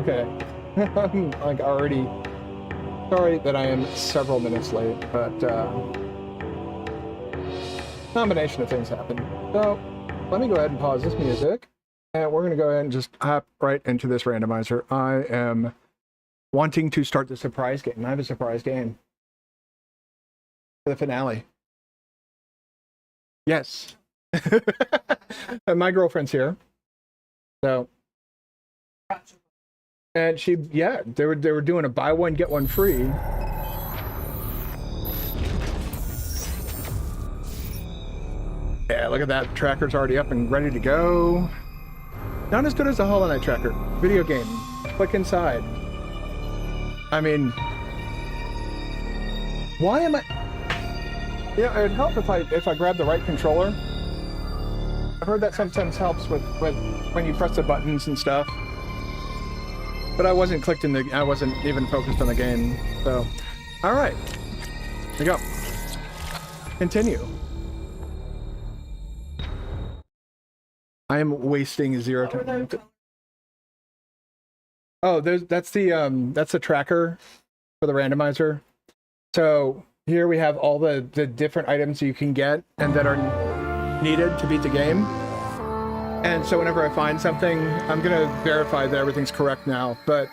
okay. I'm like already sorry that I am several minutes late, but combination of things happened. So let me go ahead and pause this music, and we're gonna go ahead and just hop right into this randomizer. I am wanting to start the surprise game. I have a surprise game for the finale. Yes. And my girlfriend's here. So, and she, yeah, they were doing a buy one get one free. Yeah, look at that. Tracker's already up and ready to go. Not as good as the Hollow Knight tracker. Video game. Click inside. I mean, why am I? Yeah, it'd help if I grab the right controller. I've heard that sometimes helps with when you press the buttons and stuff. But I wasn't even focused on the game. So, all right, here we go. Continue. I am wasting 0 time. Oh, that's the tracker for the randomizer. So here we have all the different items you can get and that are needed to beat the game. And so whenever I find something, I'm gonna verify that everything's correct now, but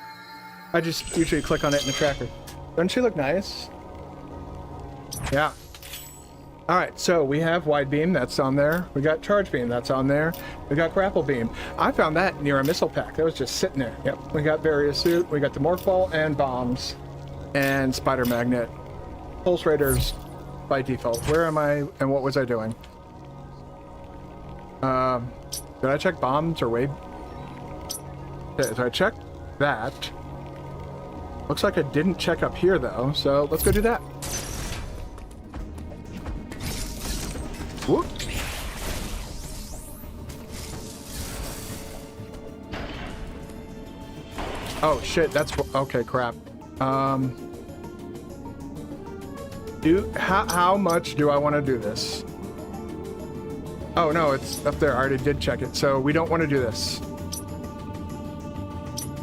I just usually click on it in the tracker. Doesn't she look nice? Yeah. All right, so we have wide beam, that's on there. We got charge beam, that's on there. We got grapple beam. I found that near a missile pack. That was just sitting there. Yep, we got barrier suit, we got the morph ball and bombs and spider magnet. Pulse raiders by default. Where am I and what was I doing? Did I check bombs or wave? Okay, so I checked that. Looks like I didn't check up here though, so let's go do that. Whoop. Oh shit, that's okay, crap. How much do I want to do this? Oh no, it's up there. I already did check it, so we don't want to do this.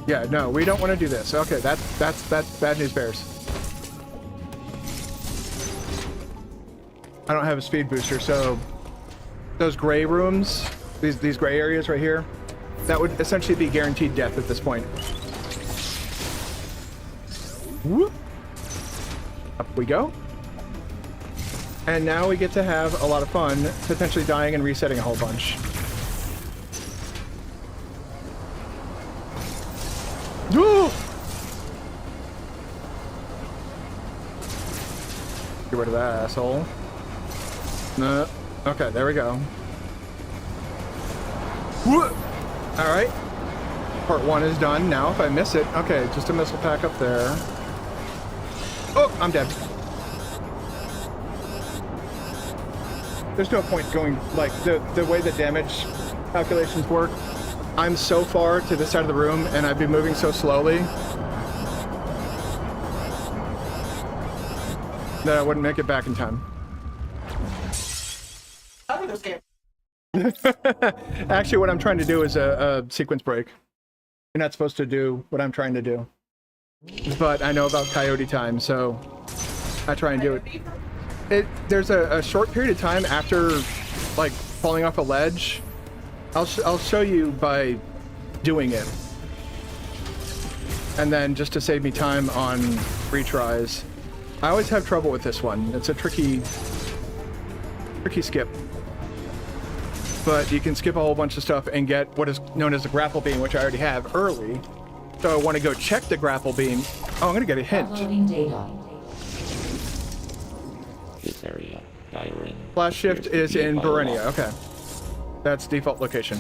Yeah, no, we don't want to do this. Okay, that's bad news bears. I don't have a speed booster, so those gray rooms, these gray areas right here, that would essentially be guaranteed death at this point. Whoop. Up we go. And now we get to have a lot of fun, potentially dying and resetting a whole bunch. Ooh! Get rid of that asshole. No. Okay, there we go. Alright. Part 1 is done. Now if I miss it... Okay, just a missile pack up there. Oh, I'm dead. There's no point going, like, the way the damage calculations work. I'm so far to this side of the room, and I've been moving so slowly that I wouldn't make it back in time. Actually, what I'm trying to do is a sequence break. You're not supposed to do what I'm trying to do. But I know about coyote time, so I try and do it. There's a short period of time after, like, falling off a ledge. I'll show you by doing it. And then just to save me time on retries. I always have trouble with this one. It's a tricky skip. But you can skip a whole bunch of stuff and get what is known as the grapple beam, which I already have early. So I want to go check the grapple beam. Oh, I'm going to get a hint. This area, Flash shift is in Berenia. Okay. That's default location.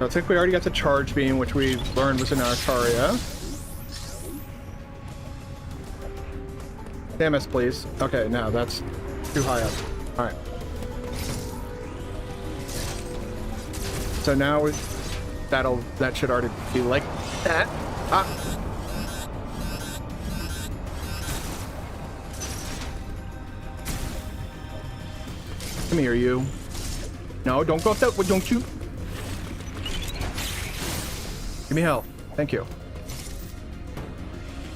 I think we already got the charge beam, which we learned was in Arcaria. Samus, please. Okay, no, that's too high up. Alright. So now that should already be like that. Ah. Come here, you. No, don't go up that way. Don't you? Give me health. Thank you.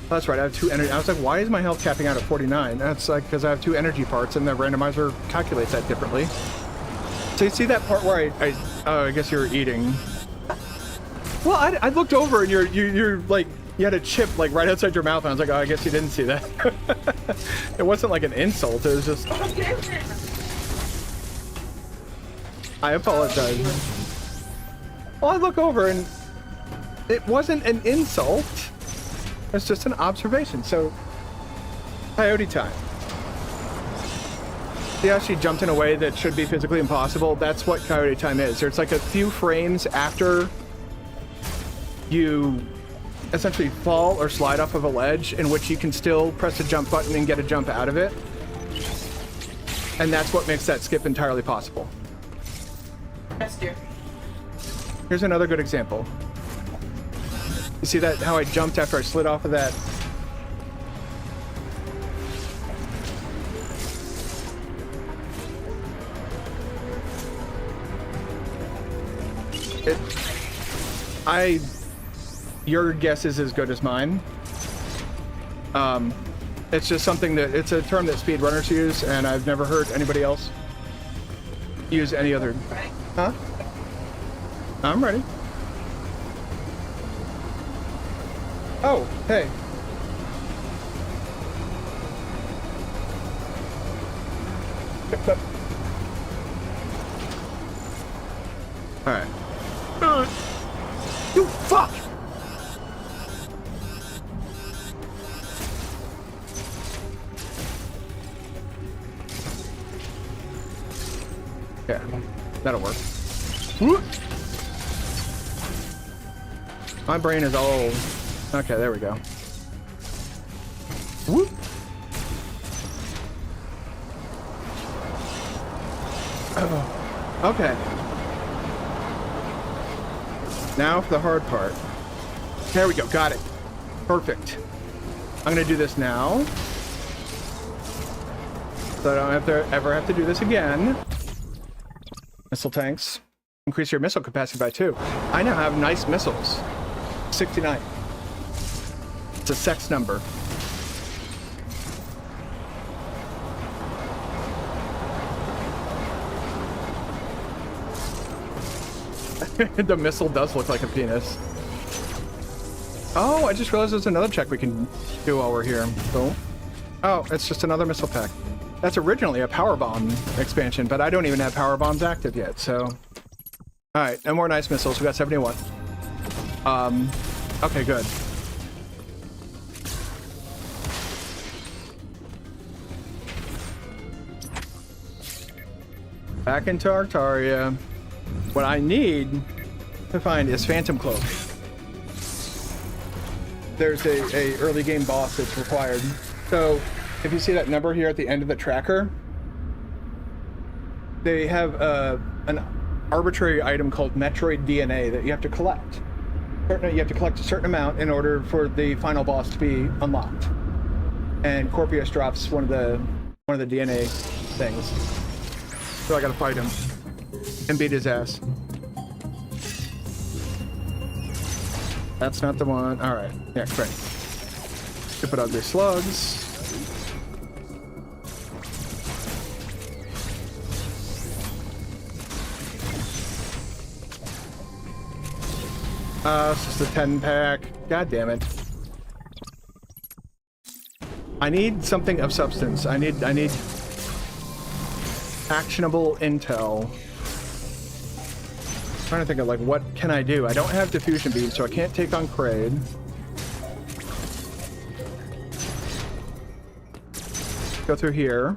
Oh, that's right. I have 2 energy. I was like, why is my health capping out at 49? That's like because I have 2 energy parts, and the randomizer calculates that differently. So you see that part where I guess you're eating. Well, I looked over and you're like, you had a chip like right outside your mouth, and I was like, oh, I guess you didn't see that. It wasn't like an insult. It was just. I apologize. Well, I look over and it wasn't an insult. It's just an observation. So, coyote time. See how she jumped in a way that should be physically impossible? That's what coyote time is. There's like a few frames after you essentially fall or slide off of a ledge in which you can still press the jump button and get a jump out of it. And that's what makes that skip entirely possible. That's dear. Here's another good example. You see that, how I jumped after I slid off of that? Your guess is as good as mine. It's just something that, it's a term that speedrunners use, and I've never heard anybody else use any other. Huh? I'm ready. Oh, hey. Alright. You fuck! Yeah, that'll work. My brain is all... Okay, there we go. Whoop. Oh, okay. Now for the hard part. There we go, got it. Perfect. I'm gonna do this now. So I don't ever have to do this again. Missile tanks. Increase your missile capacity by 2. I now have nice missiles. 69. It's a sex number. The missile does look like a penis. Oh, I just realized there's another check we can do while we're here. Cool. Oh, it's just another missile pack. That's originally a power bomb expansion, but I don't even have power bombs active yet, so... Alright, no more nice missiles. We got 71. Okay, good. Back into Artaria. What I need to find is Phantom Cloak. There's a early game boss that's required. So, if you see that number here at the end of the tracker, they have an arbitrary item called Metroid DNA that you have to collect. You have to collect a certain amount in order for the final boss to be unlocked. And Corpius drops one of the DNA things. So I gotta fight him and beat his ass. That's not the one. All right. Yeah, great. Stupid ugly slugs. It's just a 10-pack. God damn it. I need something of substance. I need actionable intel. I'm trying to think of like what can I do? I don't have diffusion beam, so I can't take on Kraid. Go through here.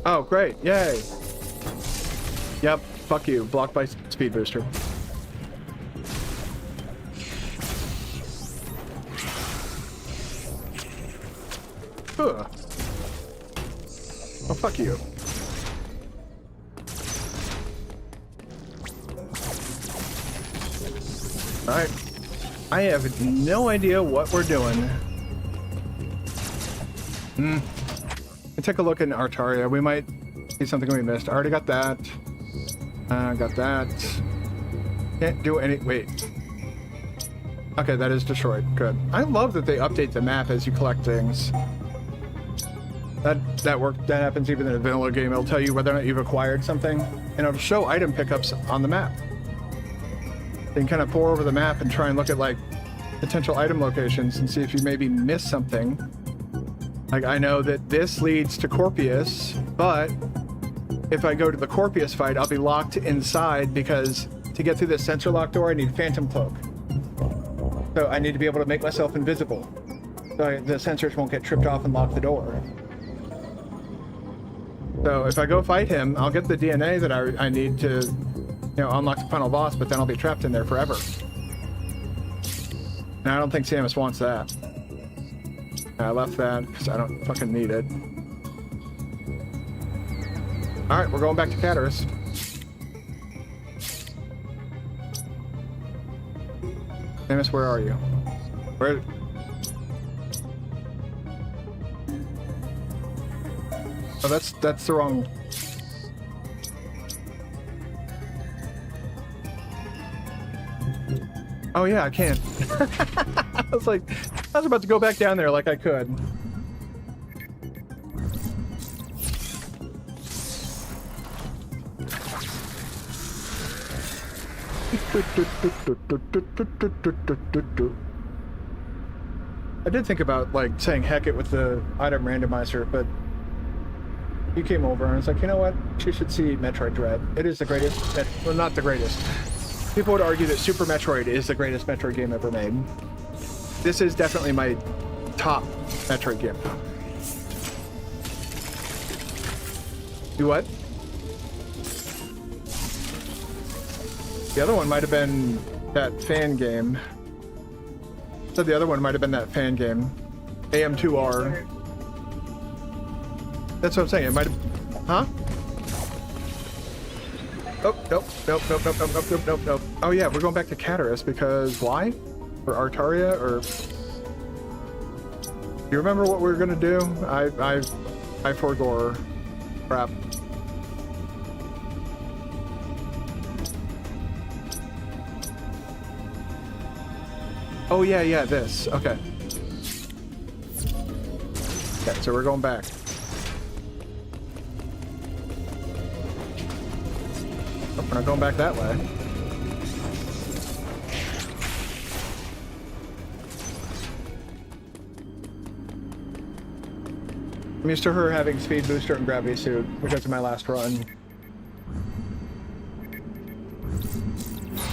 Oh, great. Yay. Yep. Fuck you. Blocked by speed booster. Ugh. Oh, fuck you. Alright. I have no idea what we're doing. Take a look in Artaria. We might see something we missed. I already got that. Got that. Can't do any... Wait. Okay, that is destroyed. Good. I love that they update the map as you collect things. That happens even in a vanilla game. It'll tell you whether or not you've acquired something, and it'll show item pickups on the map. You can kind of pour over the map and try and look at like potential item locations and see if you maybe missed something. Like, I know that this leads to Corpius, but if I go to the Corpius fight, I'll be locked inside because to get through this sensor lock door, I need Phantom Cloak. So I need to be able to make myself invisible so the sensors won't get tripped off and lock the door. So if I go fight him, I'll get the DNA that I need to, you know, unlock the final boss, but then I'll be trapped in there forever. And I don't think Samus wants that. I left that because I don't fucking need it. Alright, we're going back to Caterus. Samus, where are you? Where... Oh, that's the wrong... Oh yeah, I can't. I was like, I was about to go back down there like I could. I did think about like saying heck it with the item randomizer, but you came over and I was like, you know what? She should see Metroid Dread. It is the greatest, well, not the greatest. People would argue that Super Metroid is the greatest Metroid game ever made. This is definitely my top Metroid game. Do what? The other one might have been that fan game. So the other one might have been that fan game. AM2R. That's what I'm saying. It might have... Huh? Oh, nope. Oh yeah, we're going back to Caterus because why? Or Artaria, or... You remember what we were gonna do? I forgore. Crap. Oh yeah, this. Okay. Okay, so we're going back. Oh, we're not going back that way. I'm used to her having speed booster and gravity suit because of my last run.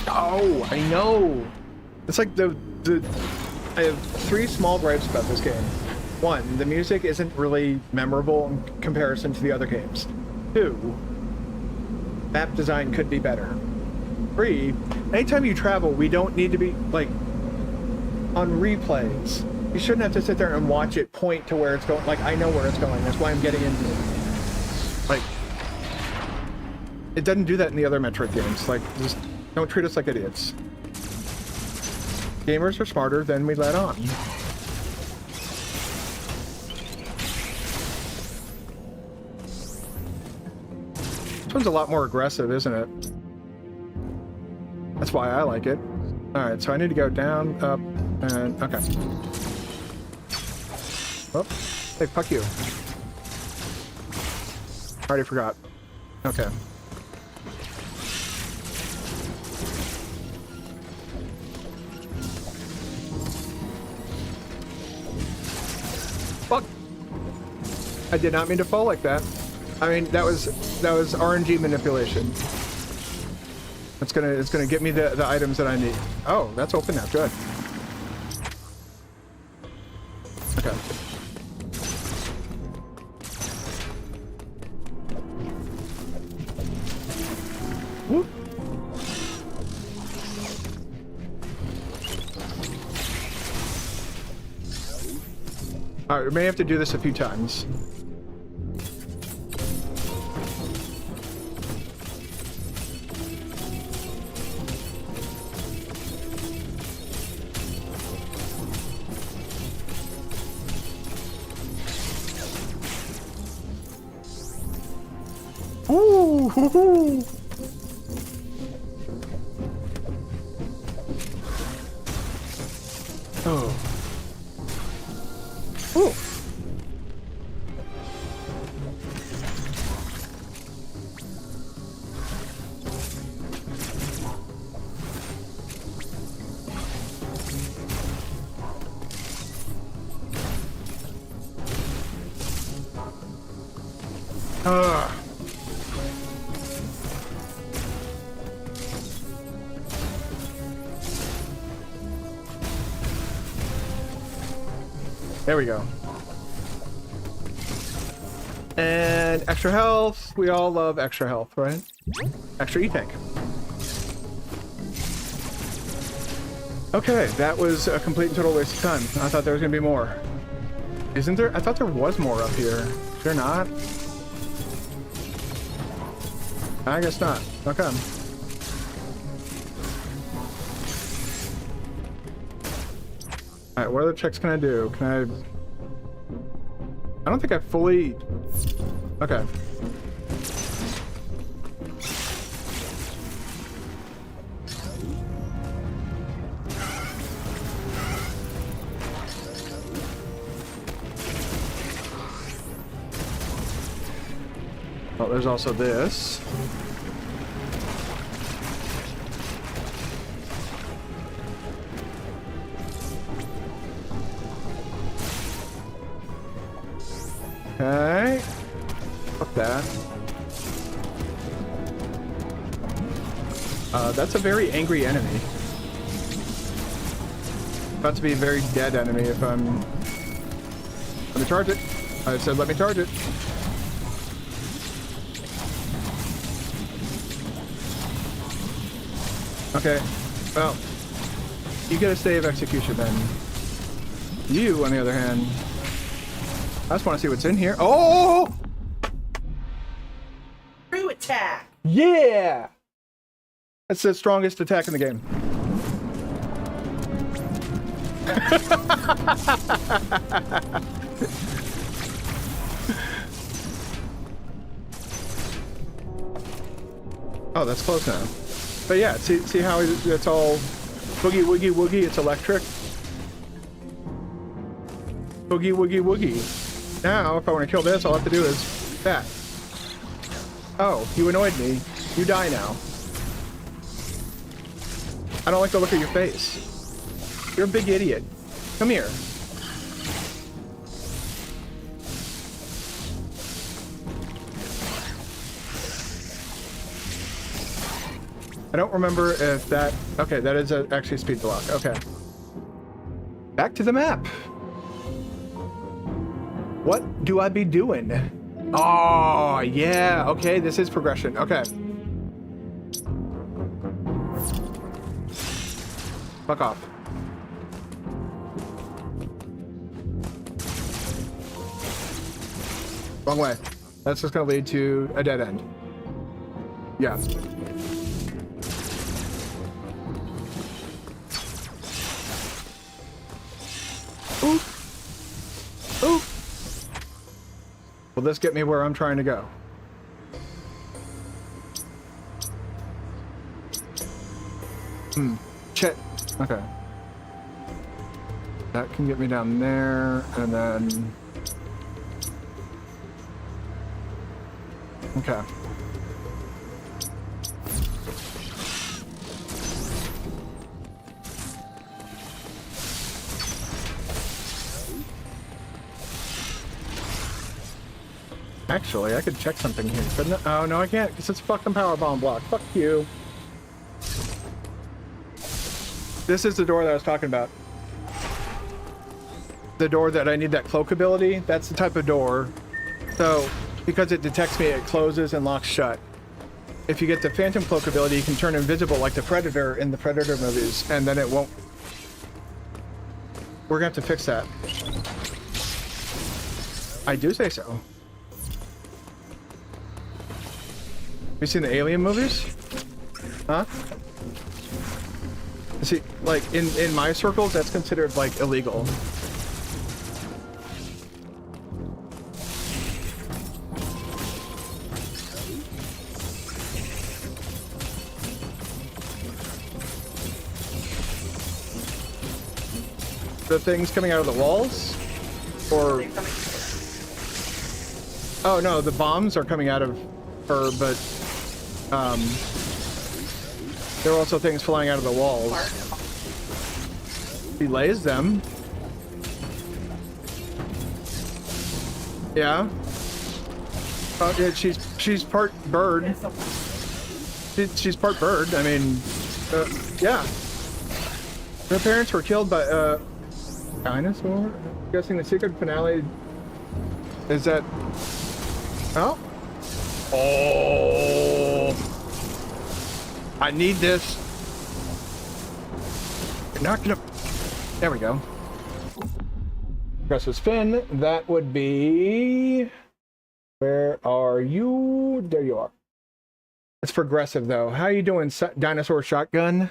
Oh, I know! It's like I have 3 small gripes about this game. 1, the music isn't really memorable in comparison to the other games. 2, map design could be better. 3, anytime you travel, we don't need to be, like, on replays. You shouldn't have to sit there and watch it point to where it's going. Like, I know where it's going. That's why I'm getting into it. Like, it doesn't do that in the other Metroid games. Like, just don't treat us like idiots. Gamers are smarter than we let on. This one's a lot more aggressive, isn't it? That's why I like it. Alright, so I need to go down, up, and... okay. Oh, hey, fuck you. Already forgot. Okay. Fuck! I did not mean to fall like that. I mean, that was RNG manipulation. It's gonna get me the items that I need. Oh, that's open now. Good. Okay. Whoop. Alright, we may have to do this a few times. Ooh. Oh. Ooh. There we go. And extra health. We all love extra health, right? Extra E-Tank. Okay, that was a complete and total waste of time. I thought there was gonna be more. Isn't there? I thought there was more up here. Is there not? I guess not. Okay. Alright, what other checks can I do? Can I don't think I fully... Okay. Oh, there's also this. Okay. Fuck that. That's a very angry enemy. About to be a very dead enemy if I'm... Let me charge it. I said let me charge it. Okay. Well, you get a stay of execution then. You, on the other hand... I just want to see what's in here. Oh! True attack. Yeah! That's the strongest attack in the game. Oh, that's close now. But yeah, see how it's all boogie woogie woogie. It's electric. Boogie woogie woogie. Now, if I want to kill this, all I have to do is that. Oh, you annoyed me. You die now. I don't like the look of your face. You're a big idiot. Come here. I don't remember if that... Okay, that is actually a speed block. Okay. Back to the map. What do I be doing? Oh, yeah. Okay, this is progression. Okay. Fuck off. Wrong way. That's just gonna lead to a dead end. Yeah. Ooh. Ooh. Will this get me where I'm trying to go? Shit. Okay. That can get me down there, and then... Okay. Actually, I could check something here, couldn't I? Oh, no, I can't, because it's a fucking power bomb block. Fuck you. This is the door that I was talking about. The door that I need that cloak ability, that's the type of door. So, because it detects me, it closes and locks shut. If you get the Phantom Cloak ability, you can turn invisible like the Predator in the Predator movies, and then it won't... We're gonna have to fix that. I do say so. You seen the Alien movies? Huh? See, like, in my circles, that's considered, like, illegal. the things coming out of the walls? Or... They coming. Oh no, the bombs are coming out of her, but there are also things flying out of the walls. She lays them. Yeah. Oh, yeah, she's part bird. She's part bird. I mean, yeah. Her parents were killed by dinosaur. I'm guessing the secret finale is that. Oh. Oh. I need this. You're not gonna. There we go. Progressive spin. That would be. Where are you? There you are. It's progressive though. How you doing, Dinosaur Shotgun?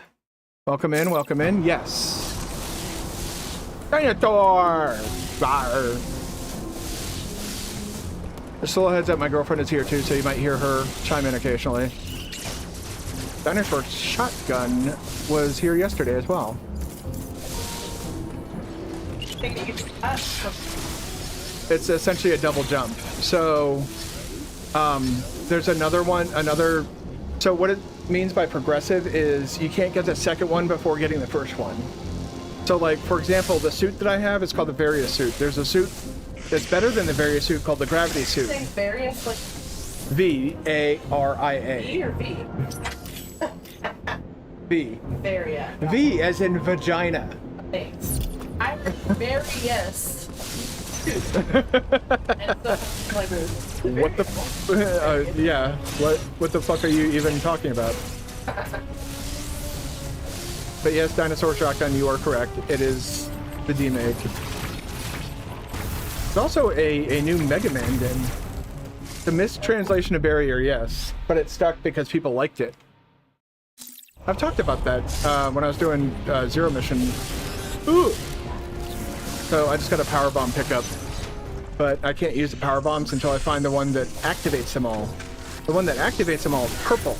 Welcome in. Welcome in. Yes. Dinosaur. Rawr. Just a little heads up, my girlfriend is here too, so you might hear her chime in occasionally. Dinosaur Shotgun was here yesterday as well. It's essentially a double jump. So, there's another one, so what it means by progressive is you can't get the second one before getting the first one. So like, for example, the suit that I have is called the Various suit. There's a suit that's better than the Various suit called the Gravity suit. Saying various, like V-A-R-I-A. V or V? V. Varia. V as in vagina. Thanks. I'm various. And so, like, What the yeah. What the fuck are you even talking about? But yes, Dinosaur Shotgun, you are correct. It is the D-Make. It's also a new Mega Man game. The mistranslation of barrier, yes, but it stuck because people liked it. I've talked about that when I was doing Zero Mission. Ooh! So I just got a power bomb pickup, but I can't use the power bombs until I find the one that activates them all. The one that activates them all is purple.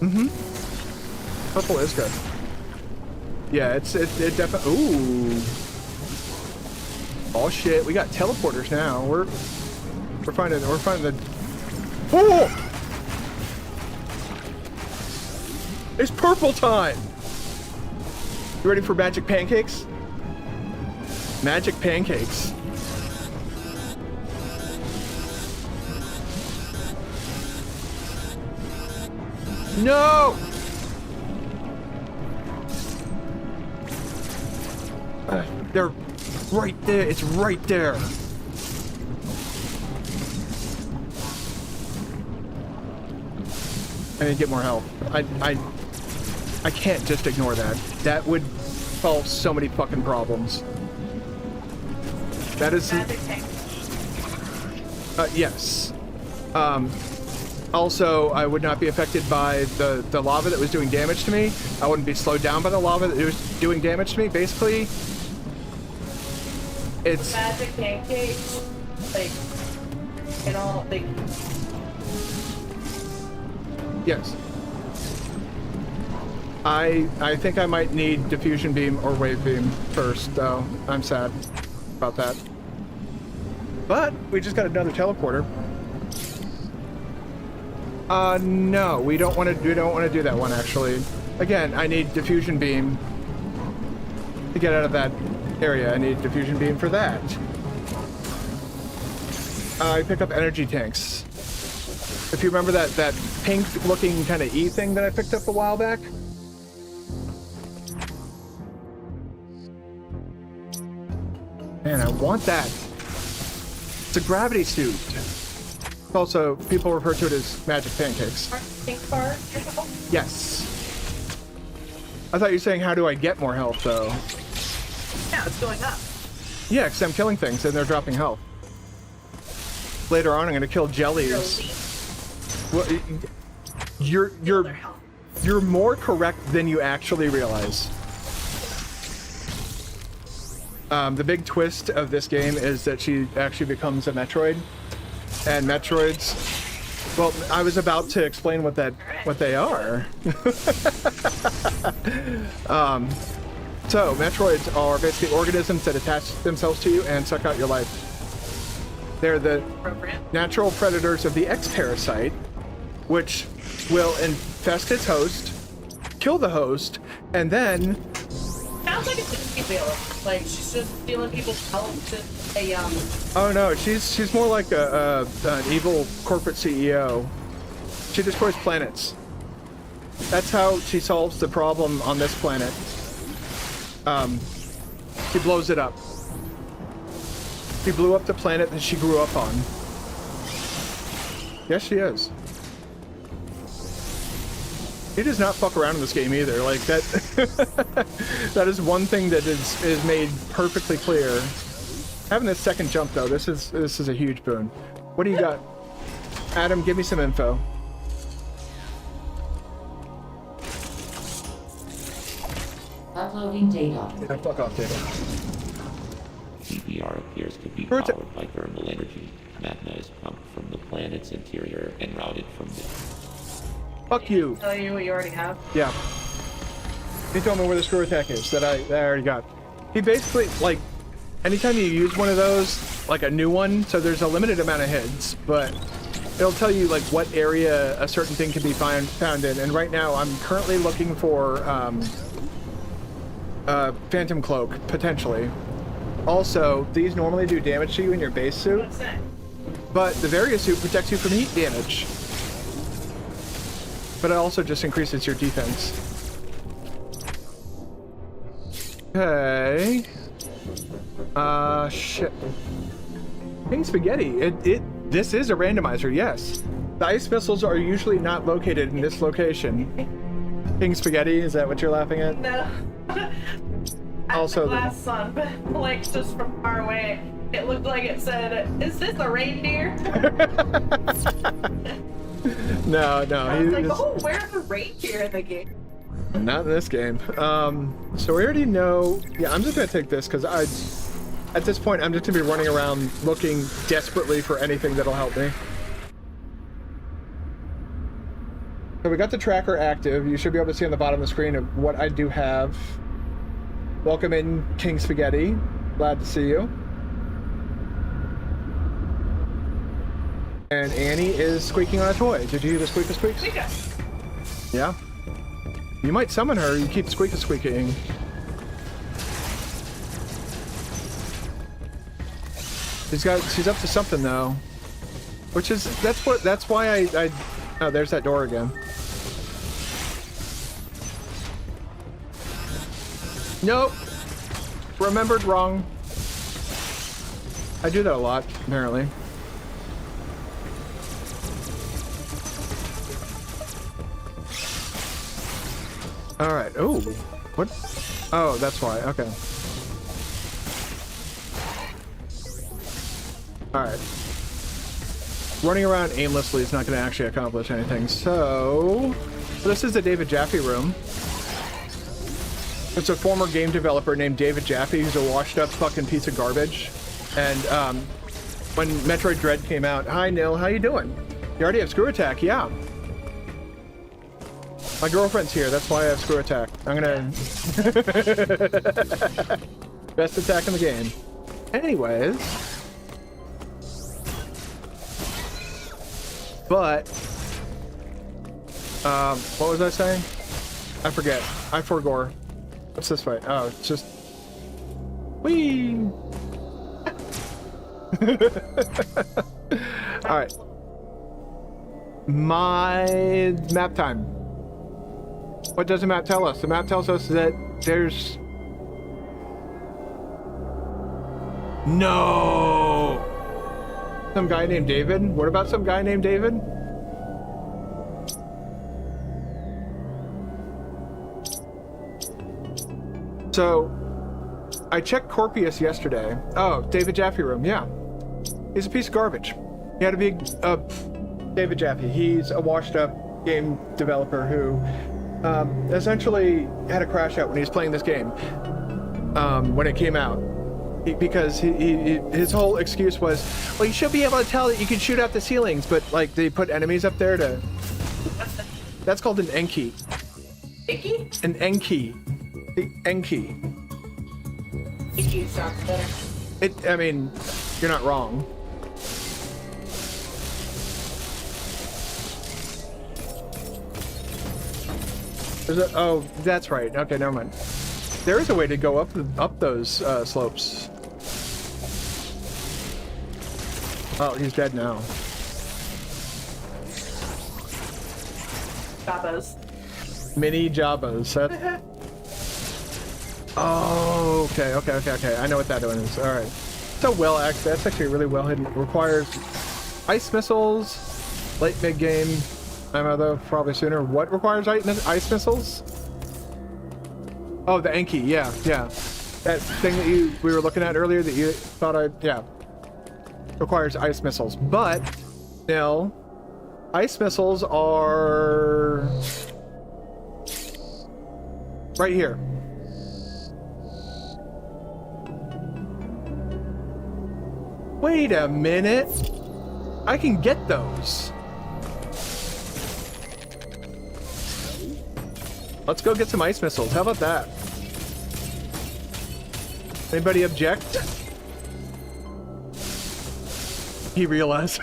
Mm-hmm. Purple is good. Yeah, it definitely. Ooh. Oh shit, we got teleporters now. We're finding the. Oh! It's purple time. You ready for magic pancakes? Magic pancakes. No! They're right there. It's right there. I need to get more help. I can't just ignore that. That would solve so many fucking problems. That is... yes. Also, I would not be affected by the lava that was doing damage to me. I wouldn't be slowed down by the lava that was doing damage to me. Basically, it's... Magic pancakes, like, you know, like... Yes. I think I might need diffusion beam or wave beam first, though. I'm sad about that. But we just got another teleporter. No, we don't want to do that one actually. Again, I need diffusion beam to get out of that area. I need diffusion beam for that. I pick up energy tanks. If you remember that pink-looking kind of E thing that I picked up a while back. Man, I want that. It's a gravity suit. Also, people refer to it as magic pancakes. Pink bar, Yes. I thought you were saying, how do I get more health, though? yeah, it's going up. Yeah, because I'm killing things and they're dropping health. Later on, I'm going to kill jellies. Well, you're more correct than you actually realize. The big twist of this game is that she actually becomes a Metroid. And Metroids, well, I was about to explain what they are. So, Metroids are basically organisms that attach themselves to you and suck out your life. They're the natural predators of the X-parasite, which will infest its host, kill the host, and then... Sounds like it's just stealing. Like, she's just stealing people's health to a, Oh no, she's more like an evil corporate CEO. She destroys planets. That's how she solves the problem on this planet. She blows it up. She blew up the planet that she grew up on. Yes, she is. He does not fuck around in this game either. Like that. That is one thing that is made perfectly clear. Having this second jump though, this is a huge boon. What do you got, Adam? Give me some info. Uploading data. Yeah, fuck off, data. CPR appears to be powered by thermal energy. Magma is pumped from the planet's interior and routed from there. Fuck you. tell you what you already have. Yeah. He told me where the screw attack is that I already got. He basically, like, anytime you use one of those, like a new one, so there's a limited amount of hits, but it'll tell you like what area a certain thing can be found in. And right now I'm currently looking for Phantom Cloak, potentially. Also, these normally do damage to you in your base suit, What's that? but the Varia suit protects you from heat damage. But it also just increases your defense. Okay. Shit. King Spaghetti. This is a randomizer, yes. The ice missiles are usually not located in this location. King Spaghetti, is that what you're laughing at? No. Also, the last sun, but like just from far away, it looked like it said, "Is this a reindeer?" No, I was like, "Oh, where's the reindeer in the game?" not in this game. So we already know. Yeah, I'm just gonna take this because at this point, I'm just gonna be running around looking desperately for anything that'll help me. So we got the tracker active. You should be able to see on the bottom of the screen of what I do have. Welcome in, King Spaghetti. Glad to see you. And Annie is squeaking on a toy. Did you hear the squeak a squeaks? Yeah. You might summon her. You keep squeak a squeaking. She's up to something though. Which is that's why I oh, there's that door again. Nope. Remembered wrong. I do that a lot, apparently. Alright. Oh. What? Oh, that's why. Okay. Alright. Running around aimlessly is not going to actually accomplish anything. So this is the David Jaffe room. It's a former game developer named David Jaffe who's a washed up fucking piece of garbage. And when Metroid Dread came out, hi Nil, how you doing? You already have screw attack, yeah. My girlfriend's here, that's why I have screw attack. I'm gonna best attack in the game. Anyways. But what was I saying? I forget. I forgore. What's this fight? Oh, it's just... Whee! Alright. My map time. What does the map tell us? The map tells us that there's... No! Some guy named David? What about some guy named David? So, I checked Corpius yesterday. Oh, David Jaffe room, yeah. He's a piece of garbage. He had a big, David Jaffe. He's a washed up game developer who essentially had a crash out when he was playing this game when it came out. Because his whole excuse was, well, you should be able to tell that you can shoot out the ceilings, but like they put enemies up there to... That's called an Enki. Icky? An Enki. The Enki. You sounds better. I mean, you're not wrong. Oh, that's right. Okay, never mind. There is a way to go up those slopes. Oh, he's dead now. Jabbas. Mini Jabbas. Oh, okay. I know what that one is. All right. So that's actually really well hidden. It requires ice missiles, late mid game ammo though, probably sooner. What requires ice missiles? Oh, the Enki. Yeah. That thing that we were looking at earlier that you thought requires ice missiles, but no, ice missiles are right here. Wait a minute. I can get those. Let's go get some ice missiles. How about that? Anybody object? He realized.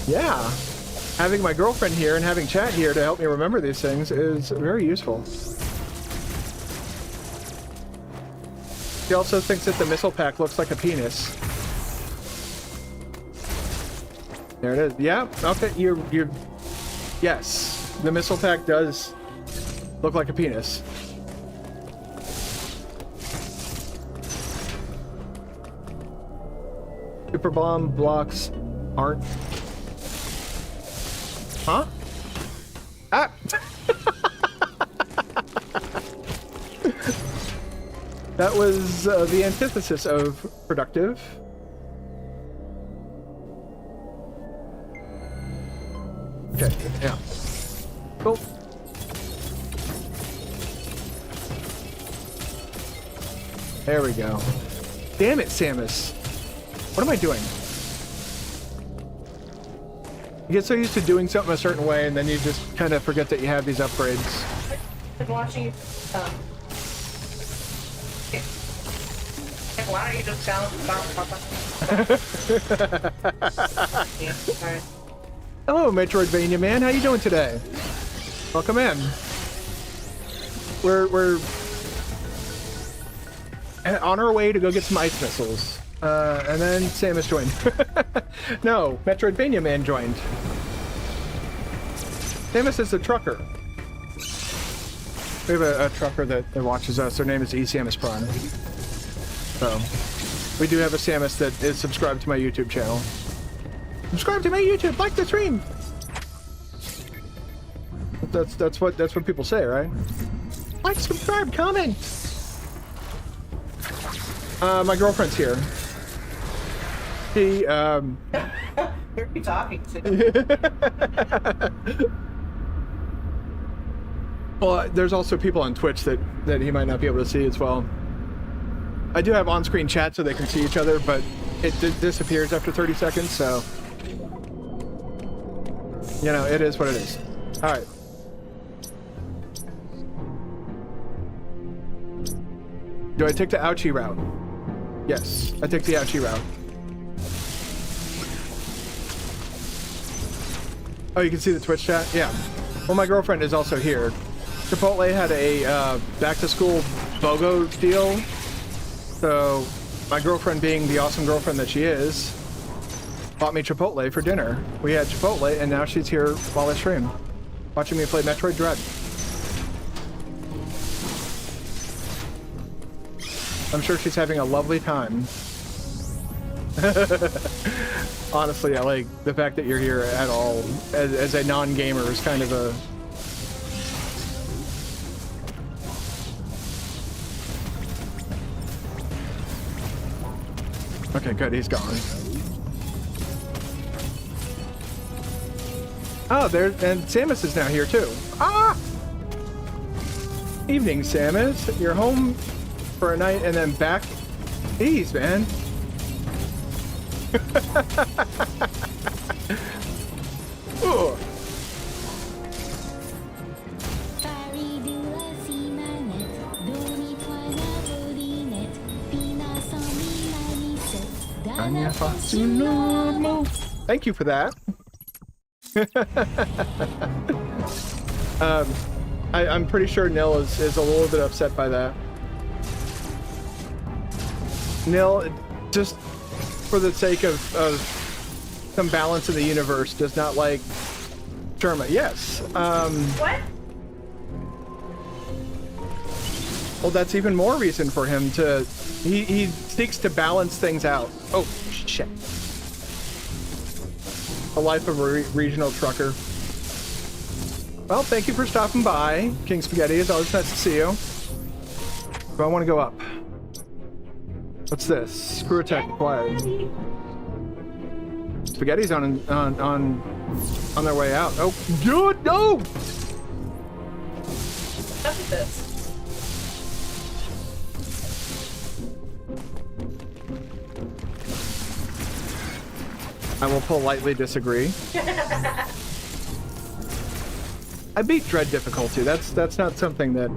Yeah. Having my girlfriend here and having chat here to help me remember these things is very useful. He also thinks that the missile pack looks like a penis. There it is. Yeah. Okay. You're. Yes. The missile pack does look like a penis. Super bomb blocks aren't. Huh? Ah. That was the antithesis of productive. Okay, yeah. Cool. There we go. Damn it, Samus. What am I doing? You get so used to doing something a certain way, and then you just kind of forget that you have these upgrades. I've been watching you. Why don't you just Yeah, alright. Hello, Metroidvania man. How you doing today? Welcome in. We're on our way to go get some ice missiles. And then Samus joined. No, Metroidvania man joined. Samus is the trucker. We have a trucker that watches us. Her name is Samus Prime. So, we do have a Samus that is subscribed to my YouTube channel. Subscribe to my YouTube, like the stream. That's what people say, right? Like, subscribe, comment. My girlfriend's here. She Who are you talking to? Well, there's also people on Twitch that he might not be able to see as well. I do have on-screen chat so they can see each other, but it disappears after 30 seconds, so... You know, it is what it is. Alright. Do I take the ouchie route? Yes, I take the ouchie route. Oh, you can see the Twitch chat? Yeah. Well, my girlfriend is also here. Chipotle had a back-to-school BOGO deal. So, my girlfriend, being the awesome girlfriend that she is, bought me Chipotle for dinner. We had Chipotle, and now she's here while I stream, watching me play Metroid Dread. I'm sure she's having a lovely time. Honestly, I like the fact that you're here at all as a non-gamer is kind of a... Okay, good, he's gone. Oh, and Samus is now here too. Ah! Evening, Samus. You're home for a night and then back. Jeez, man. Ooh. Thank you for that. I'm pretty sure Nil is a little bit upset by that. Nil, just for the sake of some balance in the universe, does not like Sherma. Yes. What? Well, that's even more reason for him to... He seeks to balance things out. Oh, shit. The life of a regional trucker. Well, thank you for stopping by, King Spaghetti. It's always nice to see you. But I want to go up. What's this? Screw attack required. Spaghetti's on their way out. Oh, dude, no! Look at this. I will politely disagree. I beat Dread difficulty. That's not something that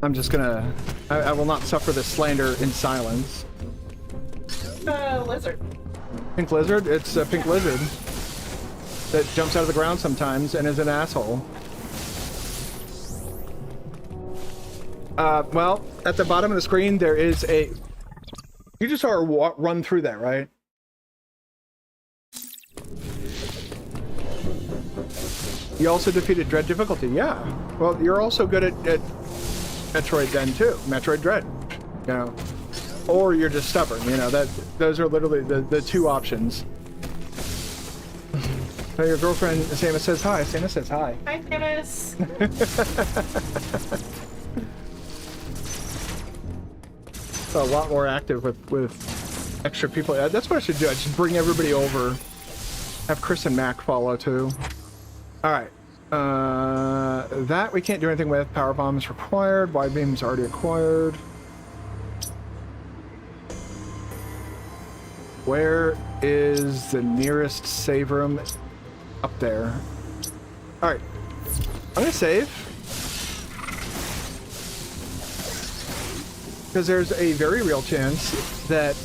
I'm just gonna... I will not suffer this slander in silence. Lizard. Pink lizard? It's a pink lizard that jumps out of the ground sometimes and is an asshole. Well, at the bottom of the screen there is a... You just saw her run through that, right? You also defeated Dread difficulty, yeah. Well, you're also good at Metroid then too. Metroid Dread, you know. Or you're just stubborn, you know. Those are literally the two options. So your girlfriend Samus says hi. Samus says hi. Hi, Samus. A lot more active with extra people. Yeah, that's what I should do. I should bring everybody over. Have Chris and Mac follow too. Alright. That we can't do anything with. Power bombs required. Wide beams already acquired. Where is the nearest save room? Up there. Alright. I'm gonna save. Because there's a very real chance that...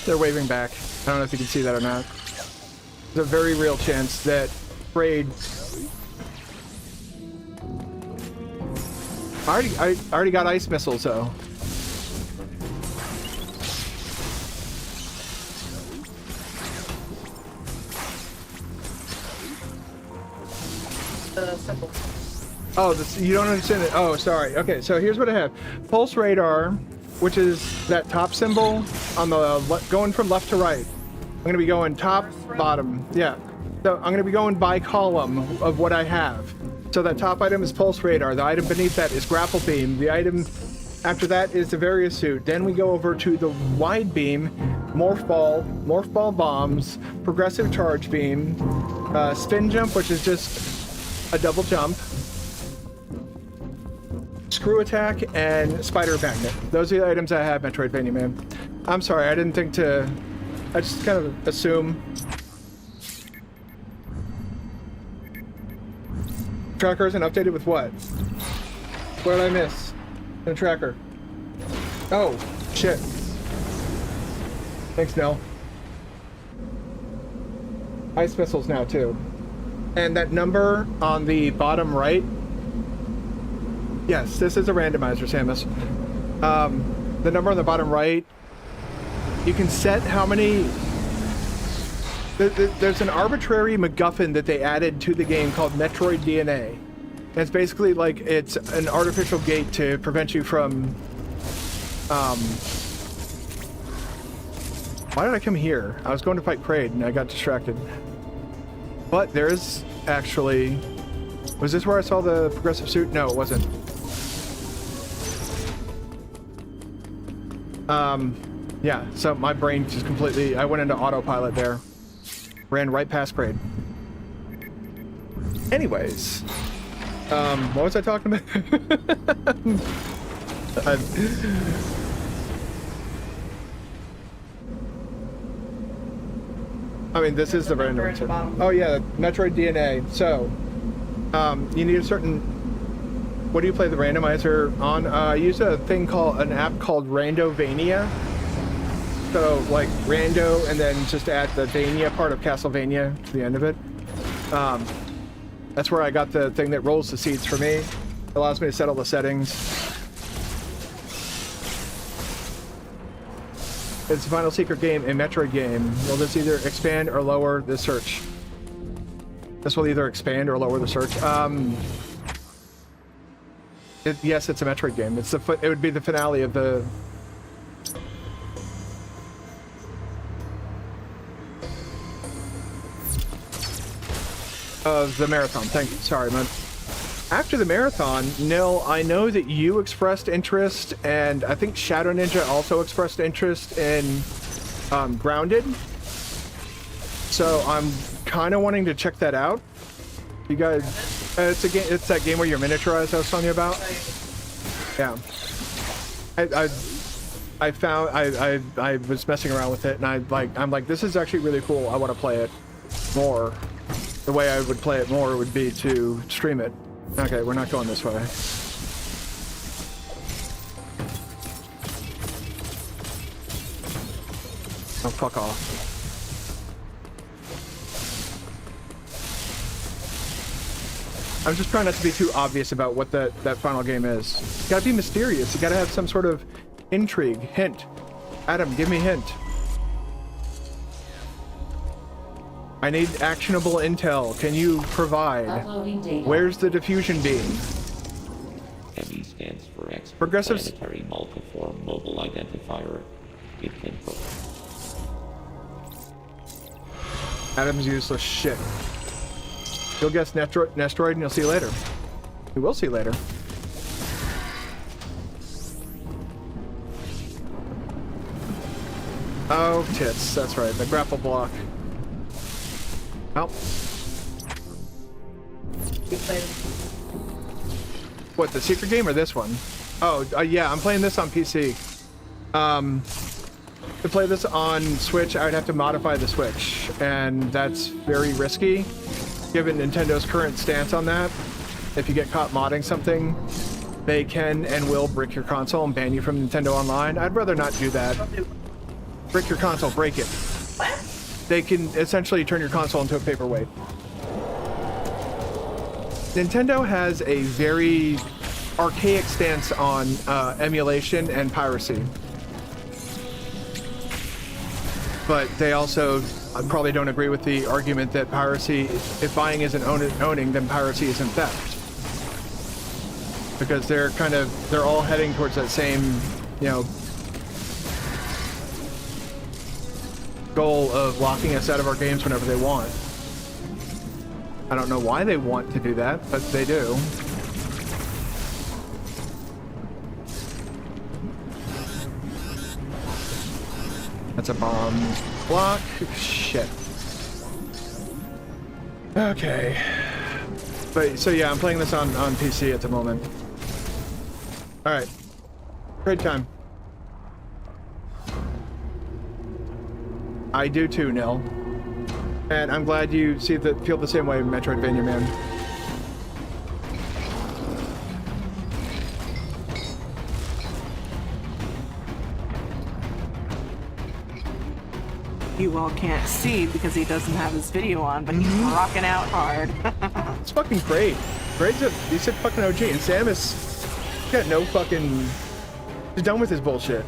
They're waving back. I don't know if you can see that or not. There's a very real chance that Braid... I already got ice missiles, though. Simple. Oh, you don't understand it. Oh, sorry. Okay, so here's what I have. Pulse radar, which is that top symbol on the going from left to right. I'm going to be going top, bottom. Yeah. So I'm going to be going by column of what I have. So that top item is pulse radar. The item beneath that is grapple beam. The item after that is the various suit. Then we go over to the wide beam, morph ball bombs, progressive charge beam, spin jump, which is just a double jump, screw attack, and spider magnet. Those are the items I have, Metroidvania man. I'm sorry, I didn't think to... I just kind of assume. Tracker isn't updated with what? What did I miss? In the tracker. Oh, shit. Thanks, Nell. Ice missiles now, too. And that number on the bottom right... Yes, this is a randomizer, Samus. The number on the bottom right, you can set how many... There's an arbitrary MacGuffin that they added to the game called Metroid DNA. And it's basically like it's an artificial gate to prevent you from... Why did I come here? I was going to fight Kraid and I got distracted. But there's actually... Was this where I saw the progressive suit? No, it wasn't. Yeah, so my brain just completely... I went into autopilot there. Ran right past Kraid. Anyways. What was I talking about? I mean, this is the random answer. Oh yeah, Metroid DNA. So, you need a certain what do you play the randomizer on? I use an app called Randovania. So like rando and then just add the Vania part of Castlevania to the end of it. That's where I got the thing that rolls the seats for me. It allows me to set all the settings. It's the final secret game, a Metroid game. Will this either expand or lower the search? This will either expand or lower the search. Yes, it's a Metroid game. It would be the finale of the... of the marathon. Thank you. Sorry, man. After the marathon, Nil, I know that you expressed interest, and I think Shadow Ninja also expressed interest in Grounded. So I'm kind of wanting to check that out. You guys, it's a game. It's that game where you're miniaturized I was telling you about. Yeah. I was messing around with it, and I'm like, this is actually really cool. I want to play it more. The way I would play it more would be to stream it. Okay, we're not going this way. Oh, fuck off. I'm just trying not to be too obvious about what that final game is. You gotta be mysterious. You gotta have some sort of intrigue, hint. Adam, give me a hint. I need actionable intel. Can you provide? Where's the diffusion beam? ME stands for Expert Progressive Planetary Multiform Mobile Identifier. It can Adam's useless shit. You'll guess Nestroid and you'll see later. We will see later. Oh, tits. That's right. The grapple block. Oh. What, the secret game or this one? Oh, yeah, I'm playing this on PC. To play this on Switch, I would have to modify the Switch, and that's very risky, given Nintendo's current stance on that. If you get caught modding something, they can and will brick your console and ban you from Nintendo Online. I'd rather not do that. Brick your console, break it. What? They can essentially turn your console into a paperweight. Nintendo has a very archaic stance on emulation and piracy. But they also probably don't agree with the argument that piracy, if buying isn't owning, then piracy isn't theft. Because they're all heading towards that same, you know, goal of locking us out of our games whenever they want. I don't know why they want to do that, but they do. That's a bomb block. Shit. Okay. But so yeah, I'm playing this on PC at the moment. All right. Great time. I do too, Nil. And I'm glad you feel the same way, Metroidvania man. You all can't see because he doesn't have his video on, but he's rocking out hard. It's fucking great. He said fucking OG, and Samus got no fucking... He's done with his bullshit.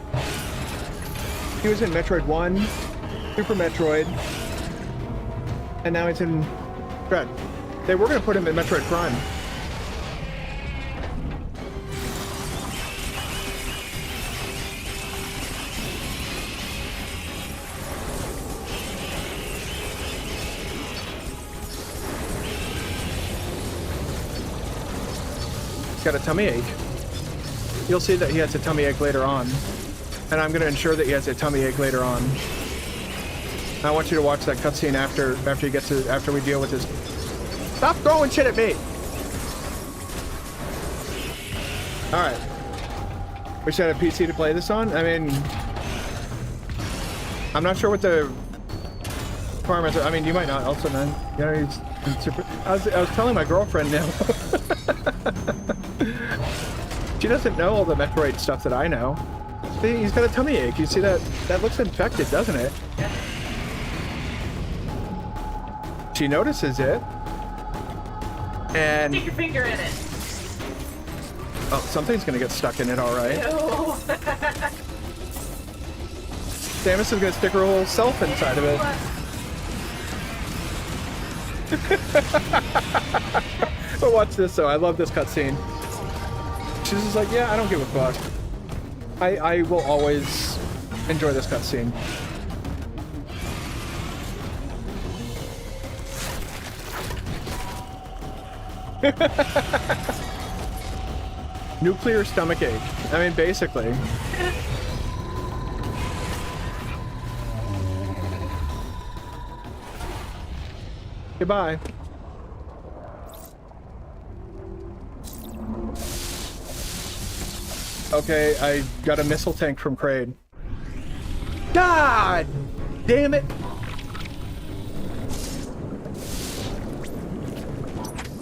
He was in Metroid 1, Super Metroid, and now he's in Dread. They were gonna put him in Metroid Prime. He's got a tummy ache. You'll see that he has a tummy ache later on. And I'm gonna ensure that he has a tummy ache later on. I want you to watch that cutscene after we deal with this. Stop throwing shit at me! Alright. We should have a PC to play this on? I mean... I'm not sure what the requirements are. I mean, you might not also, man. You know, I was telling my girlfriend now. She doesn't know all the Metroid stuff that I know. See, he's got a tummy ache. You see that? That looks infected, doesn't it? She notices it. And... Stick your finger in it. Oh, something's gonna get stuck in it, alright. Ew. Samus is gonna stick her whole self inside of it. But watch this though, I love this cutscene. She's just like, yeah, I don't give a fuck. I will always enjoy this cutscene. Nuclear stomach ache. I mean, basically. Goodbye. Okay, I got a missile tank from Kraid. God damn it!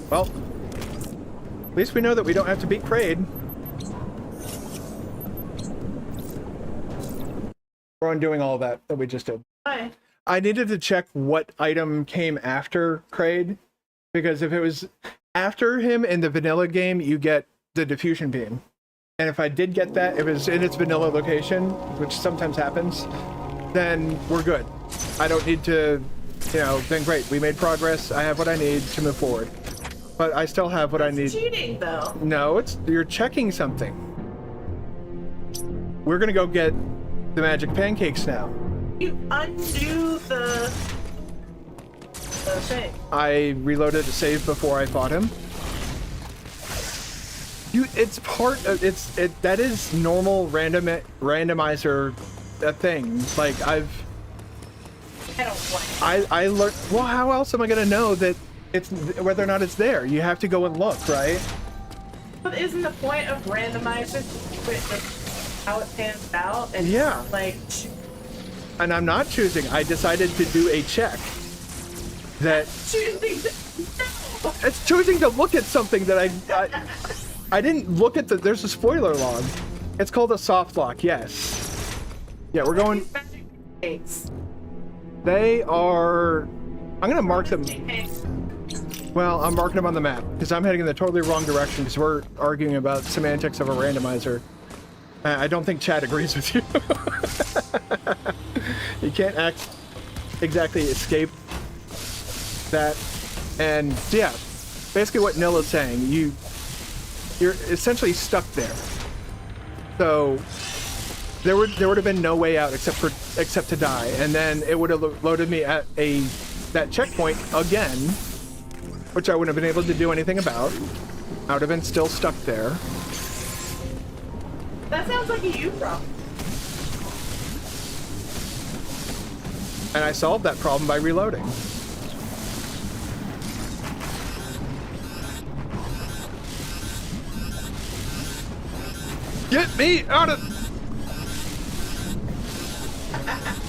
Well, at least we know that we don't have to beat Kraid. We're undoing all of that we just did. Hi. I needed to check what item came after Kraid, because if it was after him in the vanilla game, you get the diffusion beam. And if I did get that, if it was in its vanilla location, which sometimes happens, then we're good. I don't need to, you know, then great, we made progress, I have what I need to move forward. But I still have what I need. Cheating, though. No, you're checking something. We're gonna go get the magic pancakes now. You undo the thing. I reloaded a save before I fought him. It's part of that is normal randomizer thing. Like I don't like it. I learned. Well, how else am I gonna know that it's whether or not it's there? You have to go and look, right? But isn't the point of randomizer how it pans out? And Yeah. like. And I'm not choosing. I decided to do a check. That Choosing to, no. it's choosing to look at something that I didn't look at there's a spoiler log. It's called a soft lock, yes. Yeah, we're going. These magic pancakes. They are. I'm gonna mark them. Well, I'm marking them on the map because I'm heading in the totally wrong direction because we're arguing about semantics of a randomizer. I don't think Chad agrees with you. You can't exactly escape that. And yeah, basically what Nil is saying, you're essentially stuck there. So there would have been no way out except to die, and then it would have loaded me at that checkpoint again, which I wouldn't have been able to do anything about. I would have been still stuck there. That sounds like a you problem. And I solved that problem by reloading. Get me out of...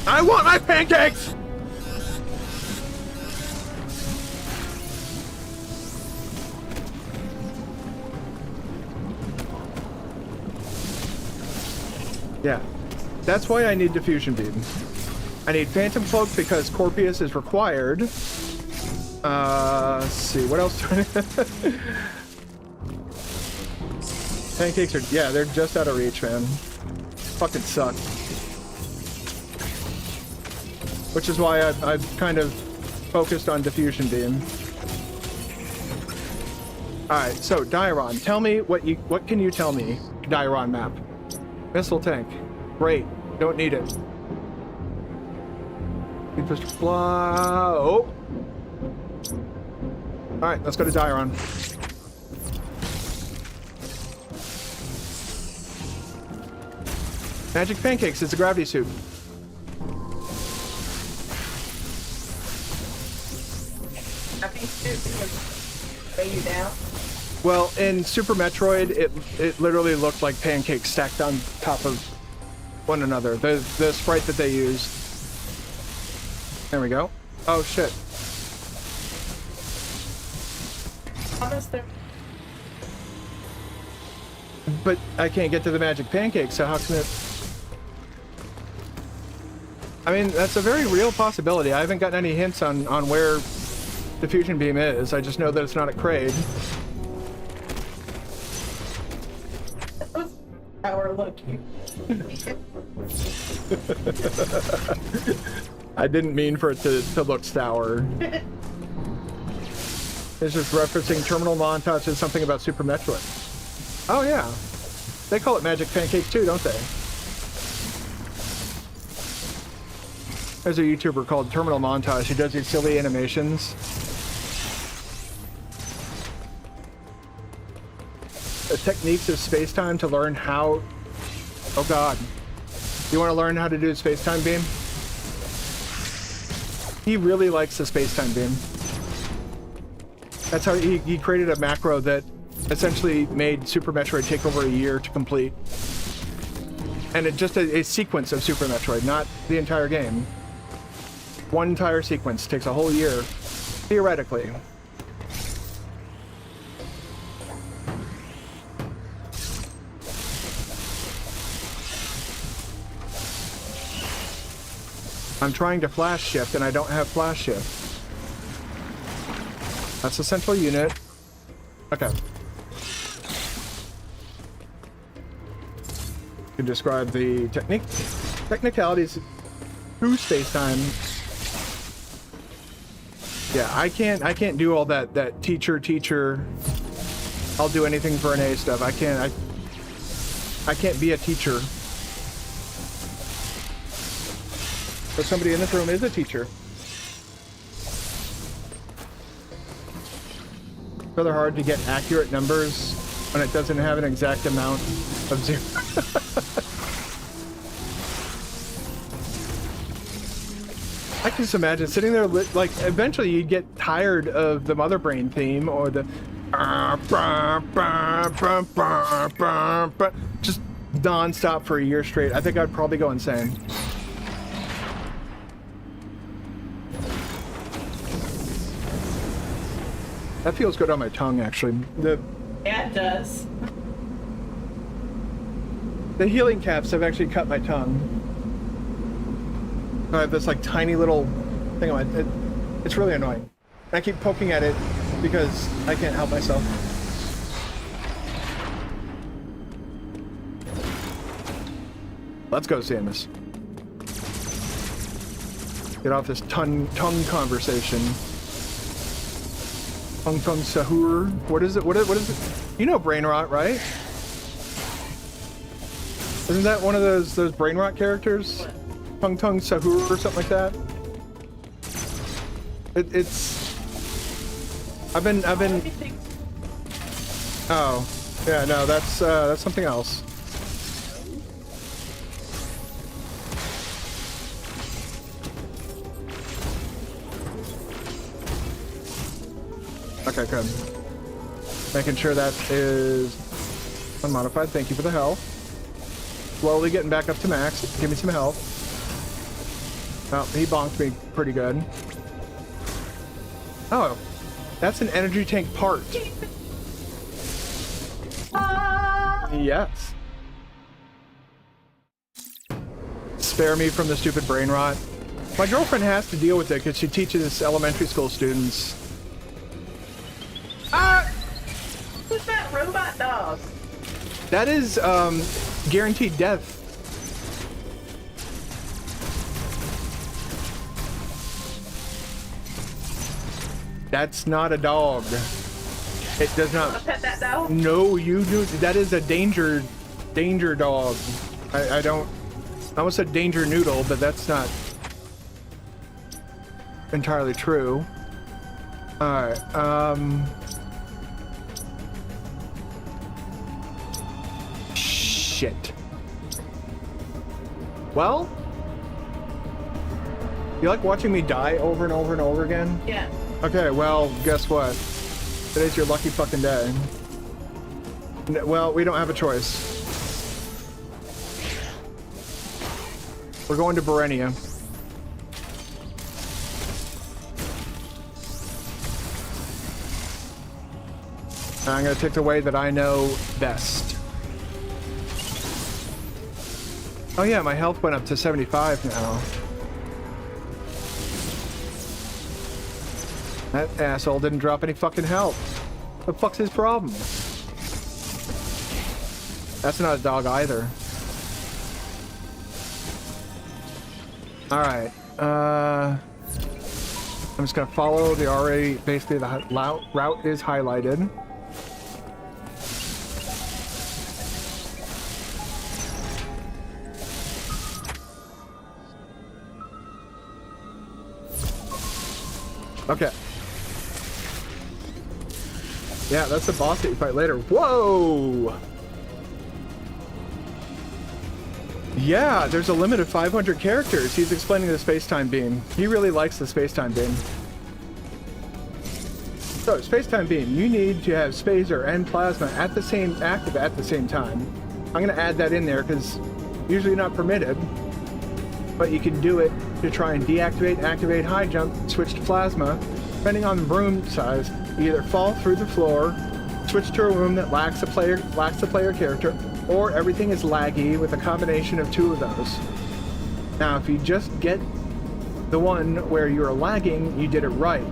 I want my pancakes! Yeah, that's why I need diffusion beam. I need phantom cloak because Corpius is required. Let's see, what else do I need? Pancakes are, yeah, they're just out of reach, man. Fucking suck. Which is why I've kind of focused on diffusion beam. Alright, so Dairon, tell me what can you tell me? Dairon map. Missile tank. Great. Don't need it. Oh. Alright, let's go to Dairon. Magic pancakes, it's a gravity suit. Happy to weigh you down. Well, in Super Metroid, it literally looked like pancakes stacked on top of one another. The sprite that they used. There we go. Oh shit. Almost there. But I can't get to the magic pancake, so how can it... I mean, that's a very real possibility. I haven't gotten any hints on where the fusion beam is. I just know that it's not at Kraid. Our looking. I didn't mean for it to look sour. It's just referencing terminal montage and something about Super Metroid. Oh yeah. They call it Magic Pancake too, don't they? There's a YouTuber called Terminal Montage who does these silly animations. The techniques of space-time to learn how... Oh god. You want to learn how to do space-time beam? He really likes the space-time beam. That's how he created a macro that essentially made Super Metroid take over a year to complete. And it just a sequence of Super Metroid, not the entire game. One entire sequence takes a whole year, theoretically. I'm trying to flash shift and I don't have flash shift. That's the central unit. Okay. You can describe the technicalities through space-time. Yeah, I can't do all that teacher. I'll do anything for an A stuff. I can't be a teacher. But somebody in this room is a teacher. It's rather hard to get accurate numbers when it doesn't have an exact amount of zero. I can just imagine sitting there, like, eventually you'd get tired of the Mother Brain theme or the just non-stop for a year straight. I think I'd probably go insane. That feels good on my tongue, actually. Yeah, it does. The healing caps have actually cut my tongue. I have this like tiny little thing on it. It's really annoying. I keep poking at it because I can't help myself. Let's go, Samus. Get off this tongue conversation. Tongue Sahur. What is it? What is it? You know brain rot, right? Isn't that one of those brain rot characters? Tongue Sahur or something like that. It's. I've been. Oh, yeah. No, that's something else. Okay, good. Making sure that is unmodified. Thank you for the health. Slowly getting back up to max. Give me some health. Oh, he bonked me pretty good. Oh, that's an energy tank part. Yes. Spare me from the stupid brain rot. My girlfriend has to deal with it because she teaches elementary school students. Who's that robot dog? That is guaranteed death. That's not a dog. It does not. Wanna pet that dog? No, you do. That is a danger dog. I don't. I almost said danger noodle, but that's not entirely true. All right. Shit. Well, you like watching me die over and over and over again? Yeah. Okay, well, guess what? Today's your lucky fucking day. Well, we don't have a choice. We're going to Berenia. I'm gonna take the way that I know best. Oh yeah, my health went up to 75 now. That asshole didn't drop any fucking health. What the fuck's his problem? That's not a dog either. Alright, I'm just gonna follow the already, basically the route is highlighted. Okay. Yeah, that's the boss that you fight later. Whoa! Yeah, there's a limit of 500 characters. He's explaining the space-time beam. He really likes the space-time beam. So, space-time beam, you need to have spacer and plasma active at the same time. I'm gonna add that in there because usually not permitted, but you can do it to try and deactivate, activate, high jump, switch to plasma. Depending on the room size, you either fall through the floor, switch to a room that lacks the player character, or everything is laggy with a combination of two of those. Now, if you just get the one where you're lagging, you did it right.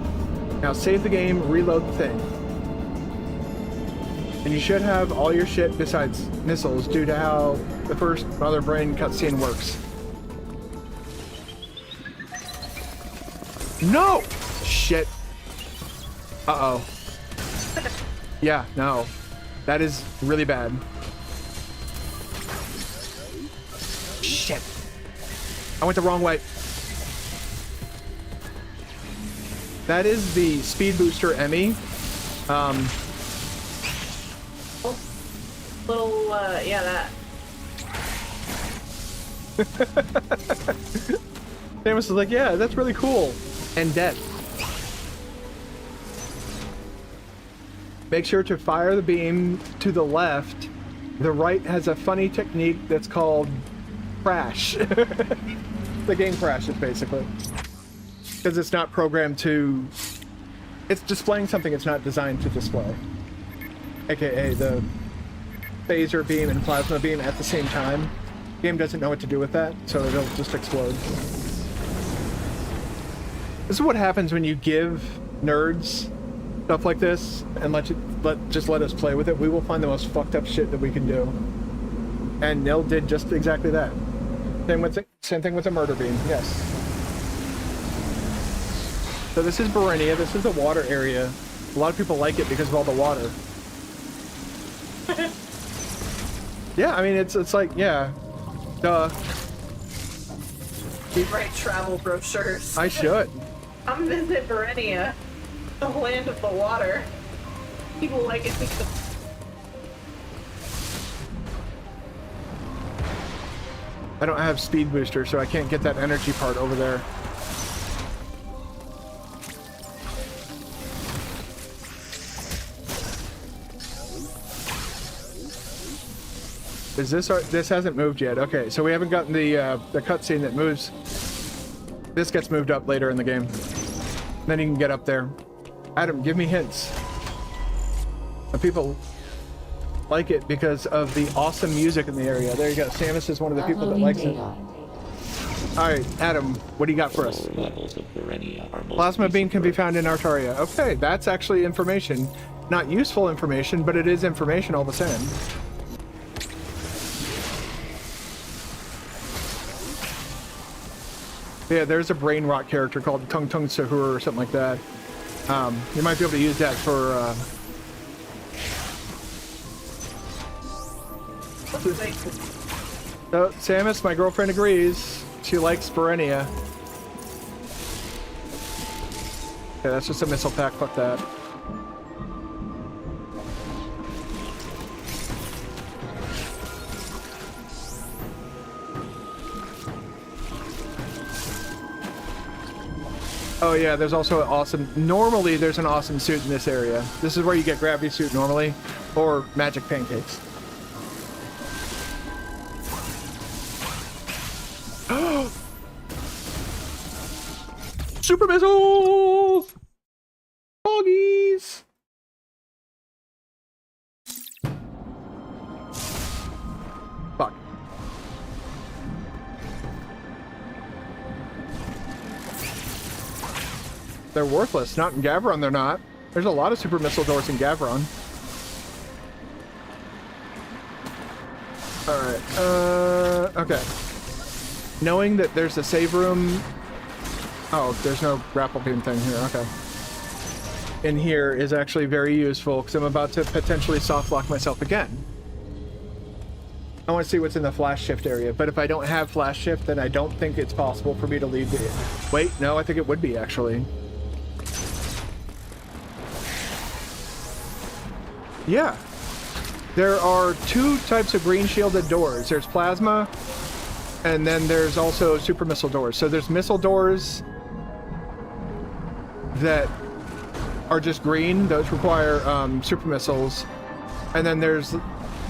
Now save the game, reload the thing. And you should have all your shit besides missiles due to how the first Mother Brain cutscene works. No! Shit. Uh-oh. Yeah, no. That is really bad. Shit. I went the wrong way. That is the speed booster Emmy. Yeah, that. Samus is like, yeah, that's really cool. And dead. Make sure to fire the beam to the left. The right has a funny technique that's called crash. The game crashes, basically. Because it's not programmed to... It's displaying something it's not designed to display. AKA the phaser beam and plasma beam at the same time. The game doesn't know what to do with that, so it'll just explode. This is what happens when you give nerds stuff like this and just let us play with it. We will find the most fucked up shit that we can do. And Nil did just exactly that. Same thing with the murder beam, yes. So this is Berenia, this is the water area. A lot of people like it because of all the water. Yeah, I mean, it's like, yeah, duh. You write travel brochures. I should. Come visit Berenia, the land of the water. People like it because... I don't have speed booster, so I can't get that energy part over there. Is this hasn't moved yet? Okay, so we haven't gotten the cutscene that moves. This gets moved up later in the game. Then you can get up there. Adam, give me hints. And people like it because of the awesome music in the area. There you go. Samus is one of the people that likes it. Alright, Adam, what do you got for us? Plasma beam can be found in Artaria. Okay, that's actually information. Not useful information, but it is information all the same. Yeah, there's a brain rot character called Tung Tung Sahur or something like that. You might be able to use that for, So, Samus, my girlfriend agrees. She likes Berenia. Okay, that's just a missile pack, fuck that. Oh yeah, there's also an awesome... Normally, there's an awesome suit in this area. This is where you get gravity suit normally, or magic pancakes. Super missiles! Doggies! Fuck. They're worthless. Not in Gavron, they're not. There's a lot of super missile doors in Gavron. Alright, okay. Knowing that there's a save room... Oh, there's no grapple beam thing here, okay. In here is actually very useful, because I'm about to potentially soft lock myself again. I want to see what's in the flash shift area, but if I don't have flash shift, then I don't think it's possible for me to leave the... Wait, no, I think it would be, actually. Yeah. There are two types of green shielded doors. There's plasma, and then there's also super missile doors. So there's missile doors that are just green. Those require super missiles. And then there's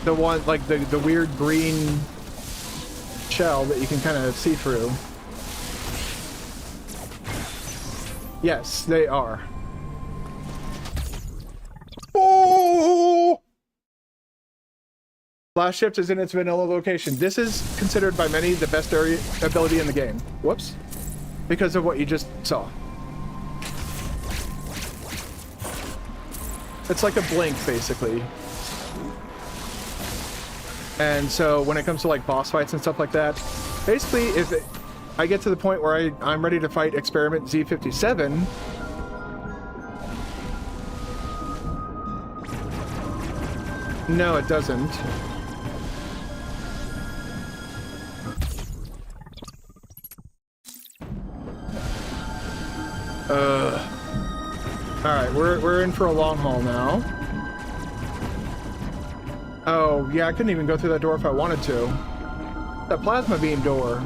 the one, like the weird green shell that you can kind of see through. Yes, they are. Oh! Flash shift is in its vanilla location. This is considered by many the best area ability in the game. Whoops. Because of what you just saw. It's like a blink, basically. And so when it comes to like boss fights and stuff like that, basically if I get to the point where I'm ready to fight Experiment Z57, no, it doesn't. Alright, we're in for a long haul now. Oh, yeah, I couldn't even go through that door if I wanted to. That plasma beam door.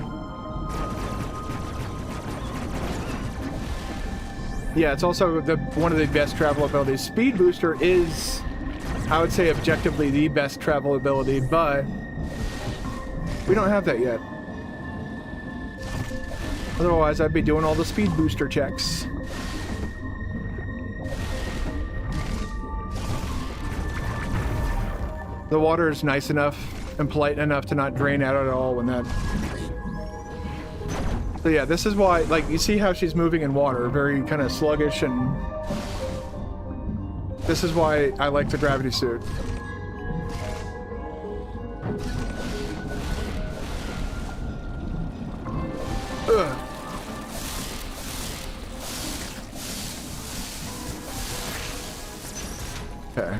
Yeah, it's also one of the best travel abilities. Speed Booster is, I would say, objectively the best travel ability, but we don't have that yet. Otherwise, I'd be doing all the Speed Booster checks. The water is nice enough and polite enough to not drain out at all when that... So yeah, this is why, like, you see how she's moving in water, very kind of sluggish, and... This is why I like the gravity suit. Ugh. Okay.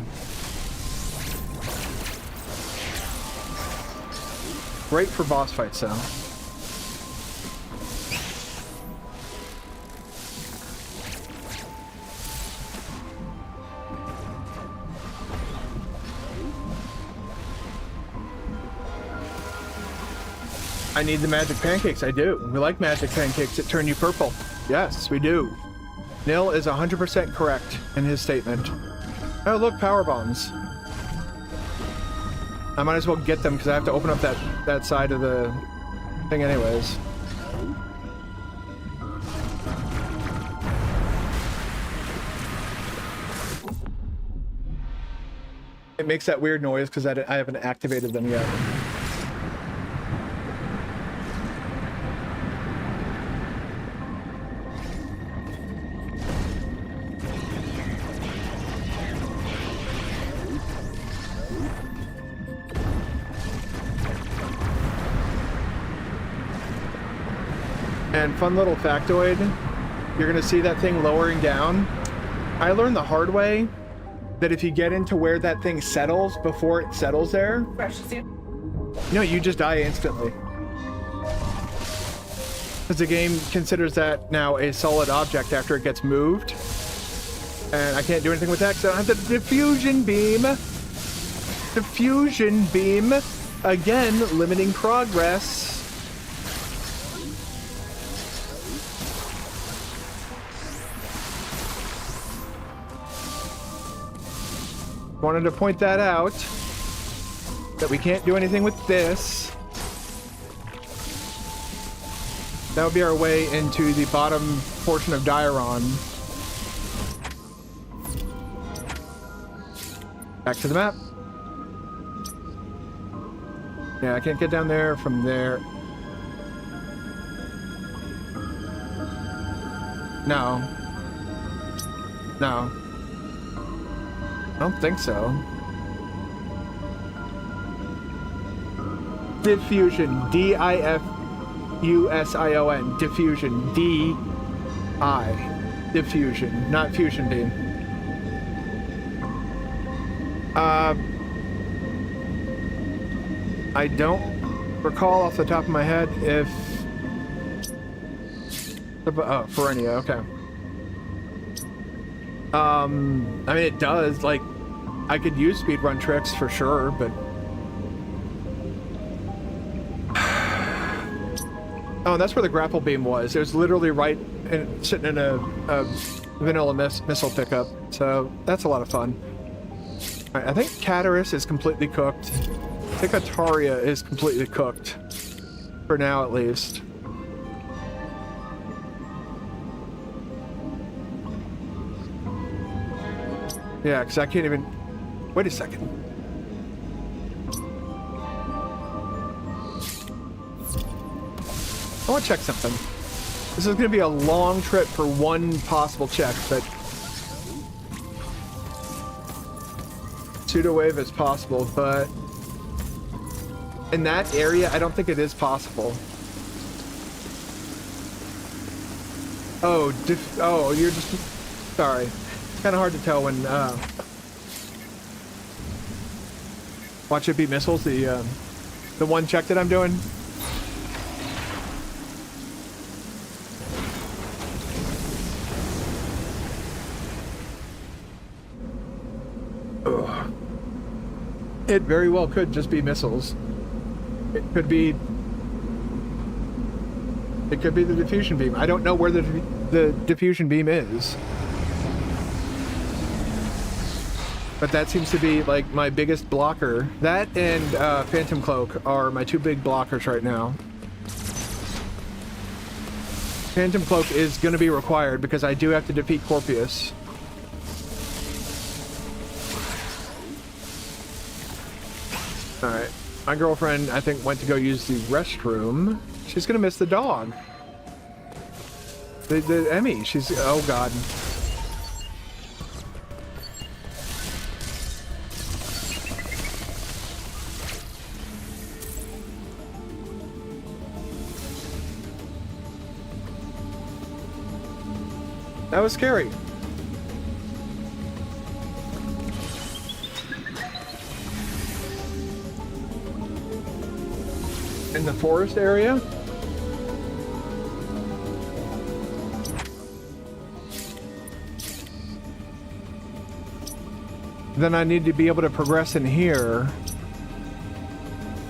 Great for boss fights, though. I need the magic pancakes. I do. We like magic pancakes that turn you purple. Yes, we do. Nil is 100% correct in his statement. Oh, look, power bombs. I might as well get them because I have to open up that side of the thing anyways. It makes that weird noise because I haven't activated them yet. And fun little factoid, you're gonna see that thing lowering down. I learned the hard way that if you get into where that thing settles before it settles there, no, you just die instantly. Because the game considers that now a solid object after it gets moved. And I can't do anything with that because I don't have the diffusion beam. Diffusion beam, again, limiting progress. Wanted to point that out, that we can't do anything with this. That would be our way into the bottom portion of Dairon. Back to the map. Yeah, I can't get down there from there. No. No. I don't think so. Diffusion. D-I-F-U-S-I-O-N. Diffusion. D-I. Diffusion. Not fusion beam. I don't recall off the top of my head if... Oh, Ferenia, okay. I mean, it does, like, I could use speedrun tricks for sure, but... Oh, that's where the grapple beam was. It was literally right in, sitting in a vanilla missile pickup, so that's a lot of fun. All right, I think Cataris is completely cooked. I think Ataria is completely cooked. For now, at least. Yeah, because I can't even... Wait a second. I want to check something. This is going to be a long trip for one possible check, but... Pseudo wave is possible, but... In that area, I don't think it is possible. Oh, you're just... Sorry. It's kind of hard to tell when, Watch it be missiles, the one check that I'm doing. Ugh. It very well could just be missiles. It could be the diffusion beam. I don't know where the diffusion beam is. But that seems to be like my biggest blocker. That and Phantom Cloak are my two big blockers right now. Phantom Cloak is going to be required because I do have to defeat Corpius. Alright. My girlfriend, I think, went to go use the restroom. She's going to miss the dog. The Emmy. She's... Oh, God. That was scary. In the forest area? Then I need to be able to progress in here.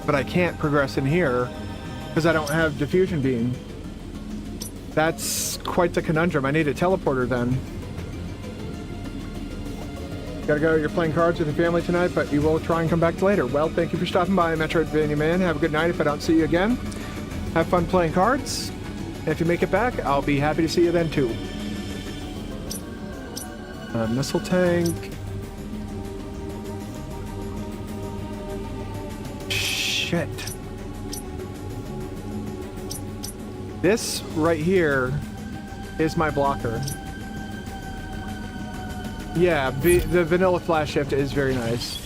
But I can't progress in here because I don't have diffusion beam. That's quite the conundrum. I need a teleporter then. Gotta go. You're playing cards with your family tonight, but you will try and come back later. Well, thank you for stopping by, Metroidvania Man. Have a good night if I don't see you again. Have fun playing cards. And if you make it back, I'll be happy to see you then too. Missile tank. Shit. This right here is my blocker. Yeah, the vanilla flash shift is very nice.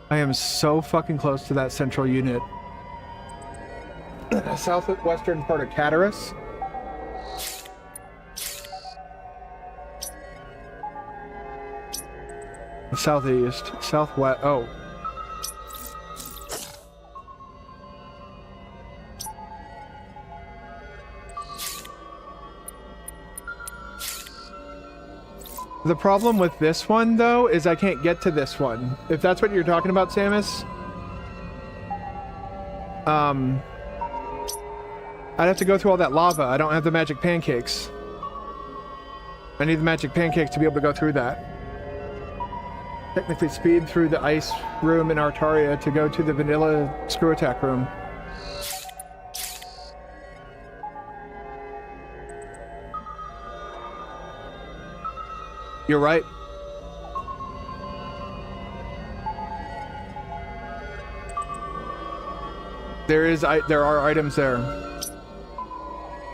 I am so fucking close to that central unit. Southwestern part of Cataris. Southeast. Southwest. Oh. The problem with this one, though, is I can't get to this one. If that's what you're talking about, Samus, I'd have to go through all that lava. I don't have the magic pancakes. I need the magic pancakes to be able to go through that. Technically speed through the ice room in Artaria to go to the vanilla screw attack room. You're right. There are items there.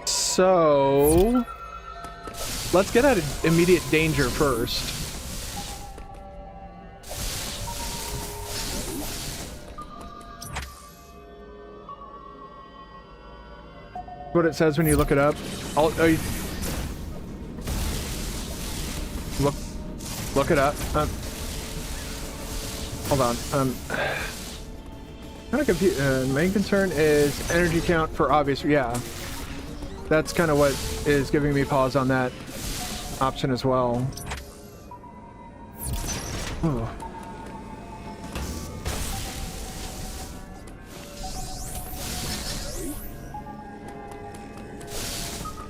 So let's get out of immediate danger first. What it says when you look it up. Look it up. Hold on. Kind of confused. Main concern is energy count for obvious. Yeah, that's kind of what is giving me pause on that option as well. Oh.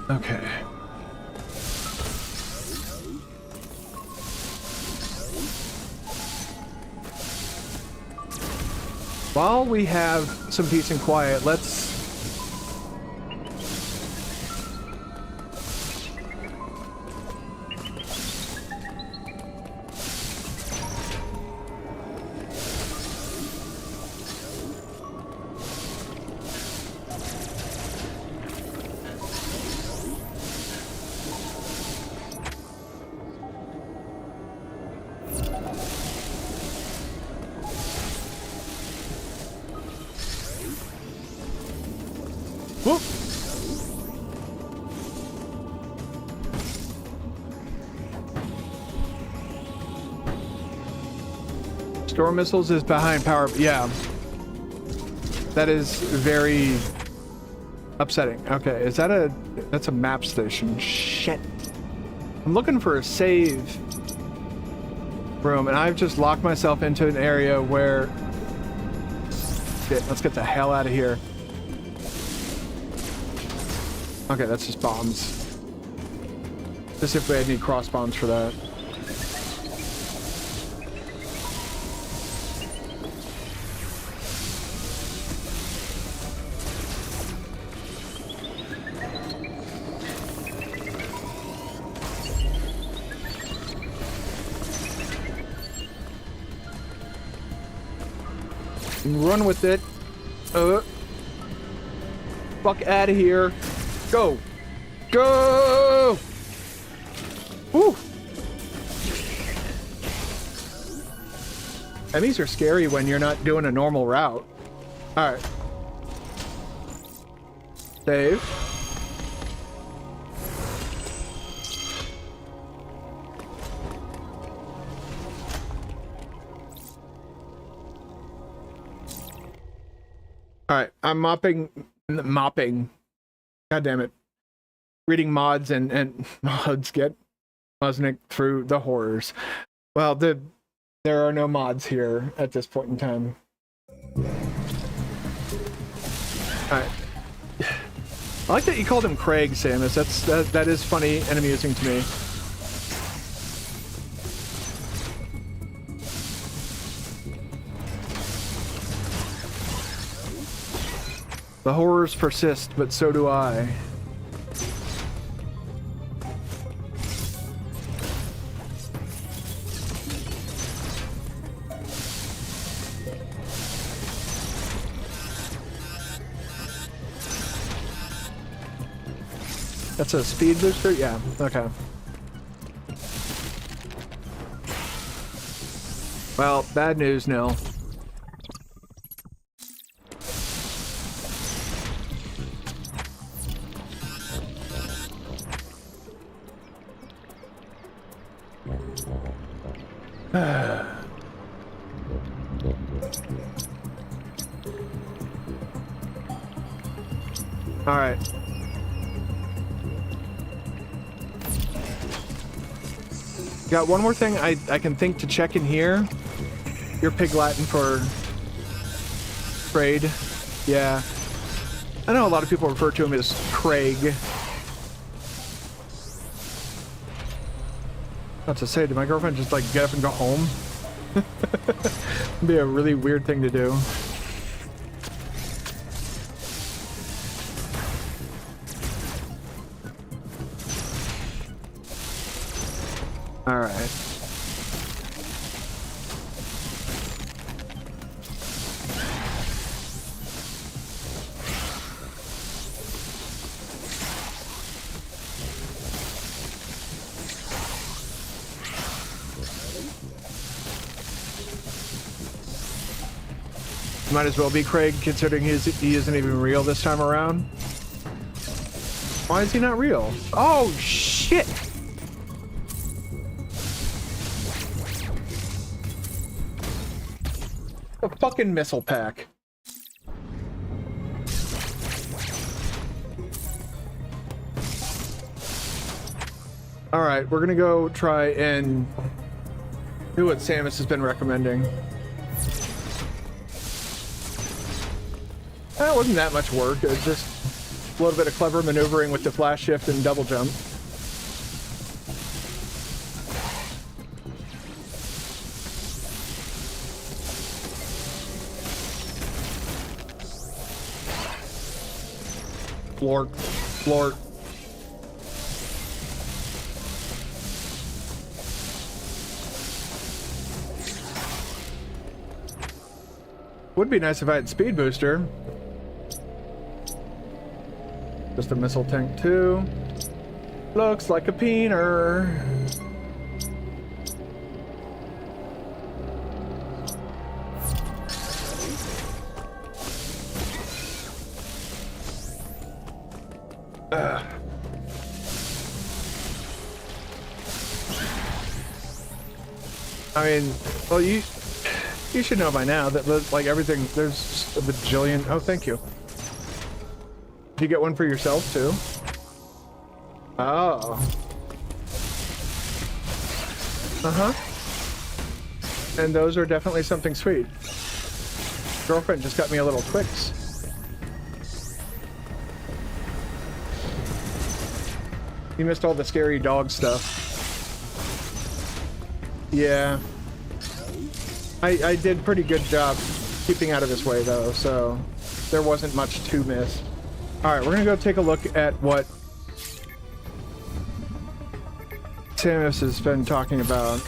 Okay. While we have some peace and quiet, let's... Whoop. Storm missiles is behind power. Yeah. That is very upsetting. Okay, is that a... That's a map station. Shit. I'm looking for a save room, and I've just locked myself into an area where... Shit, let's get the hell out of here. Okay, that's just bombs. Just if we need cross bombs for that. Run with it. Fuck out of here. Go! Go! Woo! Enemies are scary when you're not doing a normal route. Alright. Save. Alright, I'm mopping. God damn it. Reading mods and mods get Musnick through the horrors. Well, there are no mods here at this point in time. Alright. I like that you called him Craig, Samus. That is funny and amusing to me. The horrors persist, but so do I. That's a speed booster? Yeah, okay. Well, bad news, Nil. All right. Got one more thing I can think to check in here. Your pig Latin for trade. Yeah. I know a lot of people refer to him as Craig. Not to say, did my girlfriend just like get up and go home? It'd be a really weird thing to do. All right. Might as well be Craig, considering he isn't even real this time around. Why is he not real? Oh, shit! A fucking missile pack. Alright, we're gonna go try and do what Samus has been recommending. That wasn't that much work. It was just a little bit of clever maneuvering with the flash shift and double jump. Flork. Flork. Would be nice if I had speed booster. Just a missile tank too. Looks like a peener. I mean, well, you should know by now that like everything, there's a bajillion. Oh, thank you. Did you get one for yourself too? Oh. Uh-huh. And those are definitely something sweet. Girlfriend just got me a little Twix. You missed all the scary dog stuff. Yeah. I did pretty good job keeping out of his way though, so there wasn't much to miss. Alright, we're gonna go take a look at what Samus has been talking about.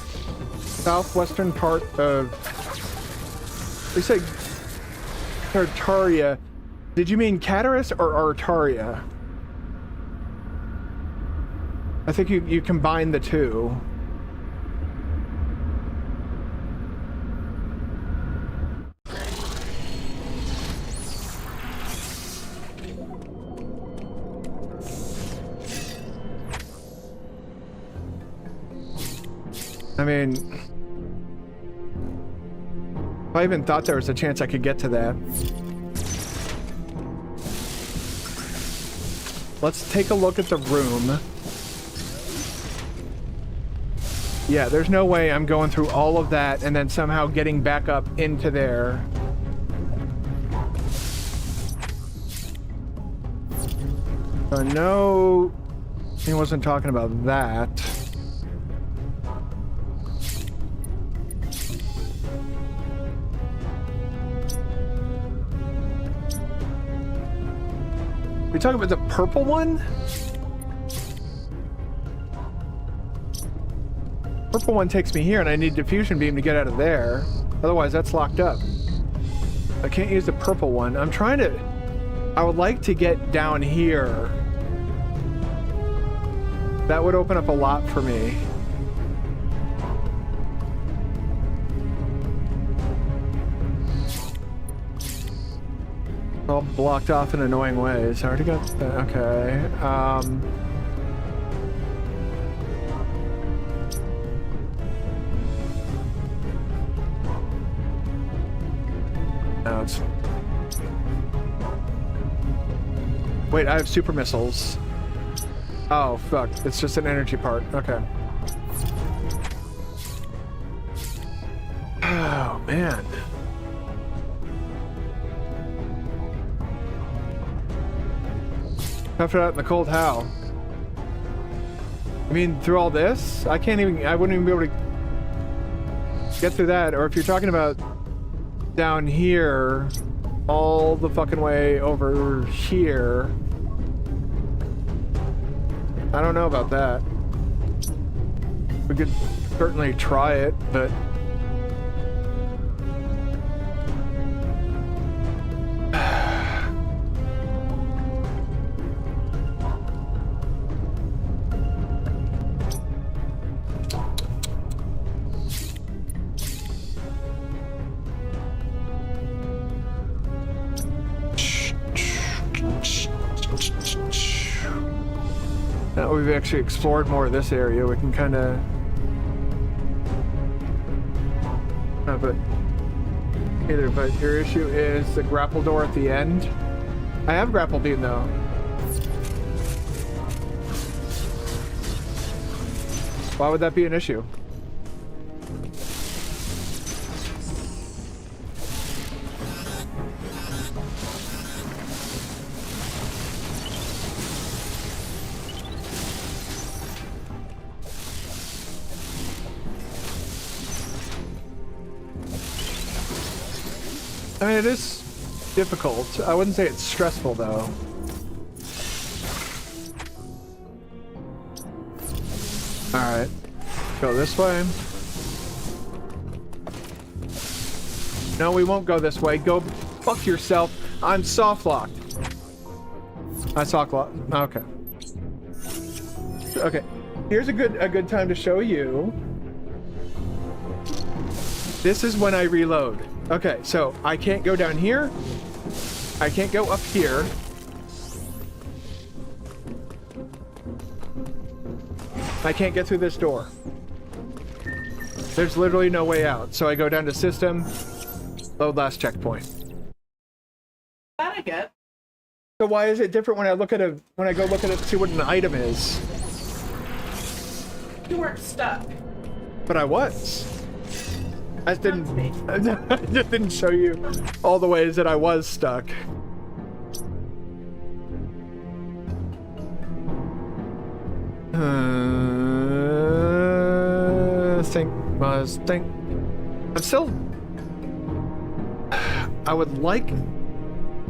Southwestern part of... They say Tartaria. Did you mean Cataris or Artaria? I think you combine the two. I mean, if I even thought there was a chance I could get to that. Let's take a look at the room. Yeah, there's no way I'm going through all of that and then somehow getting back up into there. No, he wasn't talking about that. We talking about the purple one? Purple one takes me here and I need diffusion beam to get out of there. Otherwise that's locked up. I can't use the purple one. I'm trying to... I would like to get down here. That would open up a lot for me. All blocked off in annoying ways. I already got that. Okay. No, it's... Wait, I have super missiles. Oh, fuck. It's just an energy part. Okay. Oh, man. Tough it out in the cold how? I mean, through all this? I wouldn't even be able to get through that. Or if you're talking about down here, all the fucking way over here. I don't know about that. We could certainly try it, but... Now we've actually explored more of this area, we can kind of... but your issue is the grapple door at the end. I have grapple beam though. Why would that be an issue? I mean, it is difficult. I wouldn't say it's stressful, though. Alright. Go this way. No, we won't go this way. Go fuck yourself. I'm soft locked. I soft locked. Okay. Okay. Here's a good time to show you. This is when I reload. Okay, so I can't go down here. I can't go up here. I can't get through this door. There's literally no way out. So I go down to system, load last checkpoint. That I get. So why is it different when I look at when I go look at it to see what an item is? You weren't stuck. But I was. I just didn't show you all the ways that I was stuck. Think. I'm still. I would like to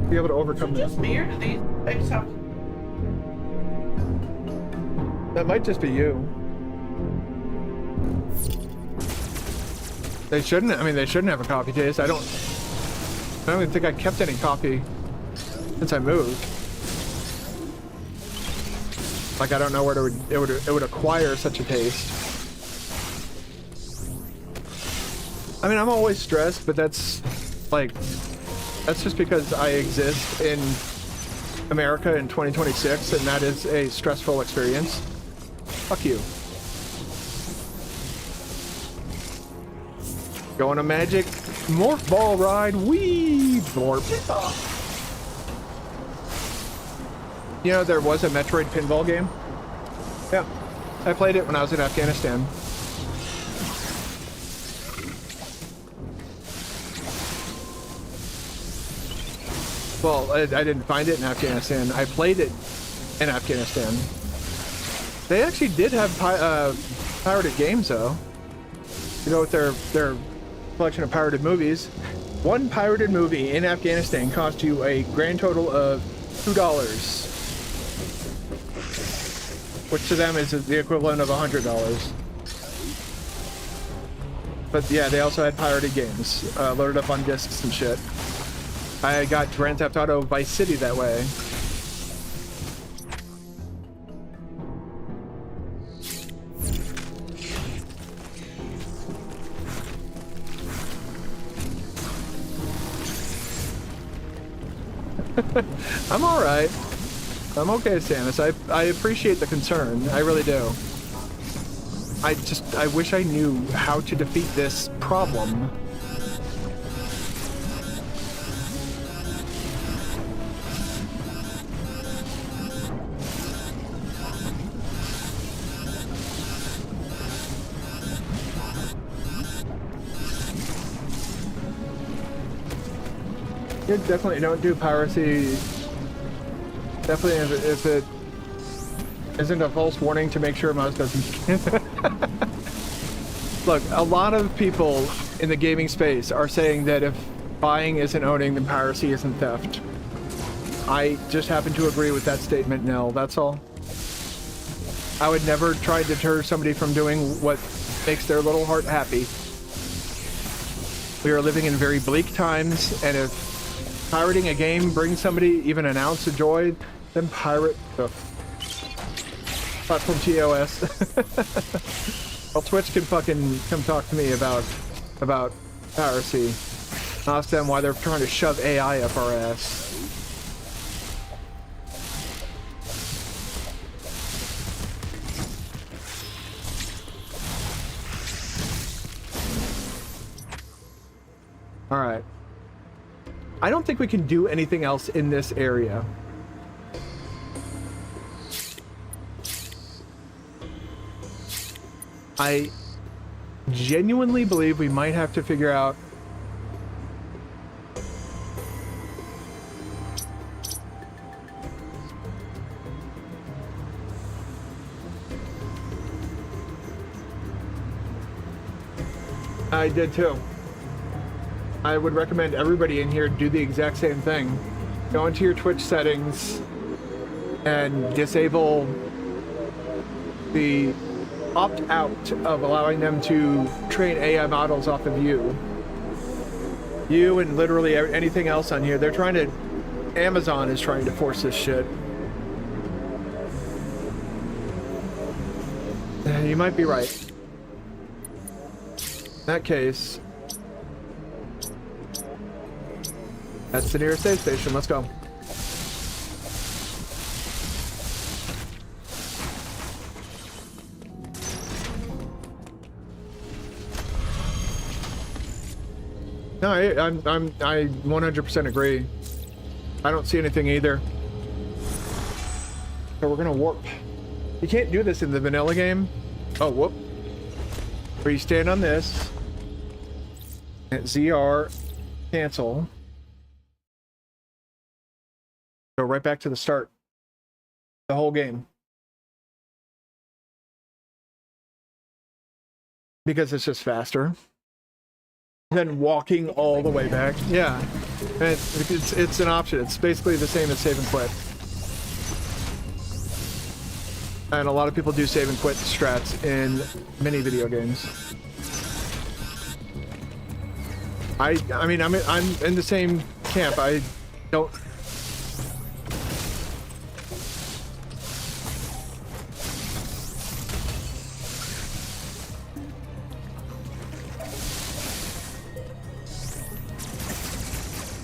be able to overcome this. Just me or do these things have... That might just be you. They shouldn't. I mean, they shouldn't have a coffee taste. I don't even think I kept any coffee since I moved. Like, I don't know where it would acquire such a taste. I mean, I'm always stressed, but that's just because I exist in America in 2026, and that is a stressful experience. Fuck you. Go on a magic morph ball ride. Wee! Borp. You know, there was a Metroid pinball game. Yeah. I played it when I was in Afghanistan. Well, I didn't find it in Afghanistan. I played it in Afghanistan. They actually did have pirated games, though. You know, with their collection of pirated movies. One pirated movie in Afghanistan cost you a grand total of $2, which to them is the equivalent of $100. But yeah, they also had pirated games loaded up on discs and shit. I got Grand Theft Auto Vice City that way. I'm alright. I'm okay, Samus. I appreciate the concern. I really do. I wish I knew how to defeat this problem. You definitely don't do piracy Definitely if it isn't a false warning to make sure mouse doesn't. Look, a lot of people in the gaming space are saying that if buying isn't owning, then piracy isn't theft. I just happen to agree with that statement, Nell, that's all. I would never try to deter somebody from doing what makes their little heart happy. We are living in very bleak times, and if pirating a game brings somebody even an ounce of joy, then pirate the platform TOS. Well, Twitch can fucking come talk to me about piracy. Ask them why they're trying to shove AI up our ass. All right. I don't think we can do anything else in this area. I genuinely believe we might have to figure out I did too. I would recommend everybody in here do the exact same thing. Go into your Twitch settings and disable the opt-out of allowing them to train AI models off of you. You and literally anything else on here. They're trying to... Amazon is trying to force this shit. You might be right. In that case... That's the nearest aid station. Let's go. No, I 100% agree. I don't see anything either. So we're gonna warp. You can't do this in the vanilla game. Oh, whoop. Where you stand on this. Hit ZR. Cancel. Go right back to the start. The whole game. Because it's just faster than walking all the way back. Yeah. And it's an option. It's basically the same as save and quit. And a lot of people do save and quit strats in many video games. I mean, I'm in the same camp. I don't...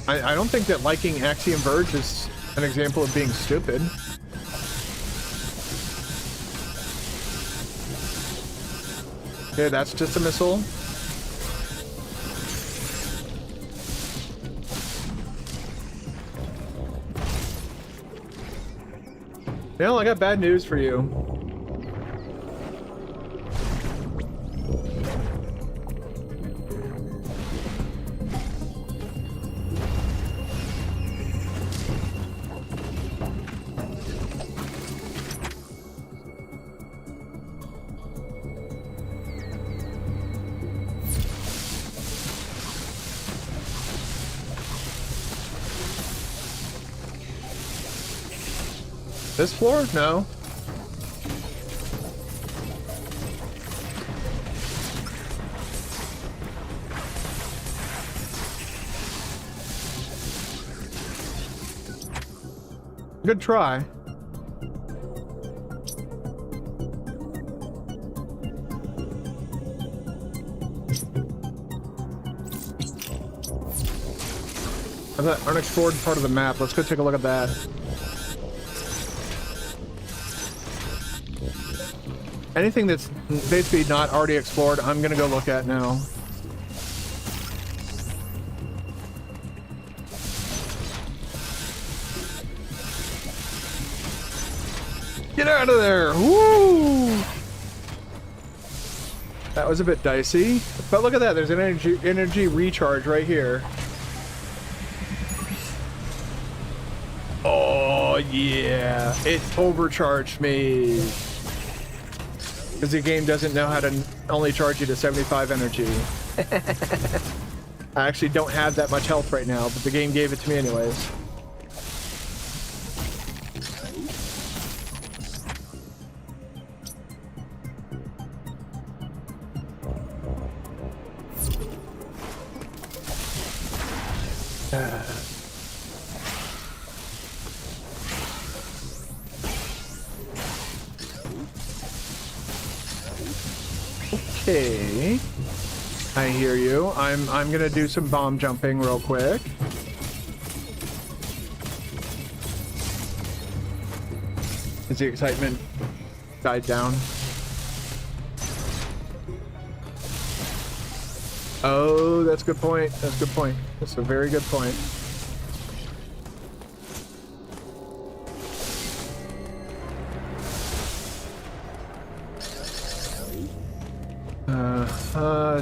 I don't think that liking Axiom Verge is an example of being stupid. Okay, that's just a missile. Well, I got bad news for you. This floor? No. Good try. That unexplored part of the map. Let's go take a look at that. Anything that's basically not already explored, I'm gonna go look at now. Get out of there! Woo! That was a bit dicey, but look at that. There's an energy recharge right here. Oh Oh yeah, it overcharged me. Because the game doesn't know how to only charge you to 75 energy. I actually don't have that much health right now, but the game gave it to me anyways. Okay, I hear you. I'm gonna do some bomb jumping real quick. As the excitement died down. Oh, that's a good point. That's a good point. That's a very good point.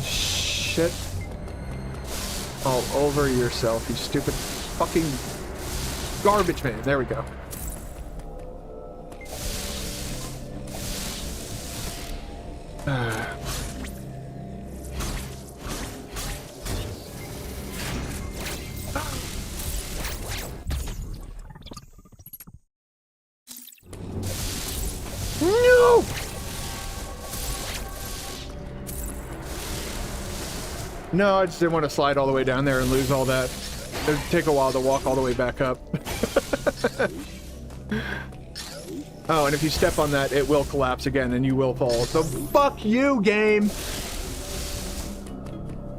Shit. All over yourself, you stupid fucking garbage man. There we go. No! No, I just didn't want to slide all the way down there and lose all that. It'd take a while to walk all the way back up. Oh, and if you step on that, it will collapse again and you will fall. So fuck you, game!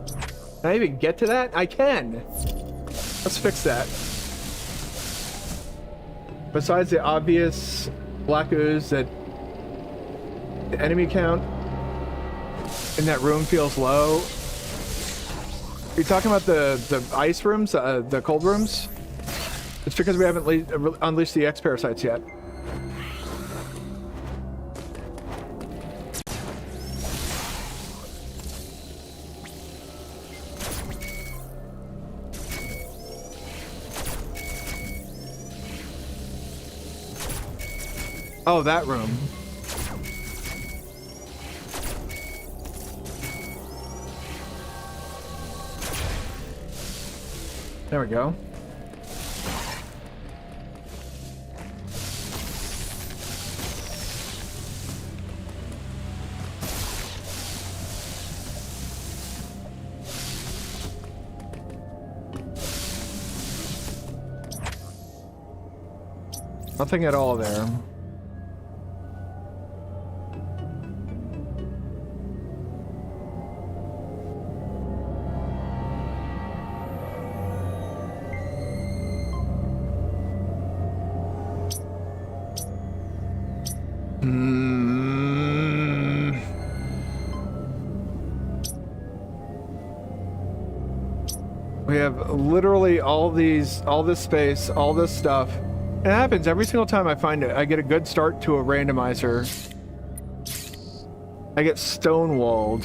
Can I even get to that? I can! Let's fix that. Besides the obvious black ooze that the enemy count in that room feels low. Are you talking about the ice rooms, the cold rooms? It's because we haven't unleashed the X parasites yet. Oh, that room. There we go. Nothing at all there. We have literally all this space, all this stuff. It happens every single time I find it. I get a good start to a randomizer. I get stonewalled.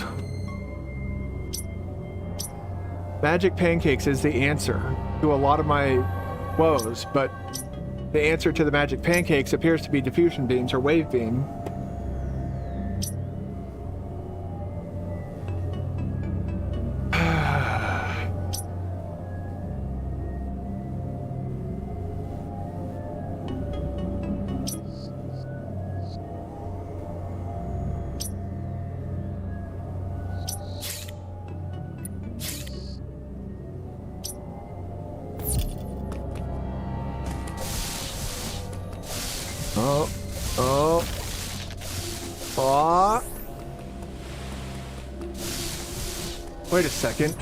Magic pancakes is the answer to a lot of my woes, but the answer to the magic pancakes appears to be diffusion beams or wave beam. Wait a second.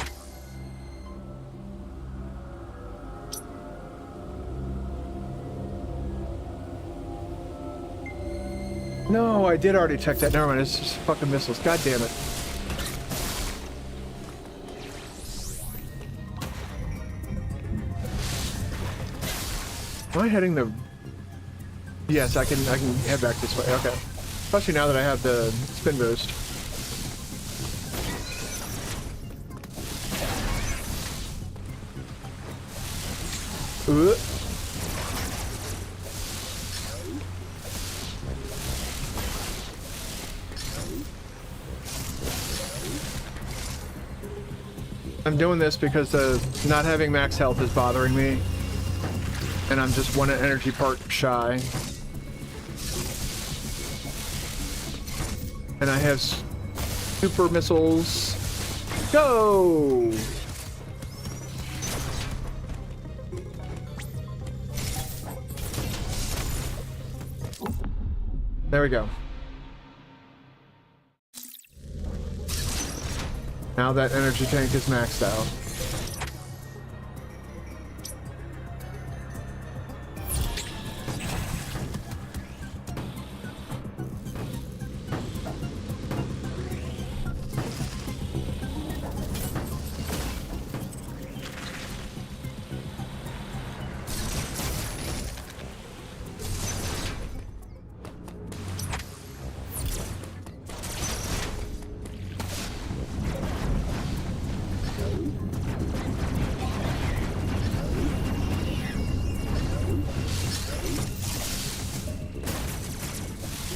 No, I did already check that. Never mind, it's just fucking missiles. God damn it. Am I heading the... Yes, I can head back this way. Okay. Especially now that I have the spin boost. I'm doing this because not having max health is bothering me. And I'm just one energy part shy. And I have super missiles. Go! There we go. Now that energy tank is maxed out.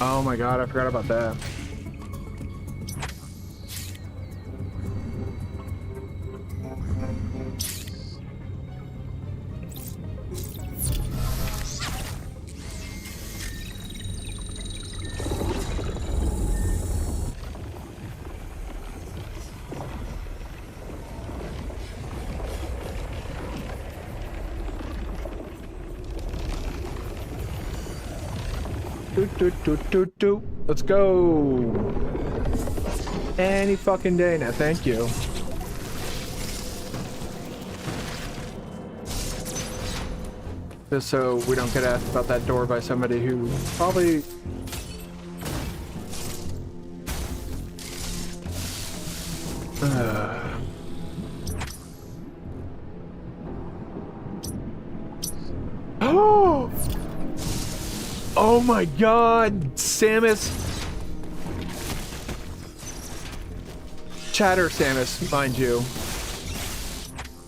Oh my god, I forgot about that. Let's go. Any fucking day now. Thank you. Just so we don't get asked about that door by somebody who probably... Oh! Oh my god, Samus. Chatter Samus, mind you,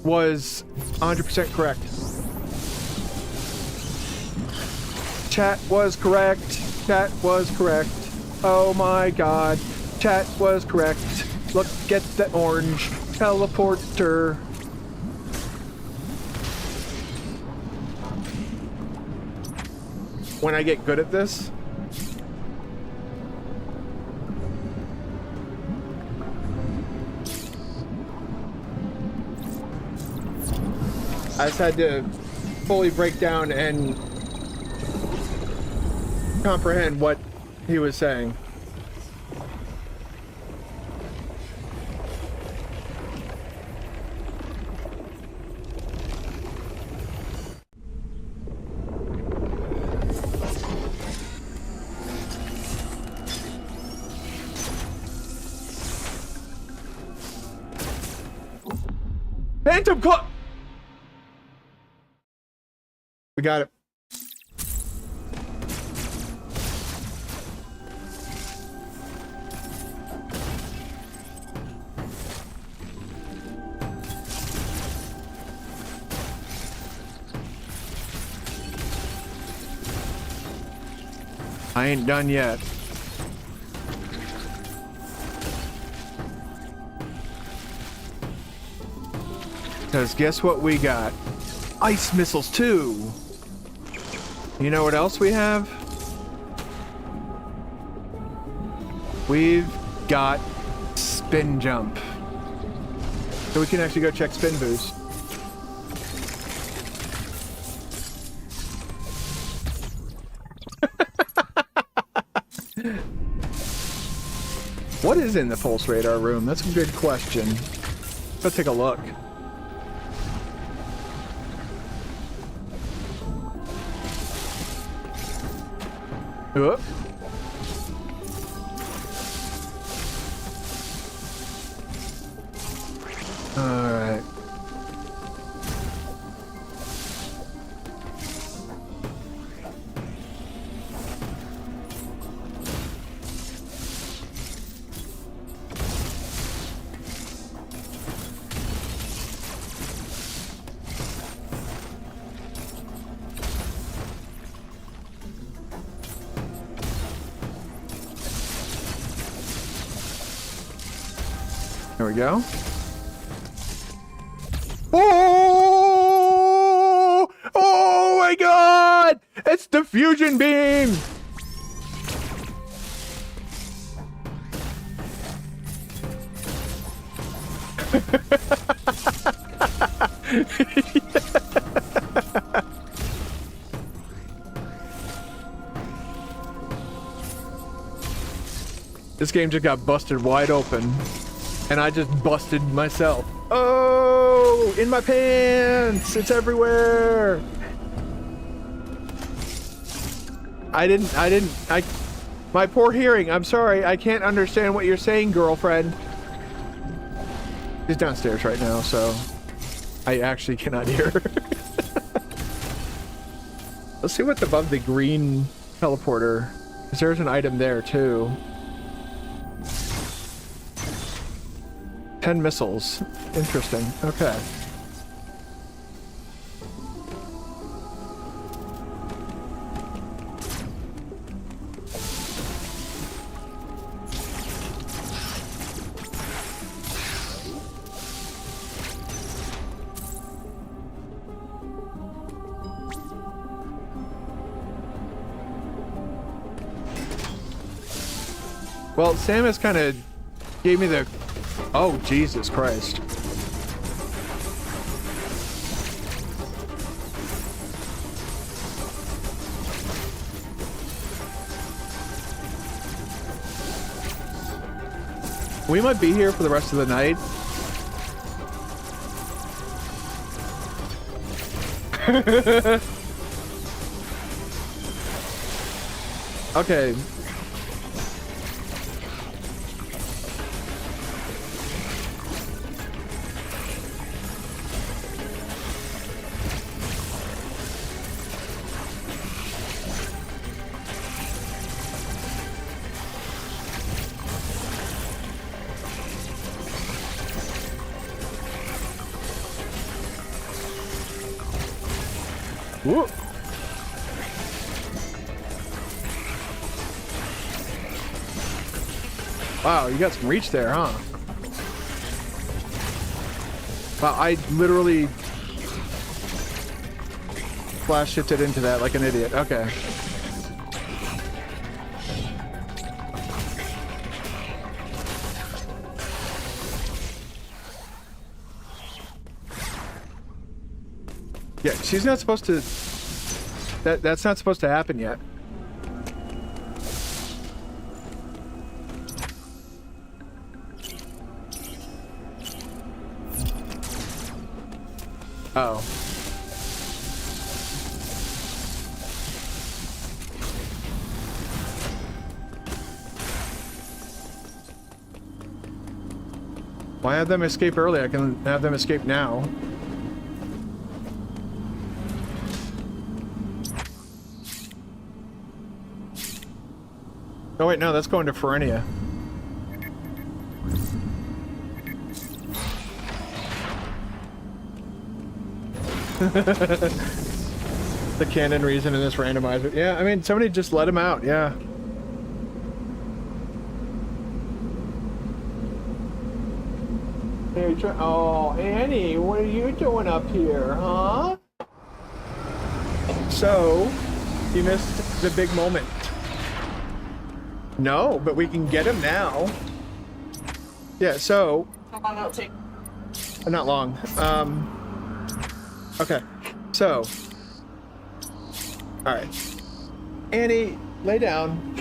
was 100% correct. Chat was correct. Chat was correct. Oh my god. Chat was correct. Look at the orange teleporter. When I get good at this, I just had to fully break down and comprehend what he was saying. Phantom Claw! We got it. I ain't done yet. Because guess what we got? Ice missiles too! You know what else we have? We've got spin jump. So we can actually go check spin boost. What is in the pulse radar room? That's a good question. Let's take a look. Whoop. All right. There we go. Oh! Oh my god! It's the fusion beam! This game just got busted wide open, and I just busted myself. Oh, in my pants! It's everywhere! My poor hearing, I'm sorry, I can't understand what you're saying, girlfriend. She's downstairs right now, so I actually cannot hear her. Let's see what's above the green teleporter, because there's an item there too. 10 missiles. Interesting. Okay. Well, Samus kind of gave me the... Oh, Jesus Christ. We might be here for the rest of the night. Okay. Whoop. Wow, you got some reach there, huh? Wow, I literally flash shifted into that like an idiot. Okay. Yeah, she's not supposed to... That's not supposed to happen yet. Uh-oh. Why have them escape early? I can have them escape now. Oh wait, no, that's going to Ferenia. The canon reason in this randomizer. Yeah, I mean, somebody just let him out, yeah. Hey, oh, Annie, what are you doing up here, huh? So, you missed the big moment. No, but we can get him now. Yeah, so... How long will it take? Not long. Okay, so... Alright. Annie, lay down.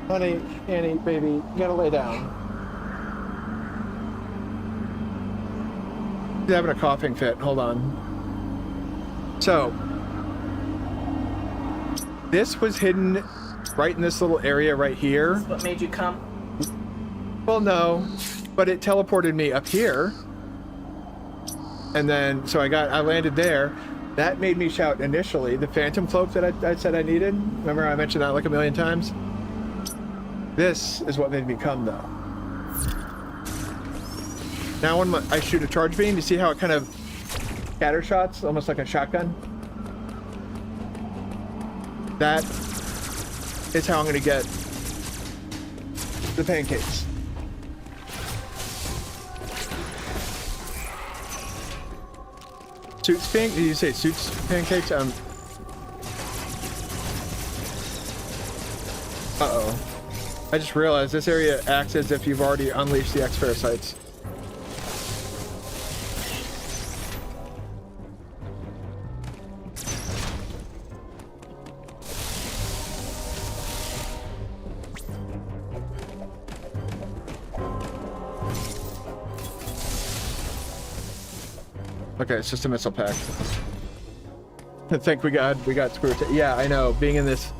Honey, Annie, baby, you gotta lay down. She's having a coughing fit. Hold on. So... This was hidden right in this little area right here. That's what made you come? Well, no, but it teleported me up here. And then, so I landed there. That made me shout initially. The phantom cloak that I said I needed. Remember I mentioned that like a million times? This is what made me come though. Now when I shoot a charge beam, you see how it kind of scatter shots, almost like a shotgun? That is how I'm going to get the pancakes. Suits pan? Did you say suits pancakes? Uh-oh. I just realized this area acts as if you've already unleashed the X-Parasites. Okay, it's just a missile pack. I think we got screwed. Yeah, I know. Being in this,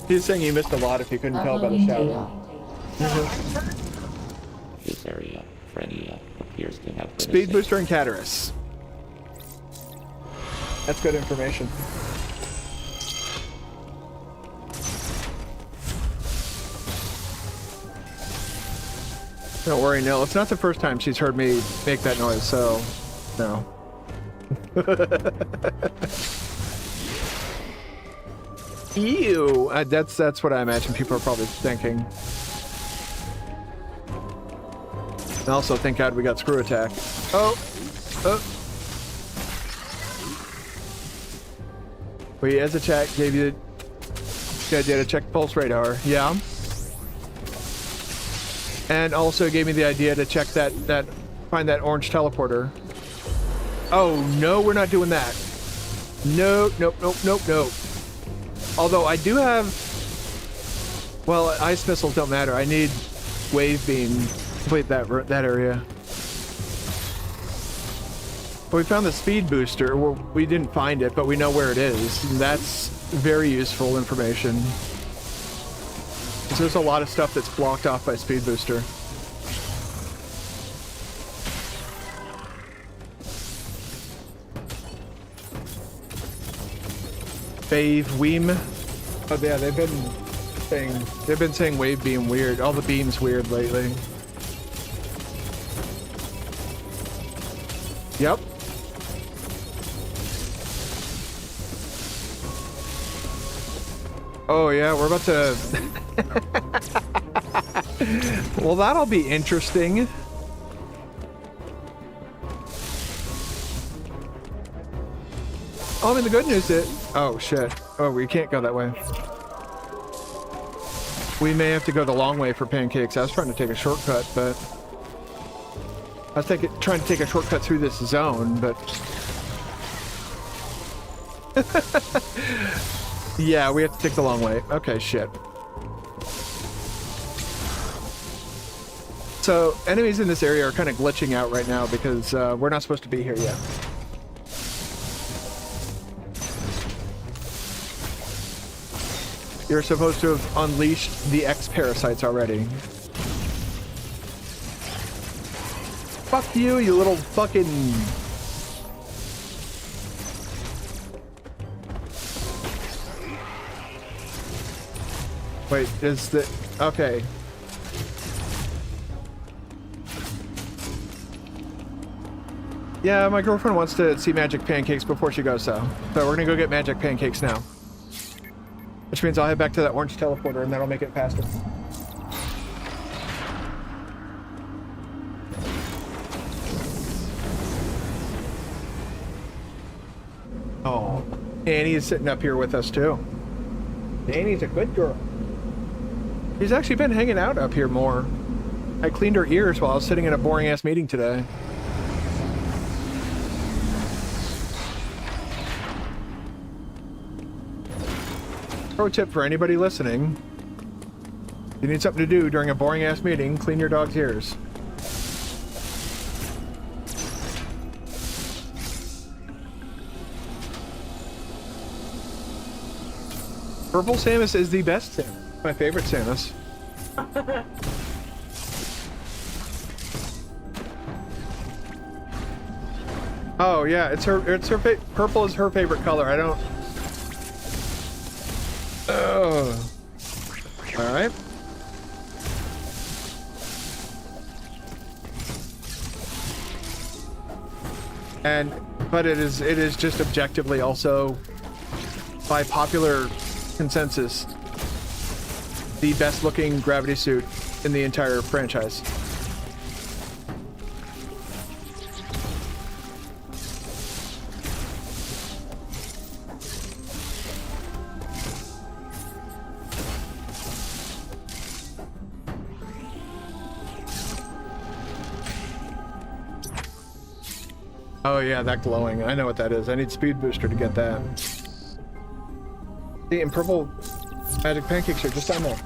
he's saying he missed a lot if you couldn't tell by the shadow. This area, Frenia, appears to have been Speed booster and Cataris. That's good information. Don't worry, Nil. It's not the first time she's heard me make that noise, so no. Ew. That's what I imagine people are probably thinking. And also, thank God we got screw attack. Oh. We, as a chat, gave you the idea to check pulse radar. Yeah. And also gave me the idea to check find that orange teleporter. Oh, no, we're not doing that. Nope. Although I do have... Well, ice missiles don't matter. I need wave beam to complete that area. But we found the speed booster. Well, we didn't find it, but we know where it is. And that's very useful information. So there's a lot of stuff that's blocked off by speed booster. Wave Weem. Oh yeah, they've been saying wave beam weird. All the beams weird lately. Yep. Oh yeah, we're about to... Well, that'll be interesting. Oh, I mean, the good news is... Oh, shit. Oh, we can't go that way. We may have to go the long way for pancakes. I was trying to take a shortcut, but... I was trying to take a shortcut through this zone, but... Yeah, we have to take the long way. Okay, shit. So, enemies in this area are kind of glitching out right now because we're not supposed to be here yet. You're supposed to have unleashed the X-Parasites already. Fuck you, you little fucking... Wait, is the... Okay. Yeah, my girlfriend wants to see magic pancakes before she goes, so we're gonna go get magic pancakes now. Which means I'll head back to that orange teleporter and that'll make it faster. Oh, Annie is sitting up here with us too. Annie's a good girl. She's actually been hanging out up here more. I cleaned her ears while I was sitting in a boring ass meeting today. Pro tip for anybody listening. If you need something to do during a boring ass meeting, clean your dog's ears. Purple Samus is the best Samus. My favorite Samus. Oh yeah, purple is her favorite color. I don't... All right. But it is just objectively also, by popular consensus, the best looking gravity suit in the entire franchise. Oh yeah, that glowing. I know what that is. I need speed booster to get that. See, and purple magic pancakes are just down there.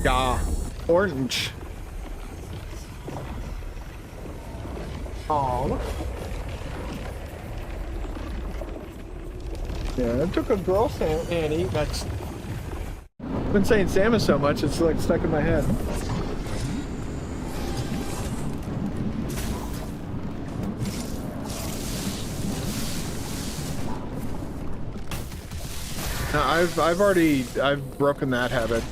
Yeah, orange. Oh. Yeah, it took a girl Annie. That's. I've been saying Samus so much, it's like stuck in my head. No, I've broken that habit.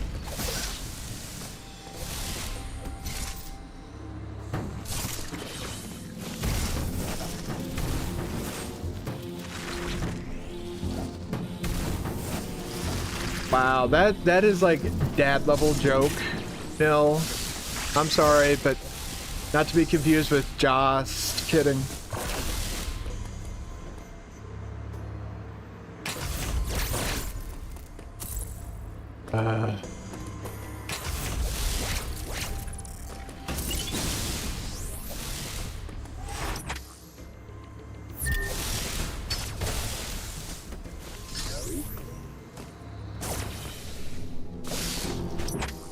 Wow, that is like dad level joke. Nil. I'm sorry, but not to be confused with just kidding.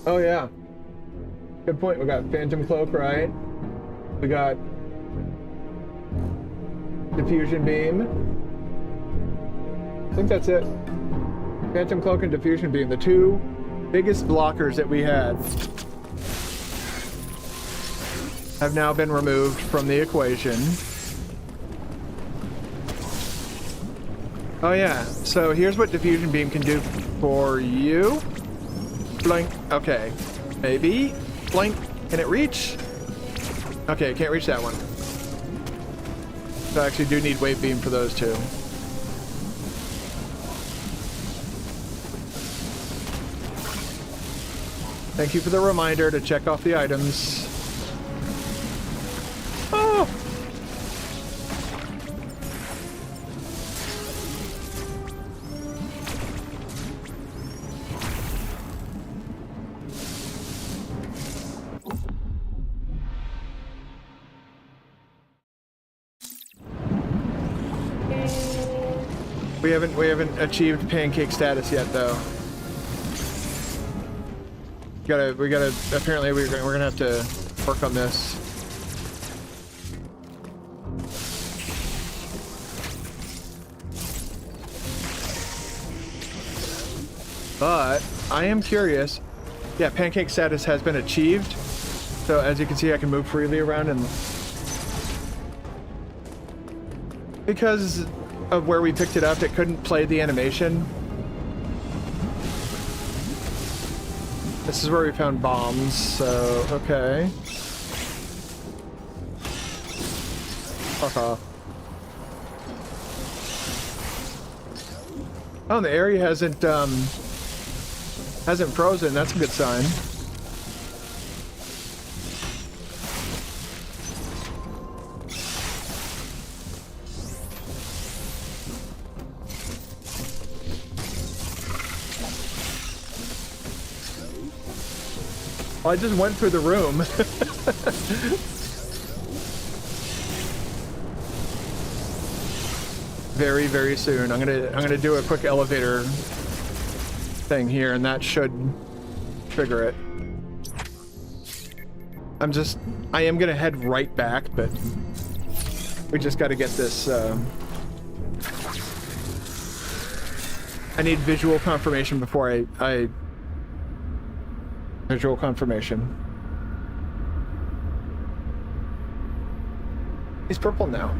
Oh yeah. Good point. We got Phantom Cloak, right? We got Diffusion Beam. I think that's it. Phantom Cloak and Diffusion Beam, the two biggest blockers that we had, have now been removed from the equation. Oh yeah, so here's what Diffusion Beam can do for you. Blink. Okay. Maybe. Blink. Can it reach? Okay, it can't reach that one. So I actually do need Wave Beam for those two. Thank you for the reminder to check off the items. Oh! We haven't achieved pancake status yet, though. We gotta. Apparently, we're gonna have to work on this. But I am curious. Yeah, pancake status has been achieved. So as you can see, I can move freely around, and because of where we picked it up, it couldn't play the animation. This is where we found bombs, so okay. Fuck off. Oh, and the area hasn't frozen. That's a good sign. Well, I just went through the room. Very, very soon. I'm gonna do a quick elevator thing here, and that should trigger it. I am gonna head right back, but we just got to get this. I need visual confirmation before I visual confirmation. He's purple now.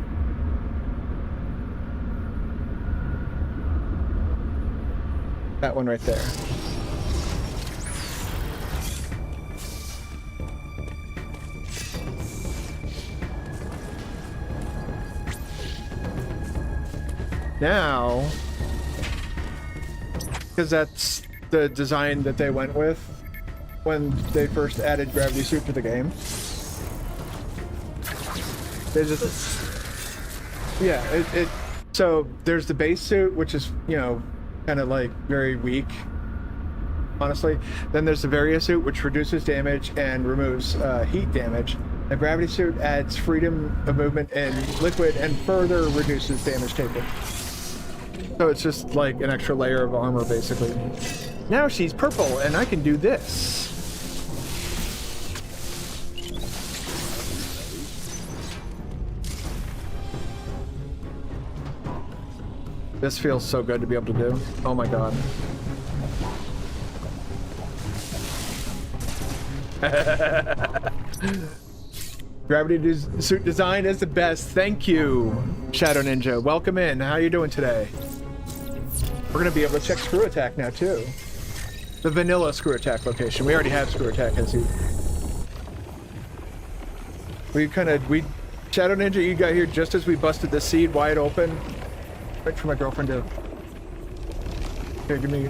That one right there. Now, because that's the design that they went with when they first added Gravity Suit to the game. They just, yeah, so there's the base suit, which is, you know, kind of like very weak honestly. Then there's the Varia suit, which reduces damage and removes heat damage. The gravity suit adds freedom of movement in liquid and further reduces damage taken. So it's just like an extra layer of armor, basically. Now she's purple, and I can do this. This feels so good to be able to do. Oh my god. Gravity suit design is the best. Thank you, Shadow Ninja. Welcome in. How are you doing today? We're going to be able to check screw attack now, too. The vanilla screw attack location. We already have screw attack, as you... Shadow Ninja, you got here just as we busted the seed wide open. Wait for my girlfriend to... Here, give me...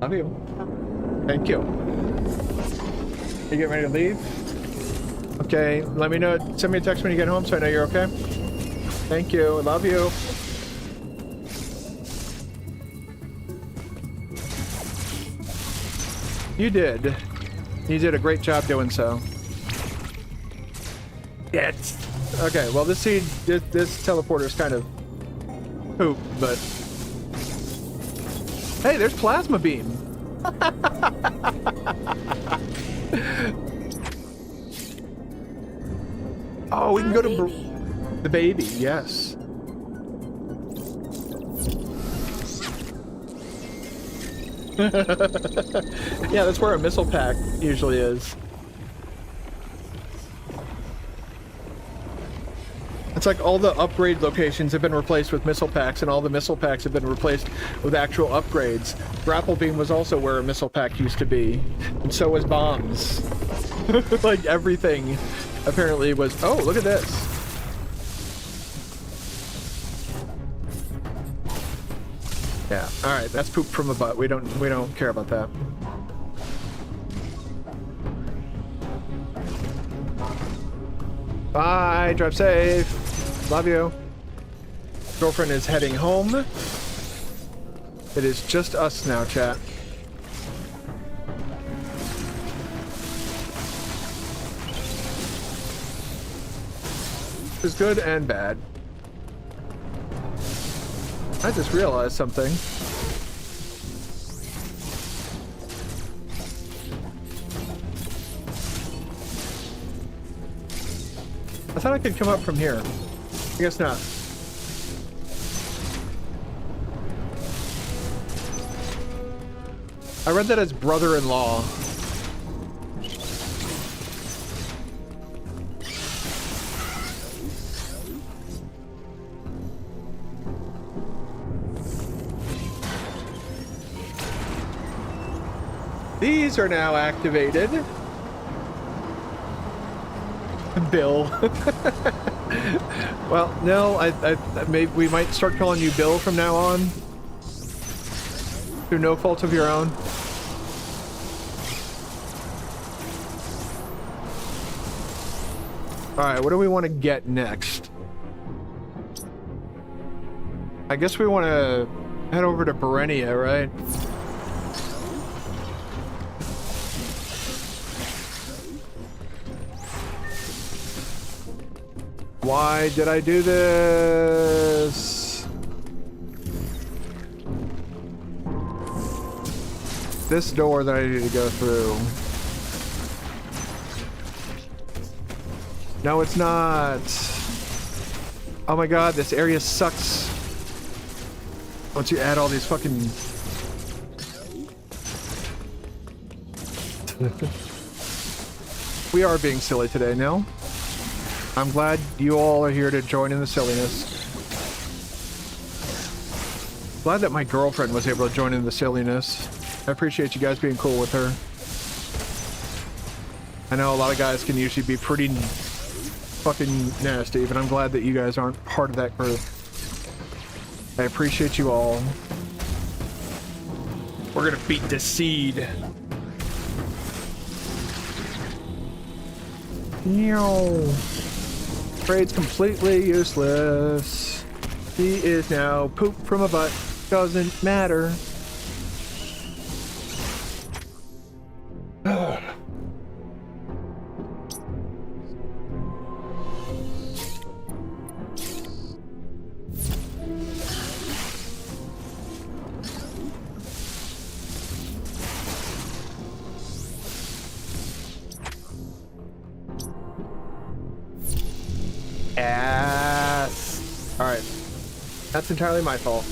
Love you. Thank you. You getting ready to leave? Okay, let me know. Send me a text when you get home so I know you're okay. Thank you. Love you. You did. You did a great job doing so. Yes. Okay, well this teleporter is kind of poop, but hey, there's plasma beam. Oh, we can go to the baby. Yes. Yeah, that's where a missile pack usually is. It's like all the upgrade locations have been replaced with missile packs, and all the missile packs have been replaced with actual upgrades. Grapple beam was also where a missile pack used to be, and so was bombs. Like everything apparently was. Oh, look at this. Yeah. All right, that's poop from a butt. We don't care about that. Bye. Drive safe. Love you. Girlfriend is heading home. It is just us now, chat. It's good and bad. I just realized something. I thought I could come up from here. I guess not. I read that as brother-in-law. These are now activated. Bill. Well, no, maybe we might start calling you Bill from now on. Through no fault of your own. Alright, what do we want to get next? I guess we want to head over to Berenia, right? Why did I do this? This door that I need to go through. No, it's not. Oh my god, this area sucks. Once you add all these fucking... We are being silly today, no? I'm glad you all are here to join in the silliness. Glad that my girlfriend was able to join in the silliness. I appreciate you guys being cool with her. I know a lot of guys can usually be pretty fucking nasty, but I'm glad that you guys aren't part of that group. I appreciate you all. We're gonna beat the seed. No. Trade's completely useless. He is now poop from a butt. Doesn't matter. Yes. All right. That's entirely my fault.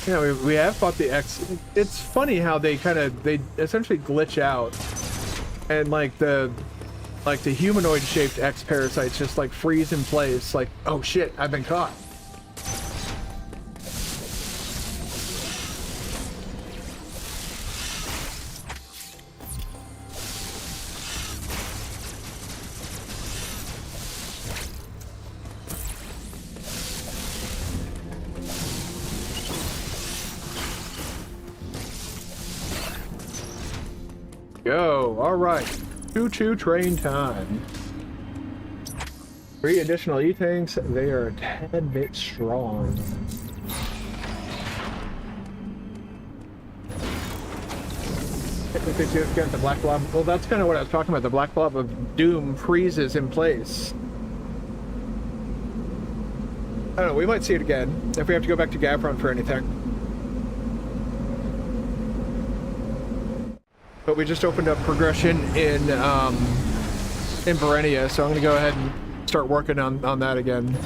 Yeah, we have fought the X. It's funny how they essentially glitch out, and like the humanoid shaped X parasites just like freeze in place. Like, oh shit, I've been caught. Go. All right. Choo-choo train time. 3 additional E-tanks. They are a tad bit strong. Technically, you get the black blob. Well, that's kind of what I was talking about. The black blob of doom freezes in place. I don't know. We might see it again if we have to go back to Gavron for anything. But we just opened up progression in Verenia, so I'm going to go ahead and start working on that again.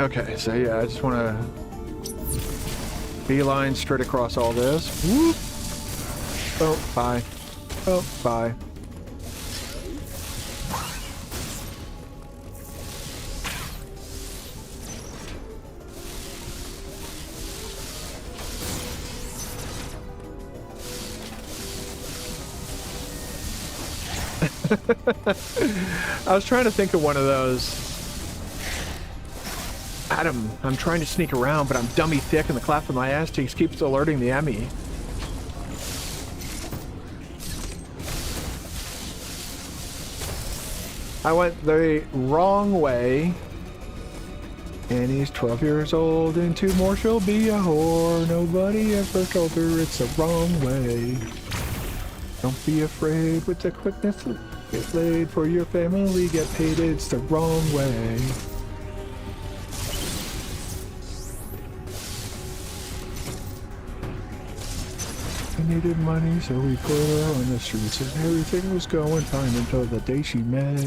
Okay, so yeah, I just want to beeline straight across all this. Whoop. Oh, bye. Oh, bye. I was trying to think of one of those. Adam, I'm trying to sneak around, but I'm dummy thick and the clap of my ass cheeks keeps alerting the Emmy. I went the wrong way. And he's 12 years old and 2 more she'll be a whore. Nobody ever told her it's the wrong way. Don't be afraid with the quickness. Get laid for your family, get paid, it's the wrong way. Needed money, so we put her on the streets, and everything was going fine until the day she met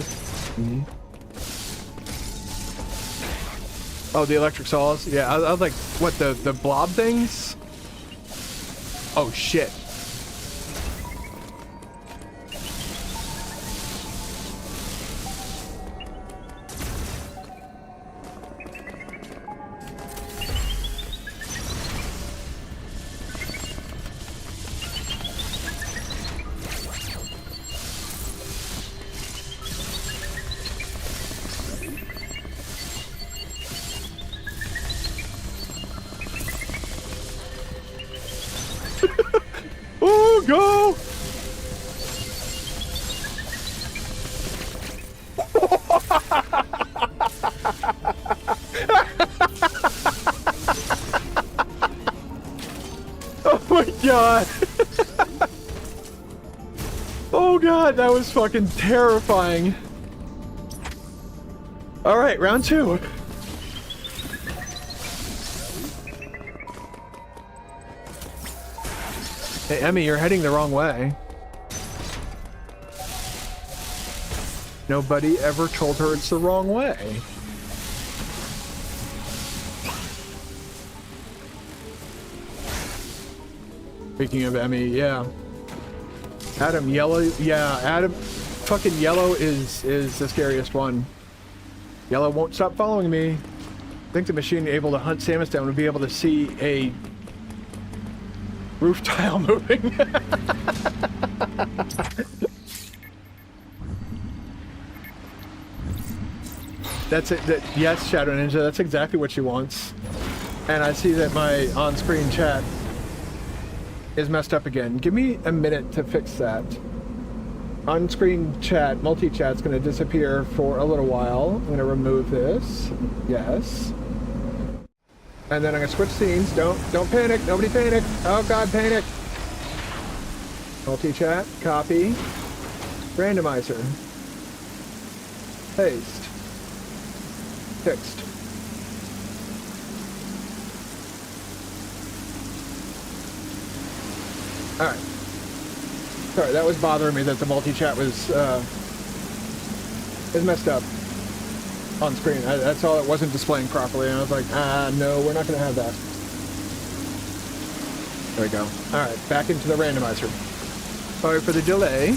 me. Oh, the electric saws? Yeah, I was like, what, the blob things? Oh, shit. Oh, go! Oh my god! Oh god, that was fucking terrifying. Alright, round 2. Hey, Emmy, you're heading the wrong way. Nobody ever told her it's the wrong way. Speaking of Emmy, yeah. Adam, yellow, yeah, Adam, fucking yellow is the scariest one. Yellow won't stop following me. think the machine able to hunt Samus down would be able to see a roof tile moving. That's it. Yes, Shadow Ninja, that's exactly what she wants. And I see that my on-screen chat is messed up again. Give me a minute to fix that. On-screen chat, multi-chat's going to disappear for a little while. I'm going to remove this. Yes. And then I'm going to switch scenes. Don't panic. Nobody panic. Oh God, panic. Multi-chat, copy, randomizer, paste, fixed. All right. Sorry, that was bothering me that the multi-chat was is messed up on screen. That's all. It wasn't displaying properly, and I was like, no, we're not going to have that. There we go. All right, back into the randomizer. Sorry for the delay.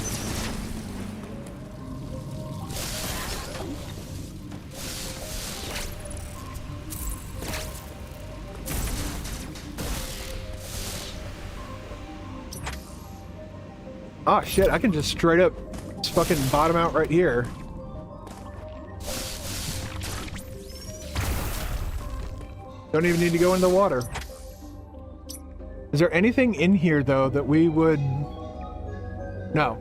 Oh shit, I can just straight up just fucking bottom out right here. Don't even need to go in the water. Is there anything in here though that we would... No.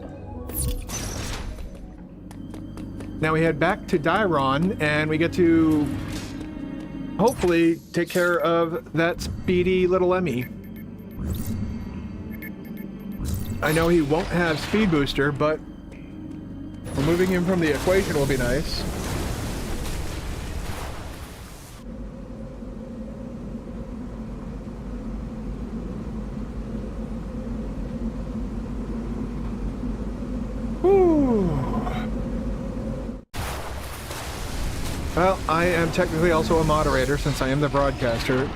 Now we head back to Dairon and we get to hopefully take care of that speedy little Emmy. I know he won't have speed booster, but removing him from the equation will be nice. Whew. Well, I am technically also a moderator since I am the broadcaster.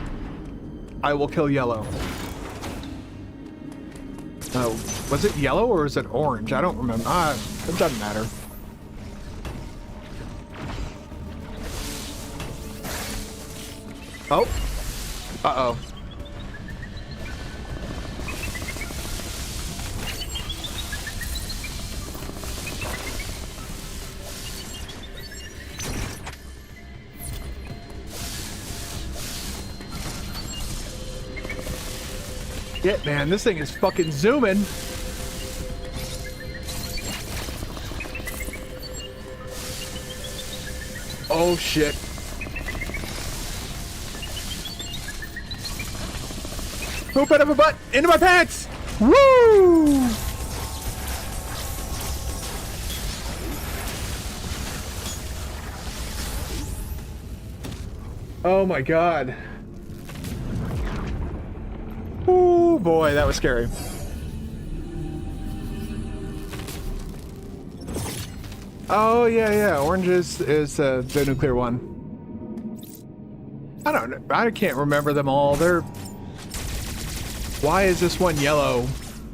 I will kill yellow. Was it yellow or is it orange? I don't remember. It doesn't matter. Oh. Uh-oh. Shit, man, this thing is fucking zooming. Oh shit. Poop out of a butt into my pants! Woo! Oh my god. Oh boy, that was scary. Oh yeah, orange is the nuclear one. I don't know. I can't remember them all. Why is this one yellow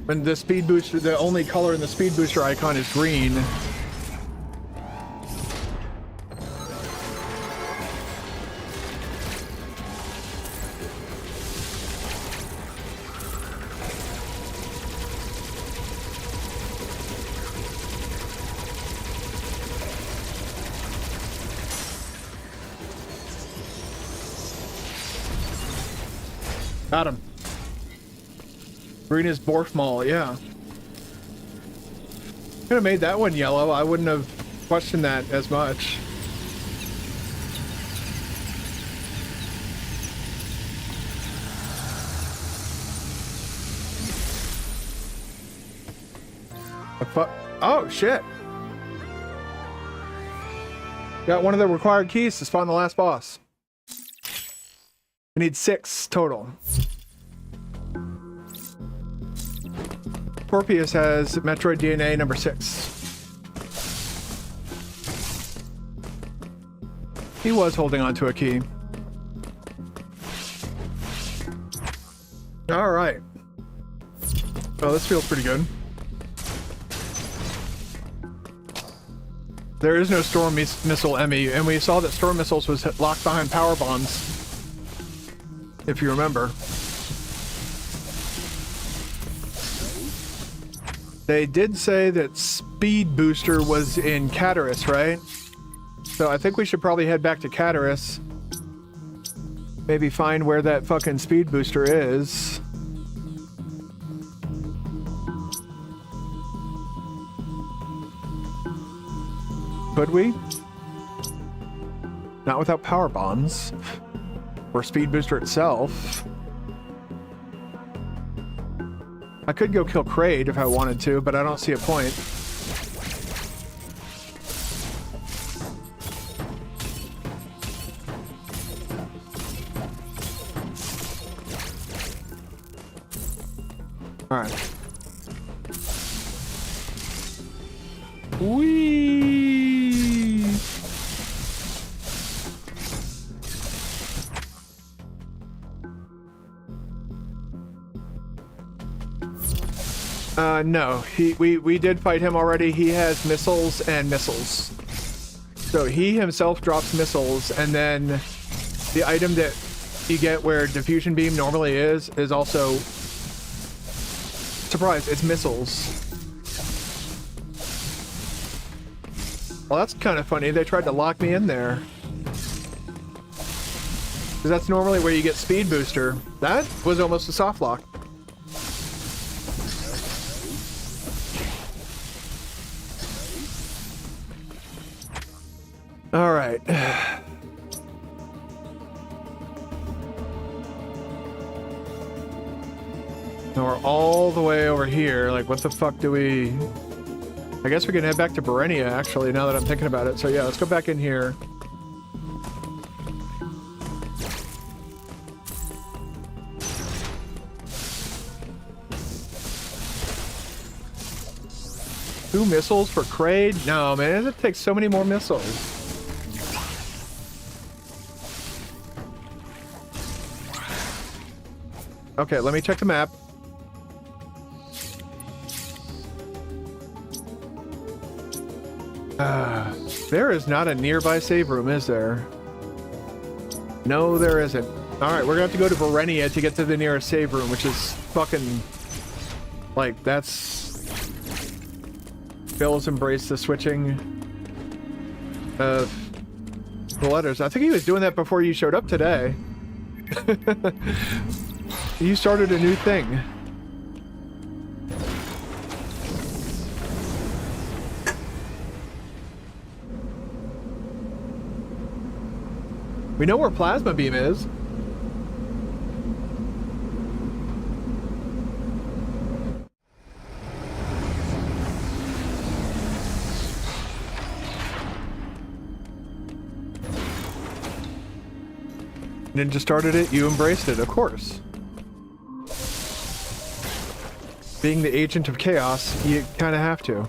when the speed booster, the only color in the speed booster icon is green? Got him. Green is Borfmall, yeah. Could have made that one yellow. I wouldn't have questioned that as much. Oh, shit. Got one of the required keys to spawn the last boss. We need 6 total. Scorpius has Metroid DNA number 6. He was holding on to a key. All right. Oh, this feels pretty good. There is no storm missile, Emmy, and we saw that storm missiles was locked behind power bombs. If you remember. They did say that Speed Booster was in Cataris, right? So I think we should probably head back to Cataris. Maybe find where that fucking Speed Booster is. Could we? Not without power bombs. Or Speed Booster itself. I could go kill Kraid if I wanted to, but I don't see a point. Alright. Whee! No. We did fight him already. He has missiles and missiles. So he himself drops missiles, and then the item that you get where diffusion beam normally is also... Surprise, it's missiles. Well, that's kind of funny. They tried to lock me in there. Because that's normally where you get Speed Booster. That was almost a soft lock. All right. Now we're all the way over here. Like, what the fuck do we... I guess we can head back to Berenia, actually, now that I'm thinking about it. So yeah, let's go back in here. Two missiles for Kraid? No, man, it takes so many more missiles. Okay, let me check the map. There is not a nearby save room, is there? No, there isn't. Alright, we're gonna have to go to Berenia to get to the nearest save room, which is fucking... Like, that's... Bill's embraced the switching of the letters. I think he was doing that before you showed up today. You started a new thing. We know where Plasma Beam is. Ninja started it, you embraced it, of course. Being the agent of chaos, you kind of have to.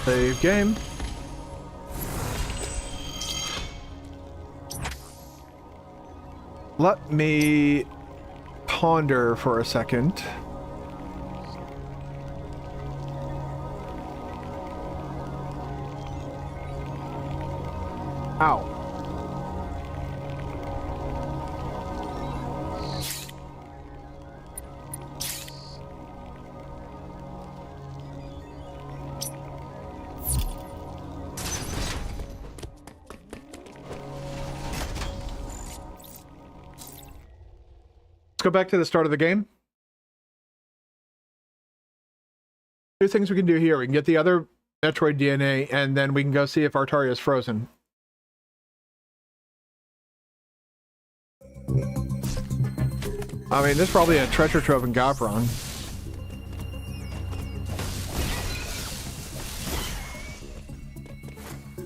Save game. Let me ponder for a second. Ow. Go back to the start of the game. Two things we can do here. We can get the other Metroid DNA, and then we can go see if Artaria is frozen. I mean, there's probably a treasure trove in Gavron.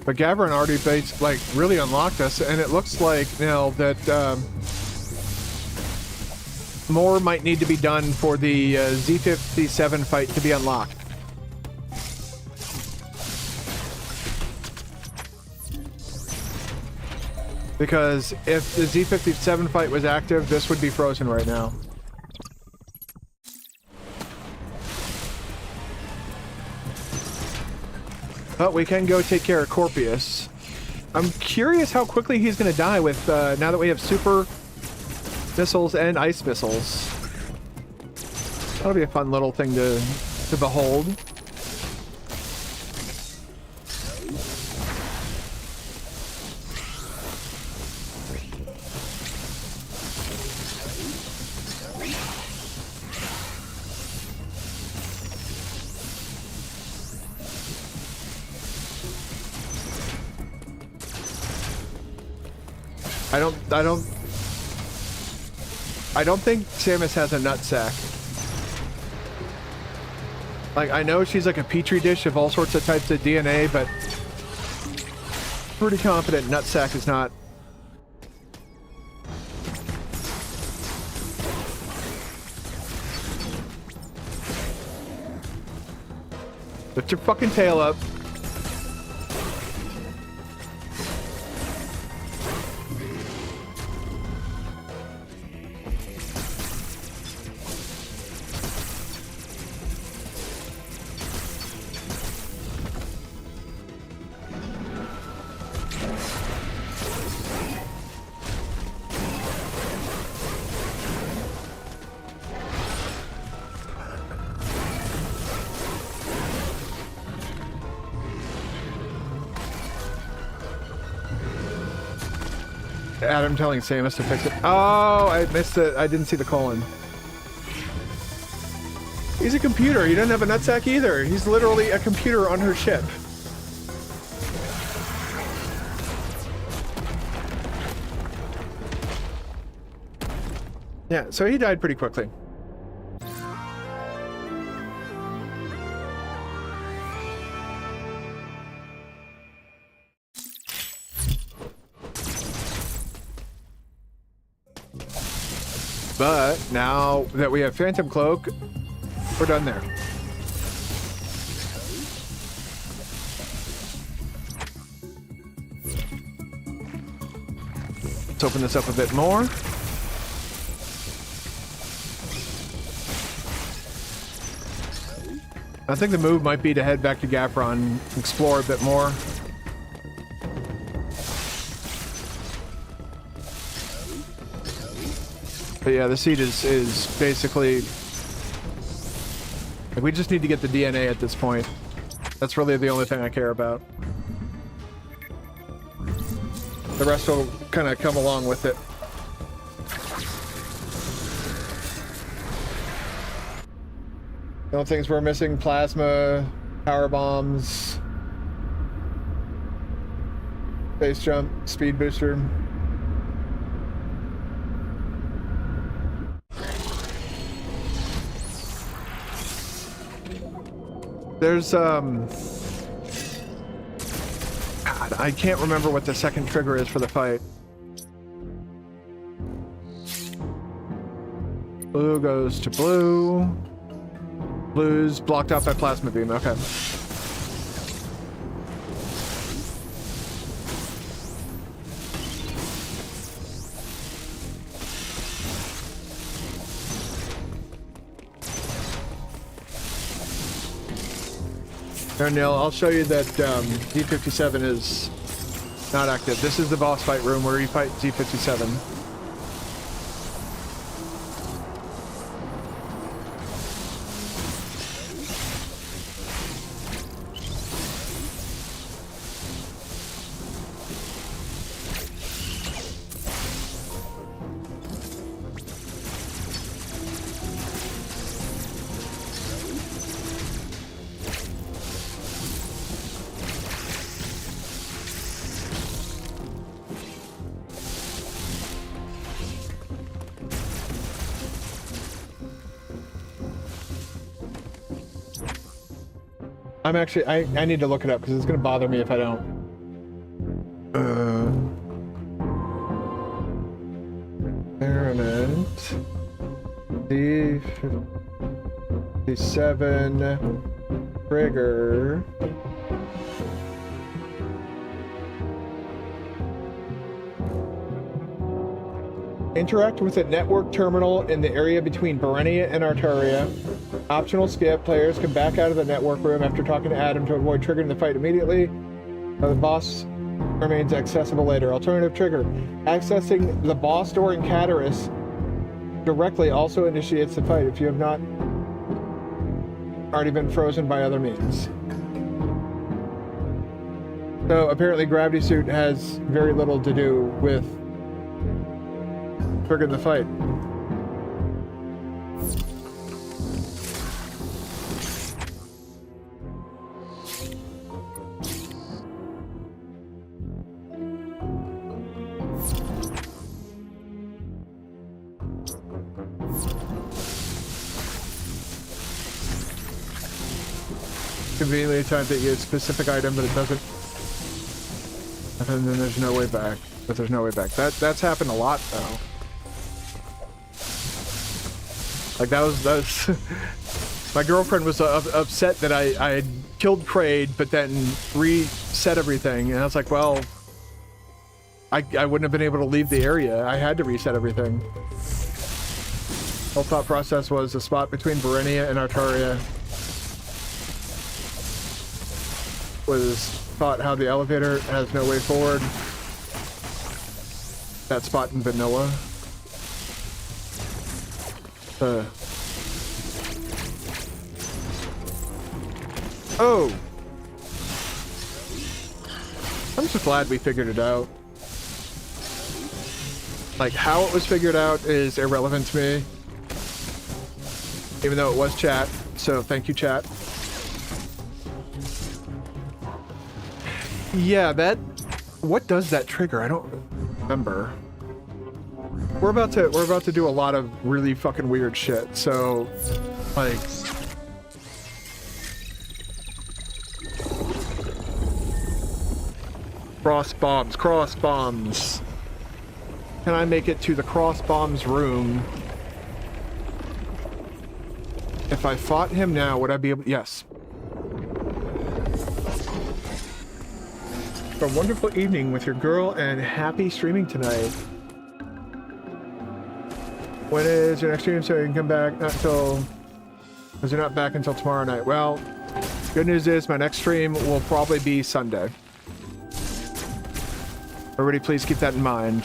But Gavron already really unlocked us, and it looks like, you know, that more might need to be done for the Z57 fight to be unlocked. Because if the Z57 fight was active, this would be frozen right now. But we can go take care of Corpius. I'm curious how quickly he's going to die with now that we have super missiles and ice missiles. That'll be a fun little thing to behold. I don't think Samus has a nutsack. Like, I know she's like a petri dish of all sorts of types of DNA, but pretty confident nutsack is not. Lift your fucking tail up. Adam telling Samus to fix it. Oh, I missed it. I didn't see the colon. He's a computer. He doesn't have a nutsack either. He's literally a computer on her ship. Yeah, so he died pretty quickly. But now that we have Phantom Cloak, we're done there. Let's open this up a bit more. I think the move might be to head back to Gaffron, explore a bit more. But yeah, the seed is basically... we just need to get the DNA at this point. That's really the only thing I care about. The rest will kind of come along with it. The only things we're missing: plasma, power bombs, base jump, speed booster. There's God, I can't remember what the second trigger is for the fight. Blue goes to blue. Blue's blocked out by plasma beam. Okay. There, Neil, I'll show you that Z57 is not active. This is the boss fight room where you fight Z57. I'm actually, I need to look it up because it's going to bother me if I don't. Experiment. D57 trigger. Interact with a network terminal in the area between Berenia and Artaria. Optional skip. Players can back out of the network room after talking to Adam to avoid triggering the fight immediately. The boss remains accessible later. Alternative trigger. Accessing the boss door in Cataris directly also initiates the fight if you have not already been frozen by other means. So apparently Gravity Suit has very little to do with triggering the fight. Conveniently timed that you get a specific item, but it doesn't. And then there's no way back. But there's no way back. That's happened a lot though. Like that was my girlfriend was upset that I had killed Kraid, but then reset everything, and I was like, well, I wouldn't have been able to leave the area. I had to reset everything. Whole thought process was the spot between Berenia and Artaria was thought how the elevator has no way forward. That spot in vanilla. Oh! I'm just glad we figured it out. Like, how it was figured out is irrelevant to me. Even though it was chat, so thank you, chat. Yeah, that... What does that trigger? I don't remember. We're about to do a lot of really fucking weird shit, so... Like... Cross bombs, cross bombs. Can I make it to the cross bombs room? If I fought him now, would I be able... Yes. A wonderful evening with your girl and happy streaming tonight. When is your next stream so you can come back? Not until... Because you're not back until tomorrow night. Well, good news is my next stream will probably be Sunday. Everybody please keep that in mind.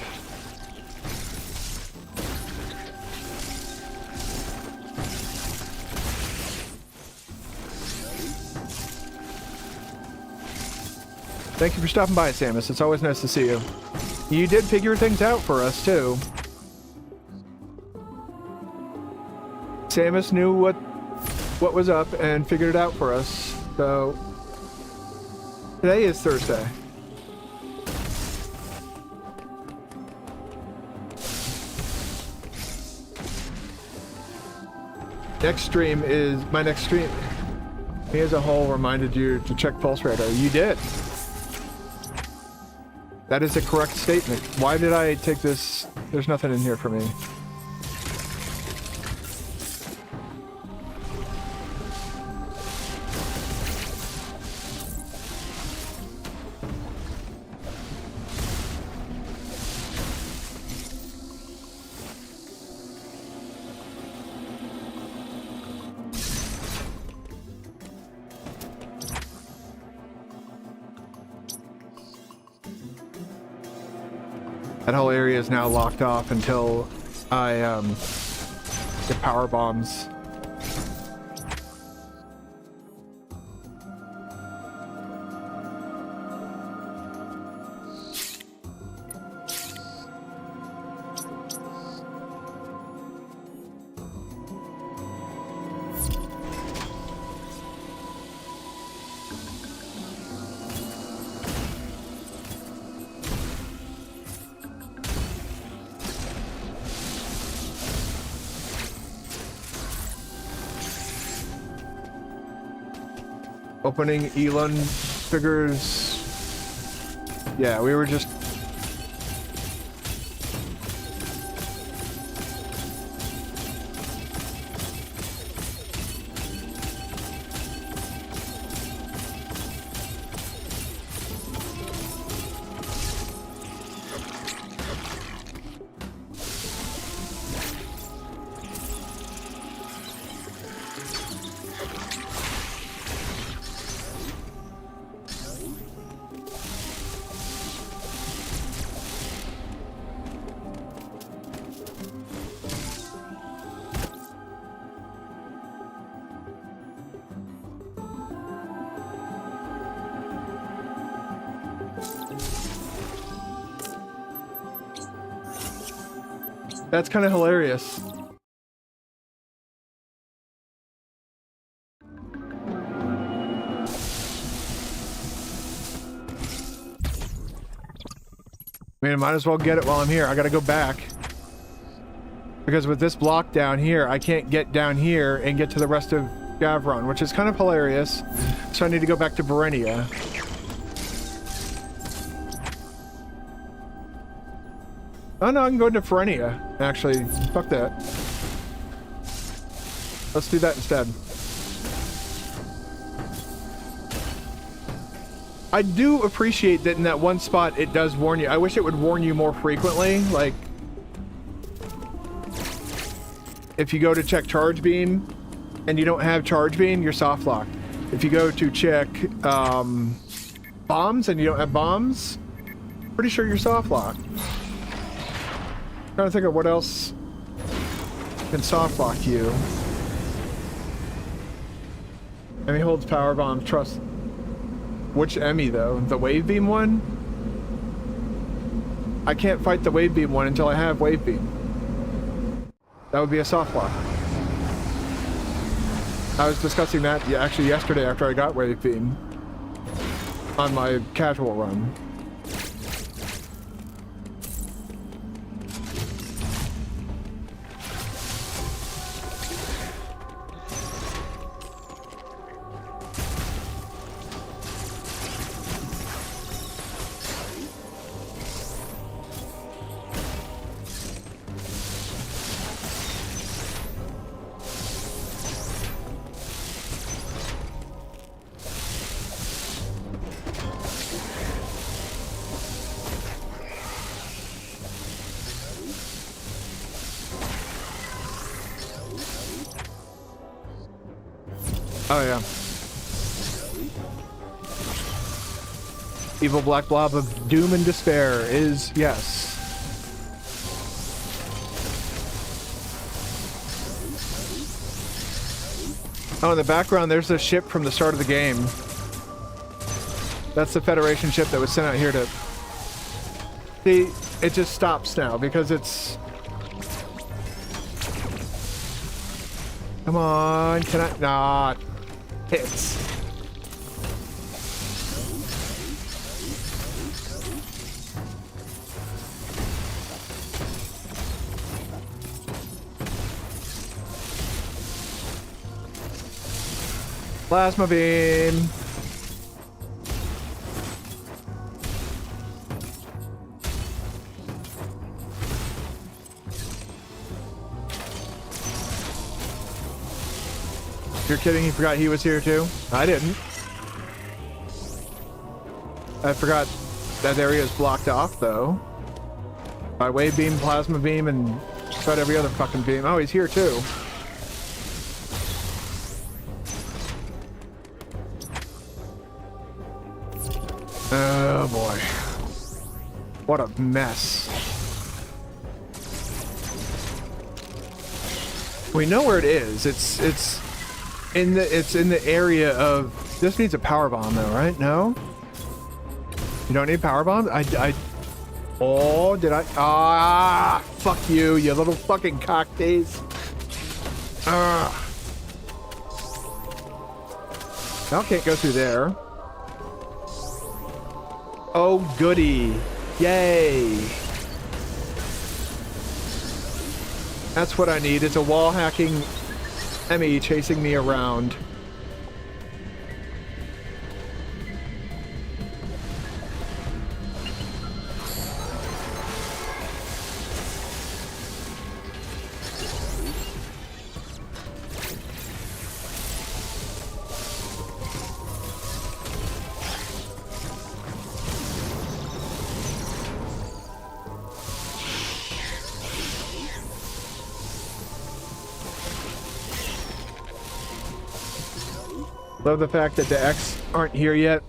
Thank you for stopping by, Samus. It's always nice to see you. You did figure things out for us, too. Samus knew what was up and figured it out for us. So today is Thursday. Next stream is my next stream. Me as a whole reminded you to check Pulse Radar. You did. That is a correct statement. Why did I take this? There's nothing in here for me. That whole area is now locked off until I get power bombs. Opening Elon figures. Yeah, we were just... That's kind of hilarious. I mean, I might as well get it while I'm here. I gotta go back. Because with this block down here, I can't get down here and get to the rest of Gavron, which is kind of hilarious. So I need to go back to Berenia. Oh no, I can go into Ferenia. Actually, fuck that. Let's do that instead. I do appreciate that in that one spot it does warn you. I wish it would warn you more frequently. Like, if you go to check charge beam and you don't have charge beam, you're soft locked. If you go to check bombs and you don't have bombs, pretty sure you're soft locked. Trying to think of what else can soft lock you. Emmy holds power bomb. Trust. Which Emmy though? The wave beam one? I can't fight the wave beam one until I have wave beam. That would be a soft lock. I was discussing that actually yesterday after I got wave beam on my casual run. Oh yeah. Evil black blob of doom and despair is yes. Oh, in the background there's a ship from the start of the game. That's the Federation ship that was sent out here to... See, it just stops now because it's... Come on, can I not? Hits. Plasma beam. You're kidding? He forgot he was here too? I didn't. I forgot that area is blocked off though. By wave beam, plasma beam, and just about every other fucking beam. Oh, he's here too. Oh boy. What a mess. We know where it is. It's in the area of... This needs a power bomb though, right? No? You don't need power bomb? Oh, did I? Ah, fuck you, you little fucking cocktease. Now can't go through there. Oh, goody. Yay. That's what I need. It's a wall hacking Emmy chasing me around. Love the fact that the X aren't here yet.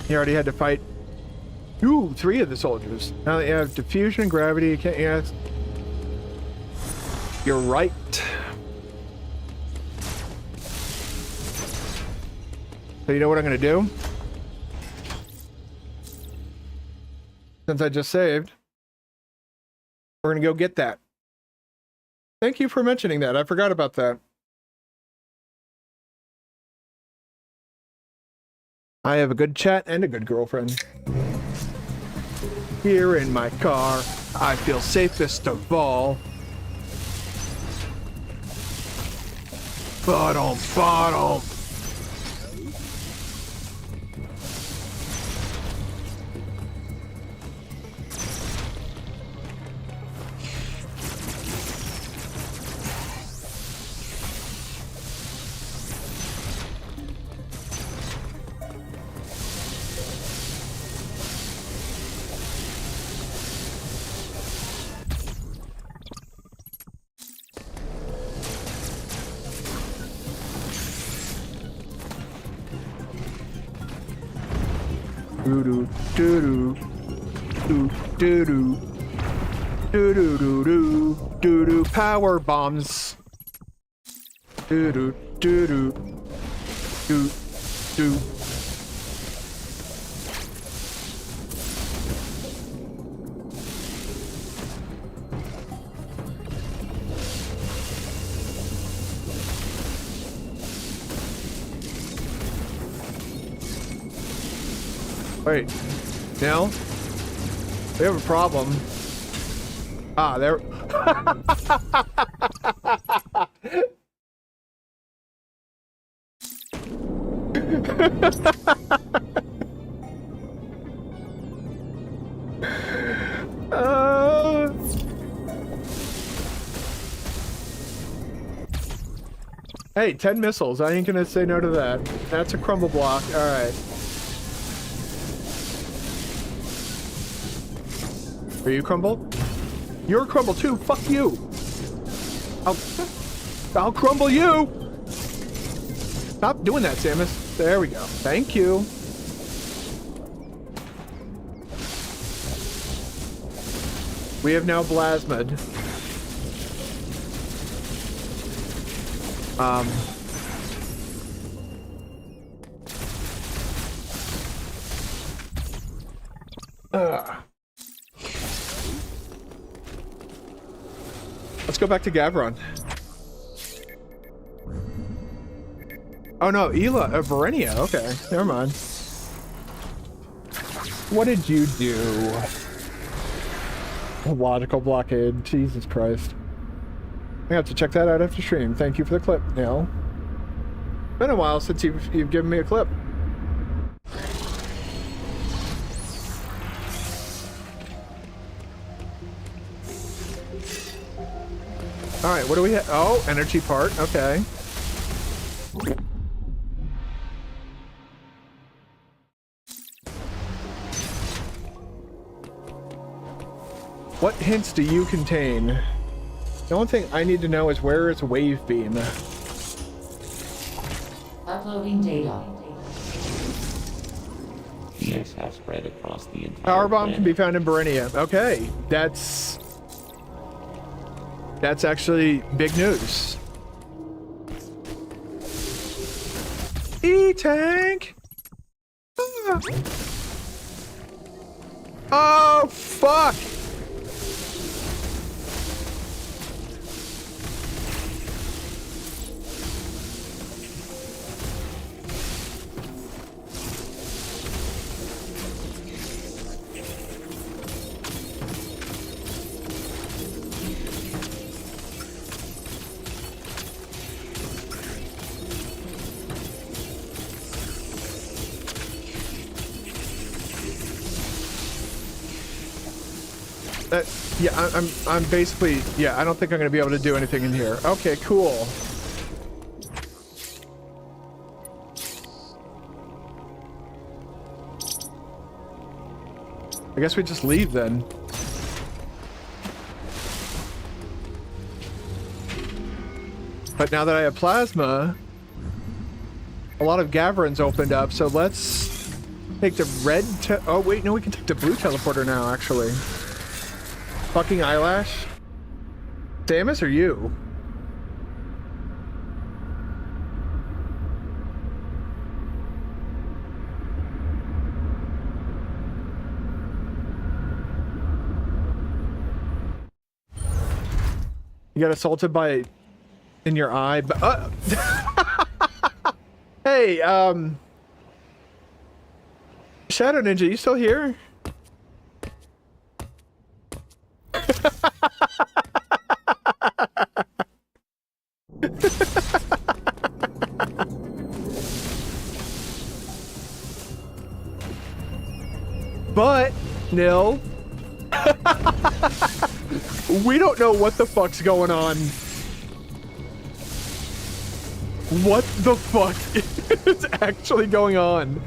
He already had to fight 3 of the soldiers. Now that you have diffusion and gravity, you can't... Yes. You're right. So you know what I'm going to do? Since I just saved. We're gonna go get that. Thank you for mentioning that. I forgot about that. I have a good chat and a good girlfriend. Here in my car, I feel safest of all. Bottom, bottom. Doo doo doo doo doo doo doo doo doo doo doo power bombs. Doo doo doo doo doo doo. Wait, Nell? We have a problem. Ah, there. Hey, 10 missiles. I ain't gonna say no to that. That's a crumble block. All right. Are you crumble? You're crumble too. Fuck you. I'll crumble you. Stop doing that, Samus. There we go. Thank you. We have now plasmid. Let's go back to Gavron. Oh no, Verenia. Okay, never mind. What did you do? A logical blockade. Jesus Christ. I have to check that out after stream. Thank you for the clip, Neil. Been a while since you've given me a clip. Alright, what do we have? Oh, energy part. Okay. What hints do you contain? The only thing I need to know is where is wave beam? Uploading data. The ice has spread across the entire Power bomb planet. can be found in Berenia. Okay, that's actually big news. E-tank! Ah. Oh, fuck! Yeah, I'm basically, yeah, I don't think I'm gonna be able to do anything in here. Okay, cool. I guess we just leave then. But now that I have plasma, a lot of Gavrons opened up, so let's take the red oh wait, no, we can take the blue teleporter now, actually. Fucking eyelash? Samus or you? You got assaulted by in your eye, but hey, Shadow Ninja, you still here? But, Nil, we don't know what the fuck's going on. What the fuck is actually going on?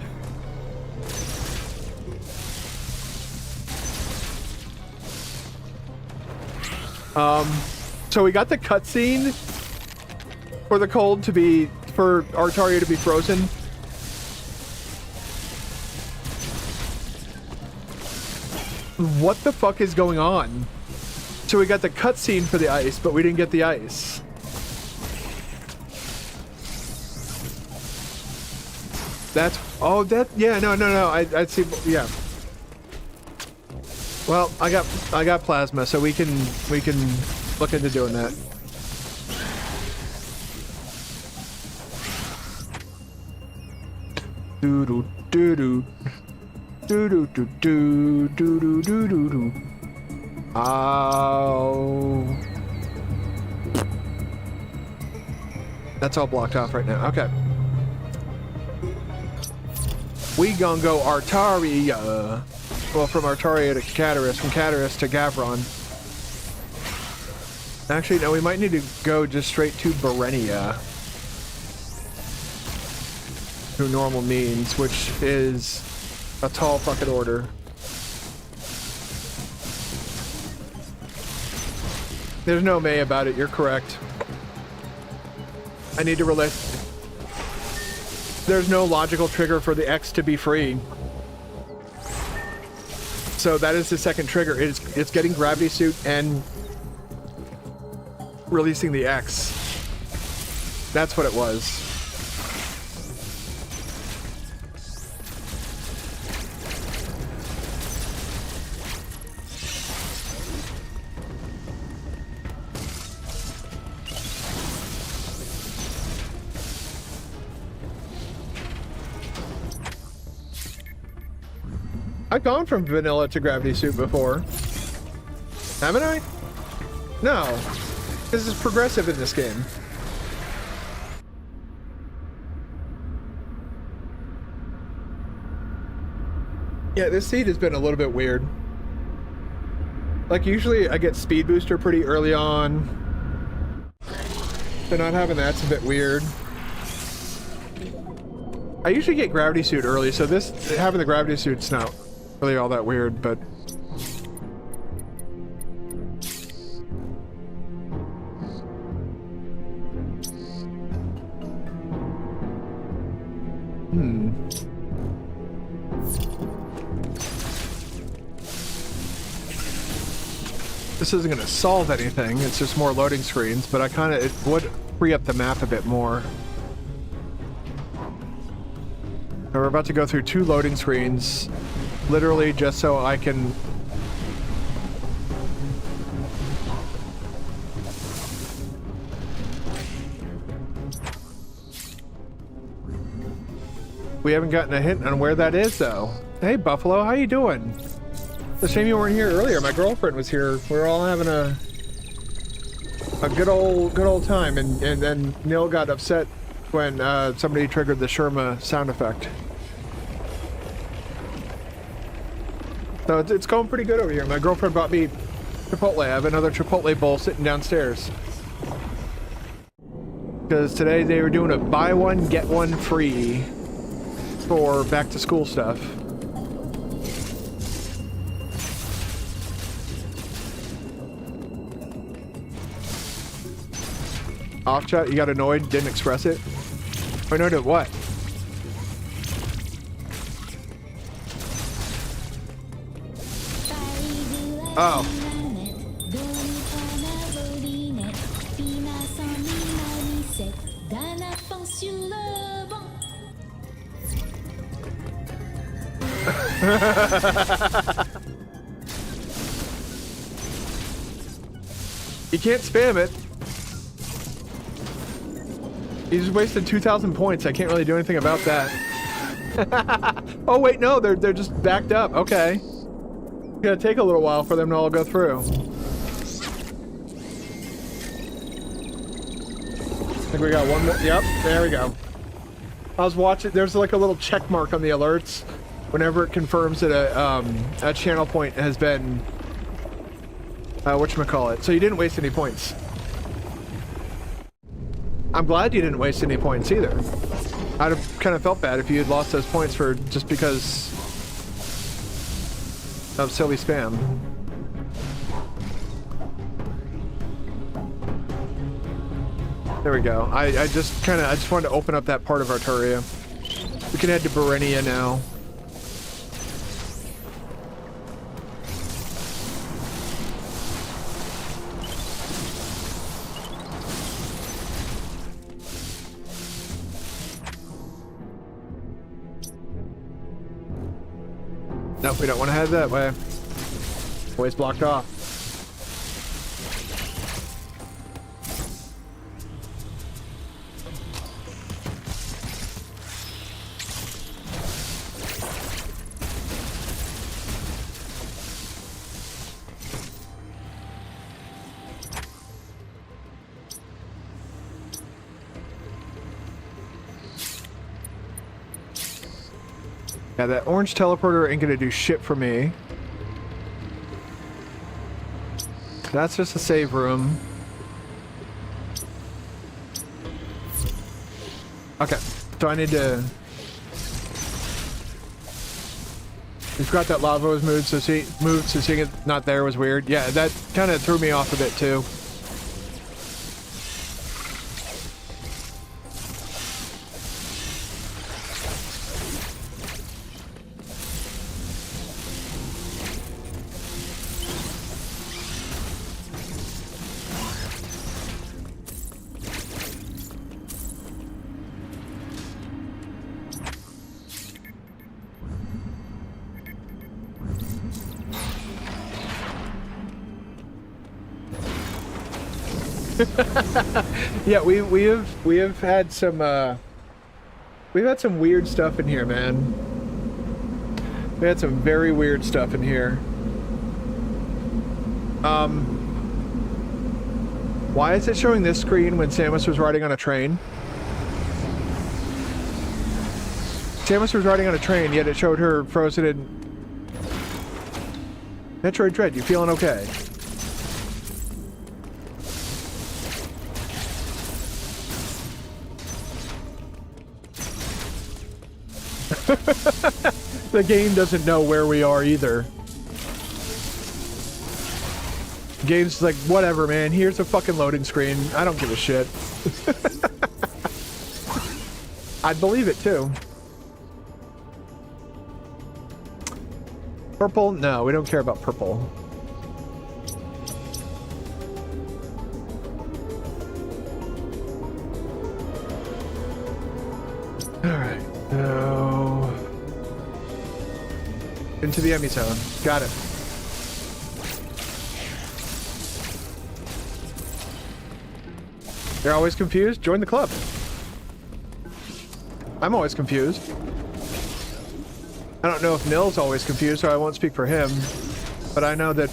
So we got the cutscene for the cold to be, for Artaria to be frozen. What the fuck is going on? So we got the cutscene for the ice, but we didn't get the ice. That's, oh, that, yeah, no, I see, yeah. Well, I got plasma, so we can look into doing that. Doo doo doo doo. Do do do do do do do do do. Oh. That's all blocked off right now. Okay. We gonna go Artaria. Well, from Artaria to Cataris, from Cataris to Gavron. Actually, no, we might need to go just straight to Berenia. Through normal means, which is a tall fucking order. There's no May about it, you're correct. I need to relate. There's no logical trigger for the X to be free. So that is the second trigger. It's getting gravity suit and releasing the X. That's what it was. I've gone from vanilla to gravity suit before. Haven't I? No. This is progressive in this game. Yeah, this seed has been a little bit weird. Like, usually I get speed booster pretty early on. So not having that's a bit weird. I usually get gravity suit early, so this, having the gravity suit's not really all that weird, but... This isn't going to solve anything, it's just more loading screens, but it would free up the map a bit more. So we're about to go through 2 loading screens, literally just so I can... We haven't gotten a hint on where that is, though. Hey, Buffalo, how you doing? It's a shame you weren't here earlier. My girlfriend was here. We were all having a good old time, and then Neil got upset when somebody triggered the Sherma sound effect. So it's going pretty good over here. My girlfriend brought me Chipotle. I have another Chipotle bowl sitting downstairs. Because today they were doing a buy one, get one free for back to school stuff. Off chat, you got annoyed, didn't express it? Annoyed at what? Oh. You can't spam it. You just wasted 2,000 points. I can't really do anything about that. Oh wait, no, they're just backed up. Okay. It's gonna take a little while for them to all go through. I think we got one more. Yep, there we go. I was watching. There's like a little check mark on the alerts whenever it confirms that a channel point has been whatchamacallit. So you didn't waste any points. I'm glad you didn't waste any points either. I'd have kind of felt bad if you had lost those points for just because of silly spam. There we go. I just wanted to open up that part of Arturia. We can head to Berenia now. Nope, we don't want to head that way. Way's blocked off. Yeah, that orange teleporter ain't gonna do shit for me. That's just a save room. Okay, so I need to... We forgot that lava was moved, so seeing it not there was weird. Yeah, that kind of threw me off a bit too. Yeah, we have had some we've had some weird stuff in here, man. We had some very weird stuff in here. Why is it showing this screen when Samus was riding on a train? Samus was riding on a train, yet it showed her frozen in Metroid Dread. You feeling okay? The game doesn't know where we are either. The game's like, whatever, man. Here's a fucking loading screen. I don't give a shit. I'd believe it too. Purple? No, we don't care about purple. Alright, so... into the Emmy zone. Got it. You're always confused? Join the club. I'm always confused. I don't know if Nil's always confused, so I won't speak for him. But I know that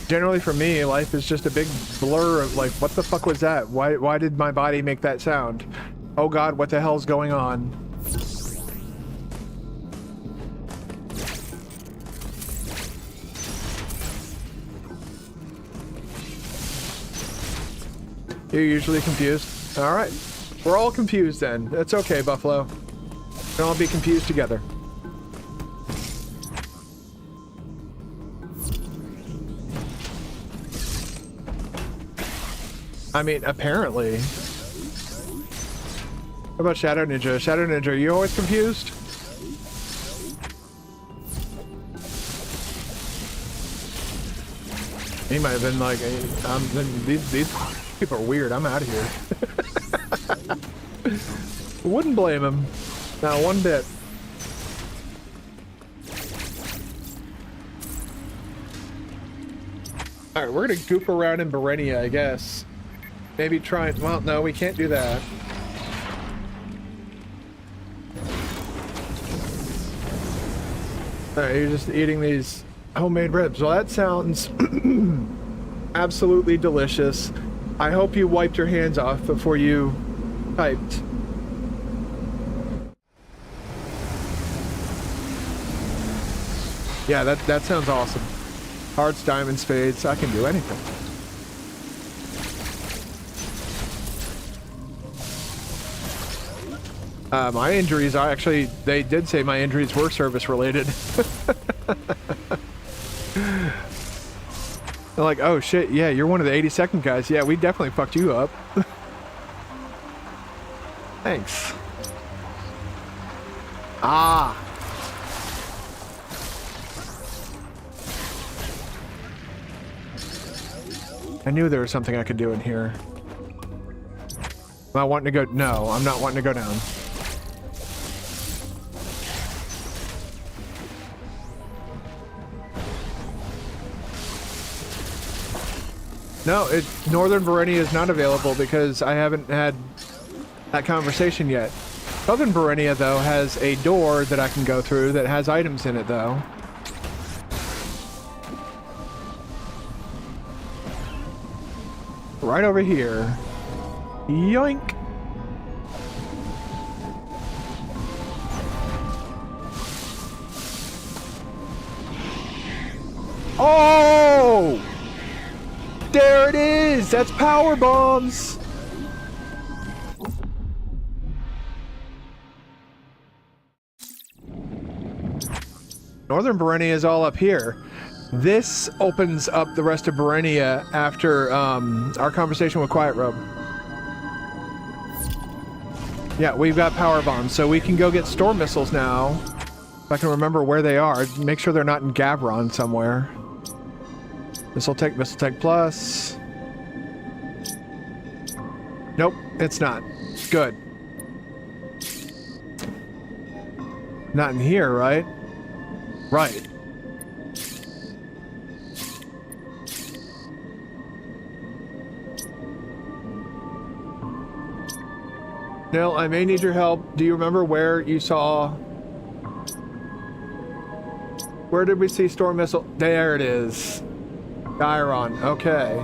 generally for me, life is just a big blur of like, what the fuck was that? Why did my body make that sound? Oh god, what the hell's going on? You're usually confused? Alright. We're all confused then. That's okay, Buffalo. We can all be confused together. I mean, apparently. What about Shadow Ninja? Shadow Ninja, are you always confused? He might have been like, these people are weird, I'm out of here. Wouldn't blame him. Not one bit. Alright, we're gonna goop around in Berenia, I guess. Maybe try and... Well, no, we can't do that. Alright, you're just eating these homemade ribs. Well, that sounds absolutely delicious. I hope you wiped your hands off before you typed. Yeah, that sounds awesome. Hearts, diamonds, spades, I can do anything. My injuries are actually, they did say my injuries were service related. They're like, oh shit, yeah, you're one of the 82nd guys. Yeah, we definitely fucked you up. Thanks. Ah. I knew there was something I could do in here. Am I wanting to go? No, I'm not wanting to go down. No, Northern Berenia is not available because I haven't had that conversation yet. Southern Berenia, though, has a door that I can go through that has items in it, though. Right over here. Yoink! Oh! There it is! That's power bombs! Northern Berenia is all up here. This opens up the rest of Berenia after our conversation with Quiet Robe. Yeah, we've got power bombs, so we can go get storm missiles now. If I can remember where they are. Make sure they're not in Gavron somewhere. Missile Tech Plus. Nope, it's not. Good. Not in here, right? Right. Nell, I may need your help. Do you remember where you saw... Where did we see Storm Missile? There it is. Gyron, okay.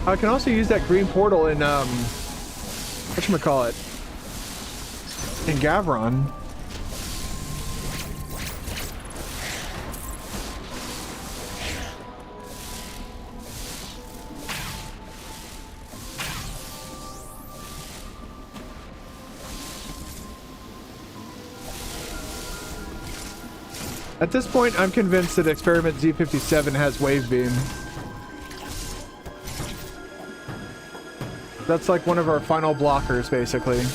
I can also use that green portal in, whatchamacallit? In Gavron. At this point, I'm convinced that Experiment Z57 has Wave Beam. That's like one of our final blockers, basically.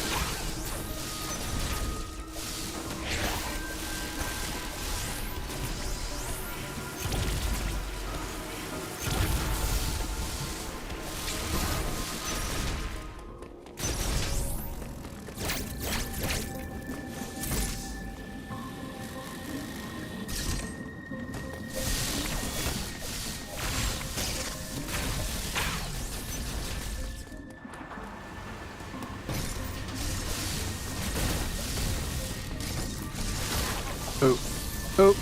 Oh.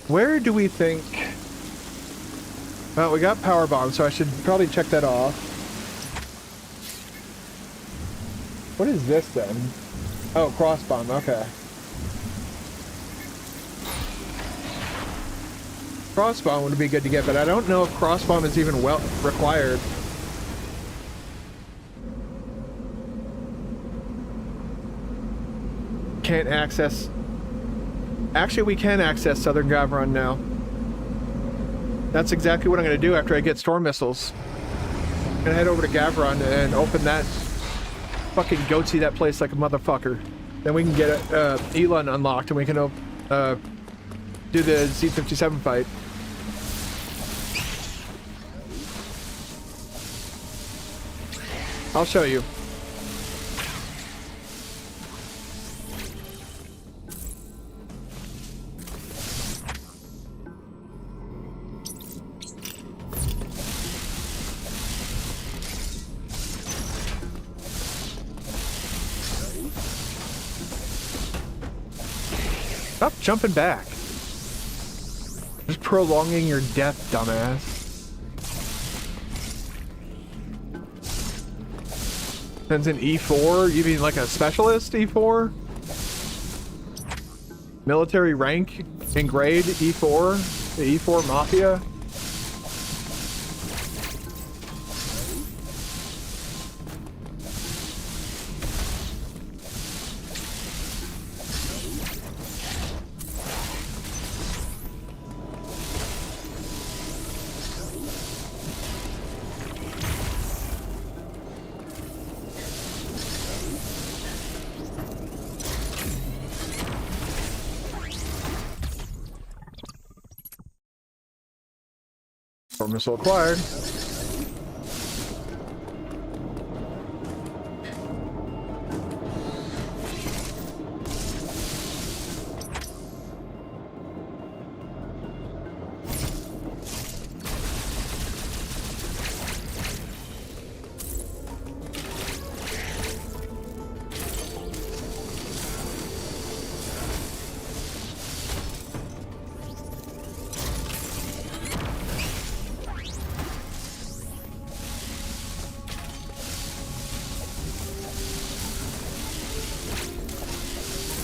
Where do we think... Well, we got power bomb, so I should probably check that off. What is this then? Oh, cross bomb, okay. Cross bomb would be good to get, but I don't know if cross bomb is even well required. Can't access... Actually, we can access Southern Gavron now. That's exactly what I'm going to do after I get storm missiles. I'm going to head over to Gavron and open that... Fucking goatsy that place like a motherfucker. Then we can get Elon unlocked and we can do the Z57 fight. I'll show you. Stop jumping back. Just prolonging your death, dumbass. Sends an E4? You mean like a specialist E4? Military rank and grade E4? The E4 Mafia? Missile acquired.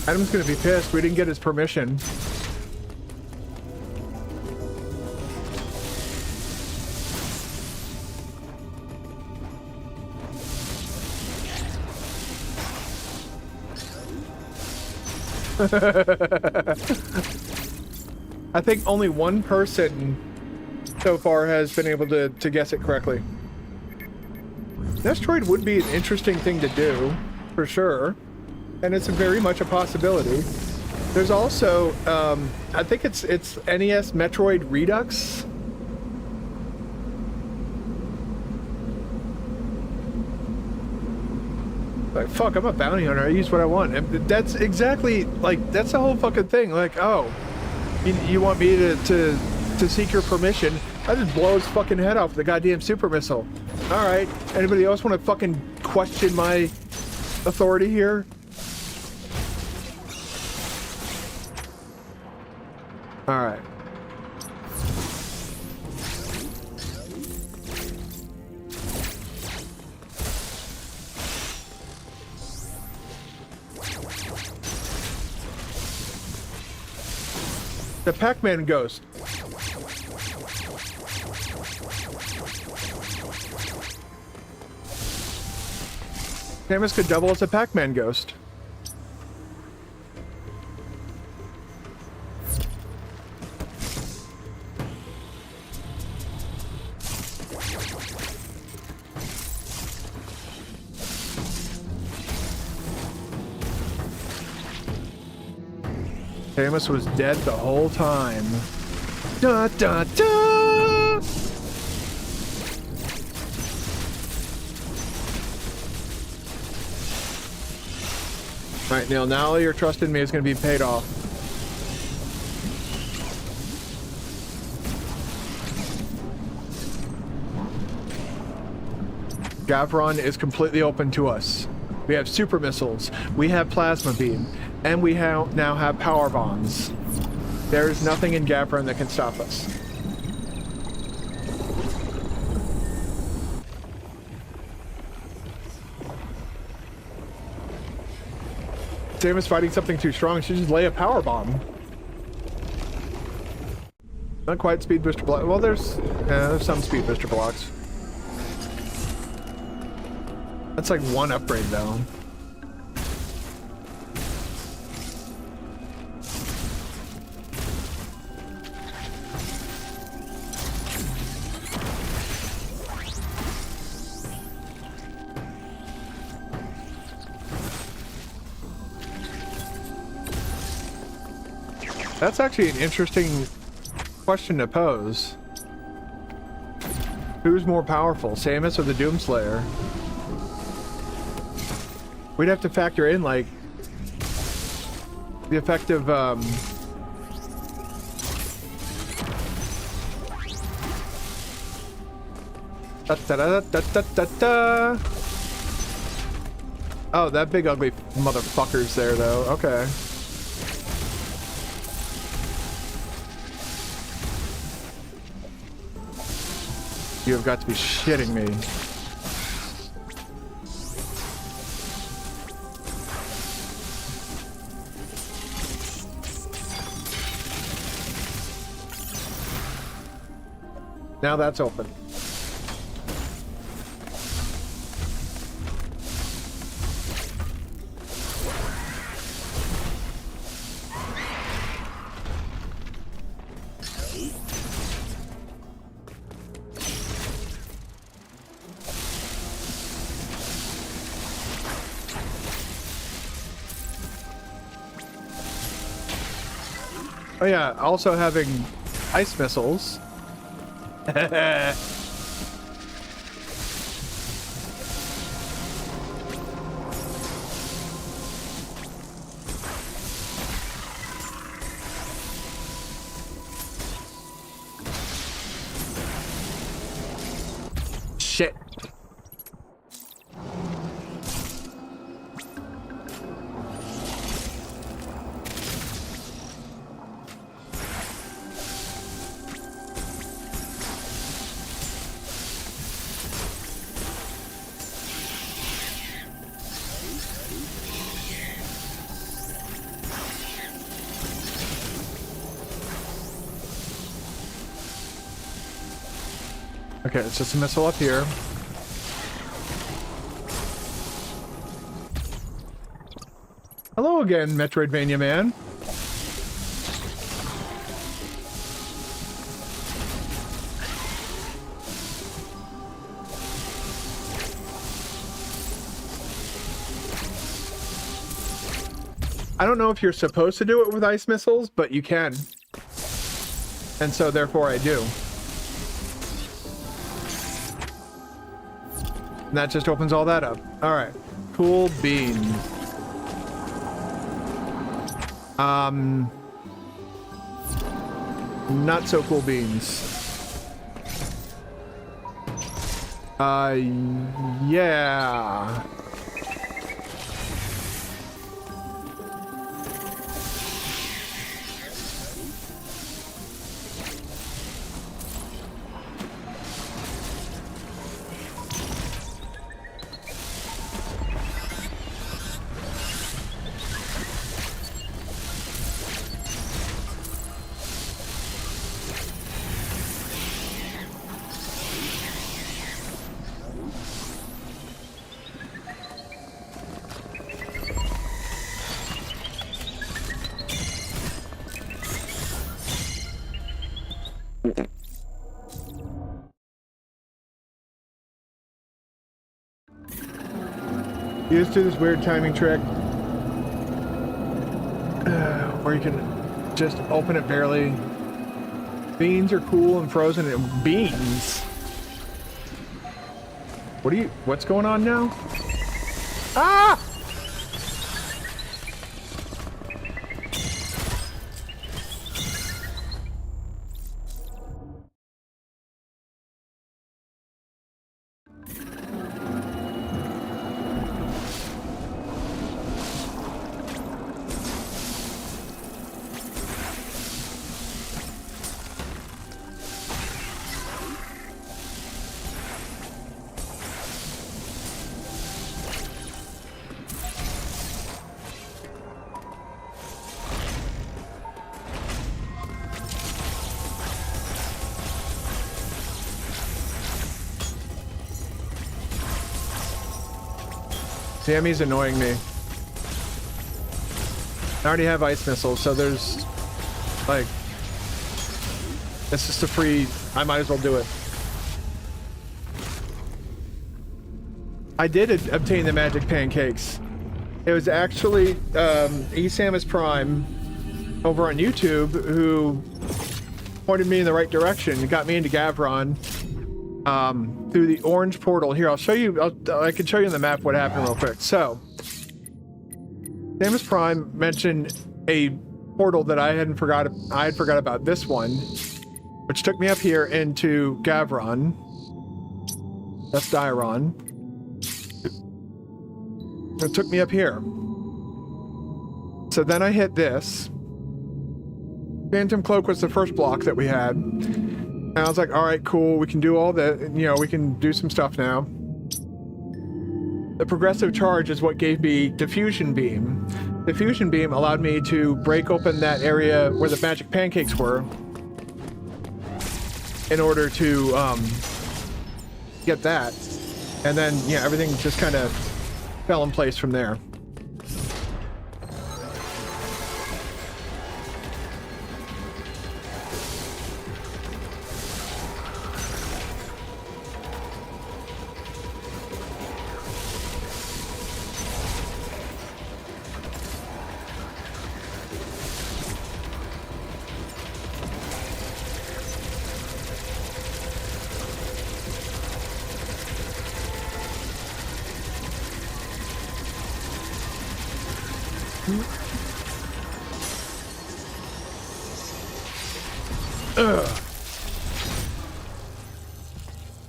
Adam's gonna be pissed. We didn't get his permission. I think only one person so far has been able to guess it correctly. Metroid would be an interesting thing to do, for sure. And it's very much a possibility. There's also, I think it's NES Metroid Redux. Like, fuck, I'm a bounty hunter. I use what I want. And that's exactly, like, that's the whole fucking thing. Like, oh, you want me to seek your permission? I just blow his fucking head off with the goddamn super missile. All right. Anybody else want to fucking question my authority here? All right. The Pac-Man ghost. Samus could double as a Pac-Man ghost. Samus was dead the whole time. Da da da! Alright, Neil, now all your trust in me is going to be paid off. Gavron is completely open to us. We have super missiles, we have plasma beam, and we now have power bombs. There is nothing in Gavron that can stop us. Samus fighting something too strong, she just lay a power bomb. Not quite speed booster block. Well, there's some speed booster blocks. That's like one upgrade though. That's actually an interesting question to pose. Who's more powerful, Samus or the Doomslayer? we'd have to factor in like the effect of da, da, da, da, da, da, da. Oh, that big ugly motherfucker's there though. Okay. You have got to be shitting me. Now that's open. Oh yeah, also having ice missiles. Shit. Okay, it's just a missile up here. Hello again, Metroidvania man. I don't know if you're supposed to do it with ice missiles, but you can. And so therefore I do. And that just opens all that up. All right. Cool beans. Not so cool beans. Yeah. You just do this weird timing trick where you can just open it barely. Beans are cool and frozen. And beans? What's going on now? Ah! Sammy's annoying me. I already have ice missiles, so there's like, it's just a free, I might as well do it. I did obtain the magic pancakes. It was actually Samus Prime over on YouTube who pointed me in the right direction and got me into Gavron through the orange portal. Here, I'll show you. I can show you on the map what happened real quick. So, Samus Prime mentioned a portal that I had forgot about this one, which took me up here into Gavron. That's Dairon. It took me up here. So then I hit this. Phantom Cloak was the first block that we had. And I was like, all right, cool. We can do all that. You know, we can do some stuff now. The progressive charge is what gave me Diffusion Beam. Diffusion Beam allowed me to break open that area where the magic pancakes were in order to get that. And then, yeah, everything just kind of fell in place from there.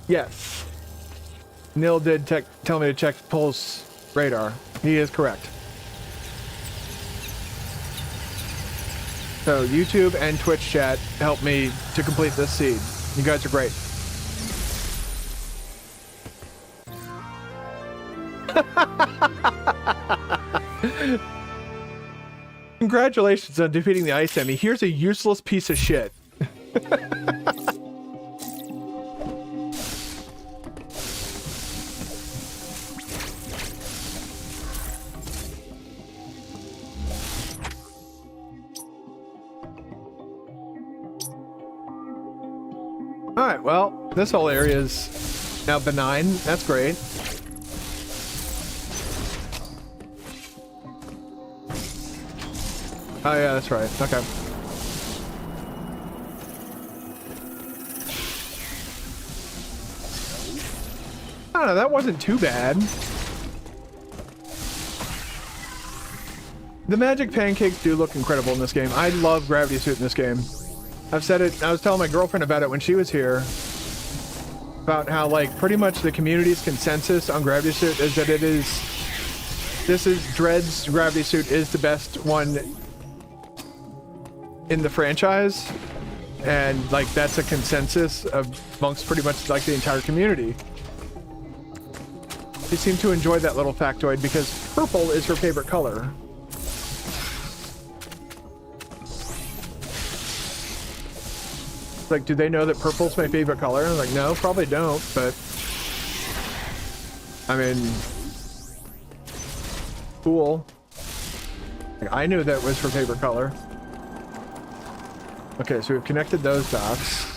Yes. Nil did tell me to check Pulse radar. He is correct. So YouTube and Twitch chat helped me to complete this seed. You guys are great. Congratulations on defeating the Ice Emmy. Here's a useless piece of shit. Alright, well, this whole area is now benign. That's great. Oh yeah, that's right. Okay. I don't know, that wasn't too bad. The magic pancakes do look incredible in this game. I love Gravity Suit in this game. I've said it, I was telling my girlfriend about it when she was here. About how, like, pretty much the community's consensus on Gravity Suit is that Dread's Gravity Suit is the best one in the franchise, and like that's a consensus amongst pretty much like the entire community. They seem to enjoy that little factoid because purple is her favorite color. It's like, do they know that purple's my favorite color? I'm like, no, probably don't, but I mean, cool. Like, I knew that was her favorite color. Okay, so we've connected those dots.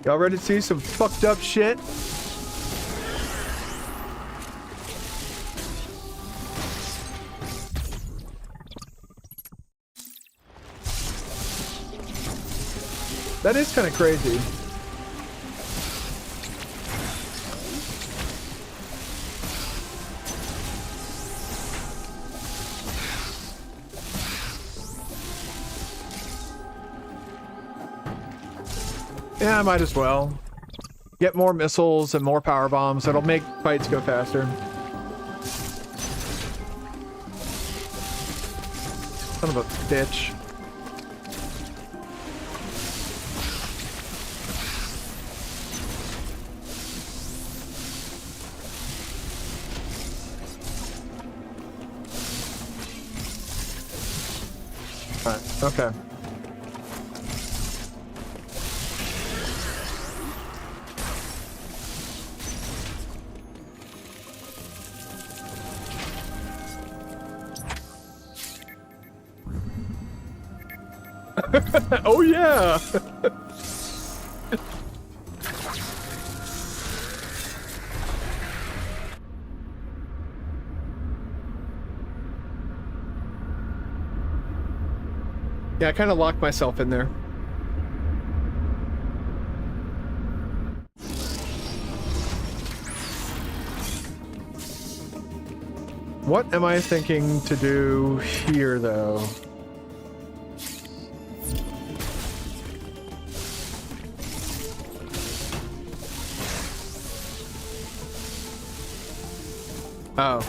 Y'all ready to see some fucked up shit? That is kind of crazy. Yeah, I might as well. Get more missiles and more power bombs. That'll make fights go faster. Son of a bitch. Alright, okay. Oh yeah! Yeah, I kind of locked myself in there. What am I thinking to do here, though? Oh.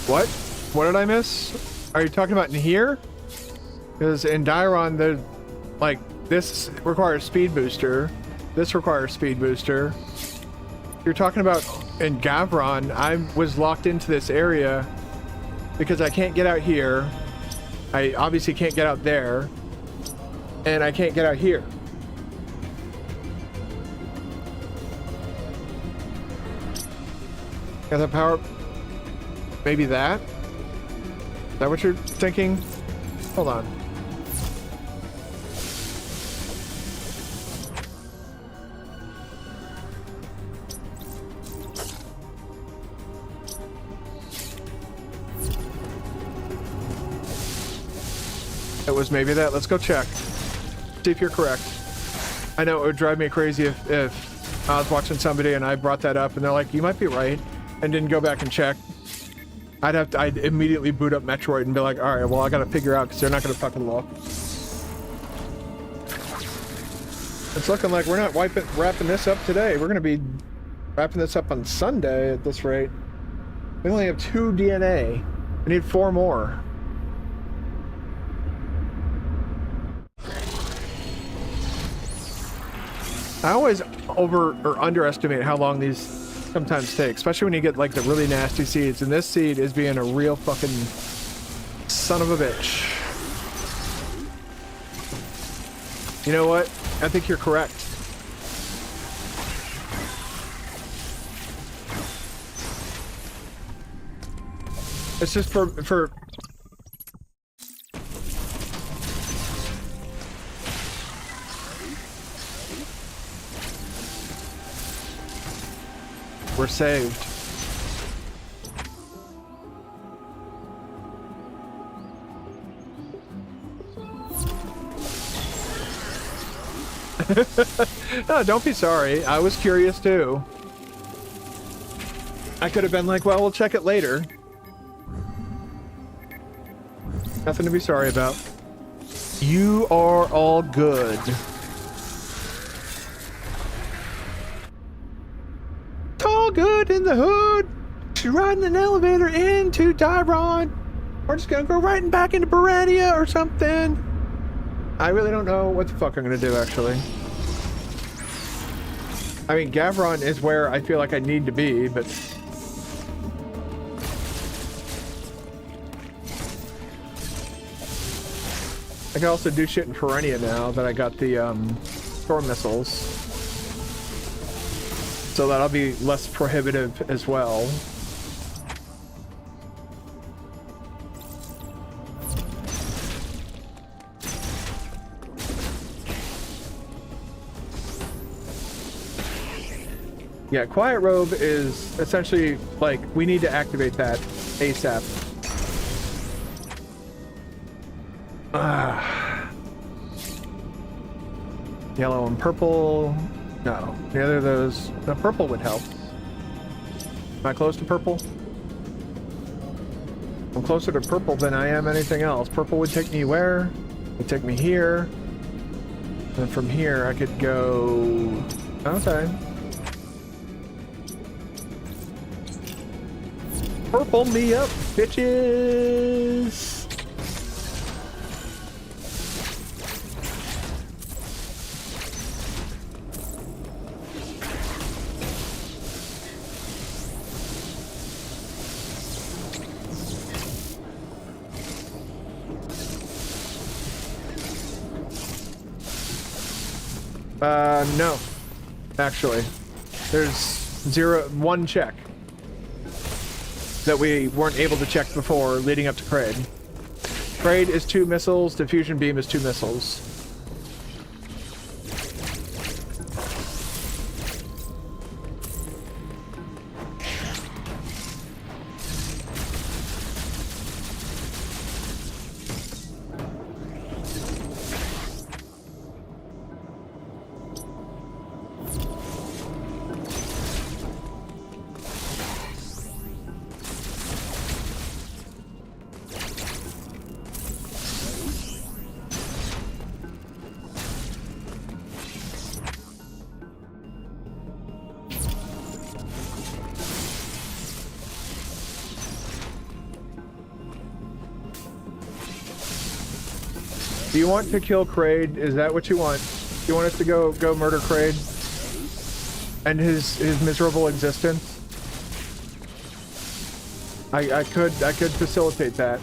What? What did I miss? Are you talking about in here? Because in Dairon, there's like this requires speed booster. This requires speed booster. You're talking about in Gavron, I was locked into this area because I can't get out here. I obviously can't get out there. And I can't get out here. Got the power. Maybe that? Is that what you're thinking? Hold on. It was maybe that. Let's go check. See if you're correct. I know it would drive me crazy if I was watching somebody and I brought that up and they're like, you might be right, and didn't go back and check. I'd immediately boot up Metroid and be like, all right, well, I gotta figure out because they're not gonna fucking look. It's looking like we're not wrapping this up today. We're gonna be wrapping this up on Sunday at this rate. We only have 2 DNA. We need 4 more. I always over or underestimate how long these sometimes take, especially when you get like the really nasty seeds, and this seed is being a real fucking son of a bitch. You know what? I think you're correct. It's just for we're saved. No, don't be sorry. I was curious too. I could have been like, well, we'll check it later. Nothing to be sorry about. You are all good. All good in the hood. She's riding an elevator into Dairon. We're just gonna go right back into Barania or something. I really don't know what the fuck I'm gonna do, actually. I mean, Gavron is where I feel like I need to be, but... I can also do shit in Perenia now that I got the storm missiles. So that'll be less prohibitive as well. Yeah, Quiet Robe is essentially like, we need to activate that ASAP. Yellow and purple. No, neither of those. The purple would help. Am I close to purple? I'm closer to purple than I am anything else. Purple would take me where? It would take me here. And from here I could go... Okay. Purple me up, bitches! No. Actually. There's 1 check that we weren't able to check before leading up to Kraid. Braid is 2 missiles. Diffusion beam is 2 missiles. Do you want to kill Kraid? Is that what you want? Do you want us to go murder Kraid? And his miserable existence? I could facilitate that.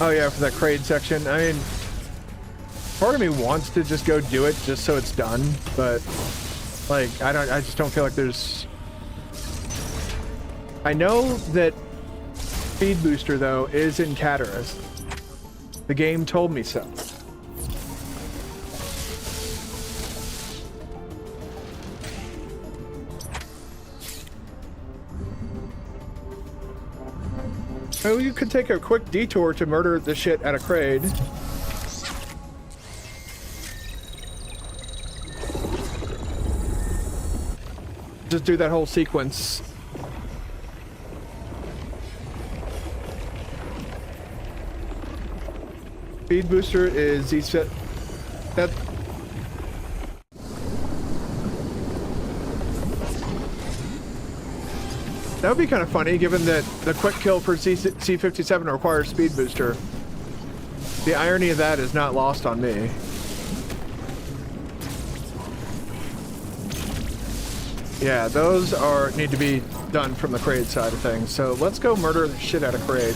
Oh yeah, for that Kraid section. I mean, part of me wants to just go do it just so it's done, but like I just don't feel like there's. I know that Speed Booster though is in Cataras. The game told me so. Oh, you could take a quick detour to murder the shit out of Kraid. Just do that whole sequence. Speed Booster is that. That would be kind of funny, given that the quick kill for C57 requires Speed Booster. The irony of that is not lost on me. Yeah, those need to be done from the Kraid side of things. So let's go murder the shit out of Kraid.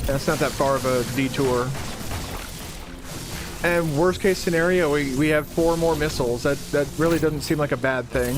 That's not that far of a detour. And worst case scenario, we have 4 more missiles. That really doesn't seem like a bad thing.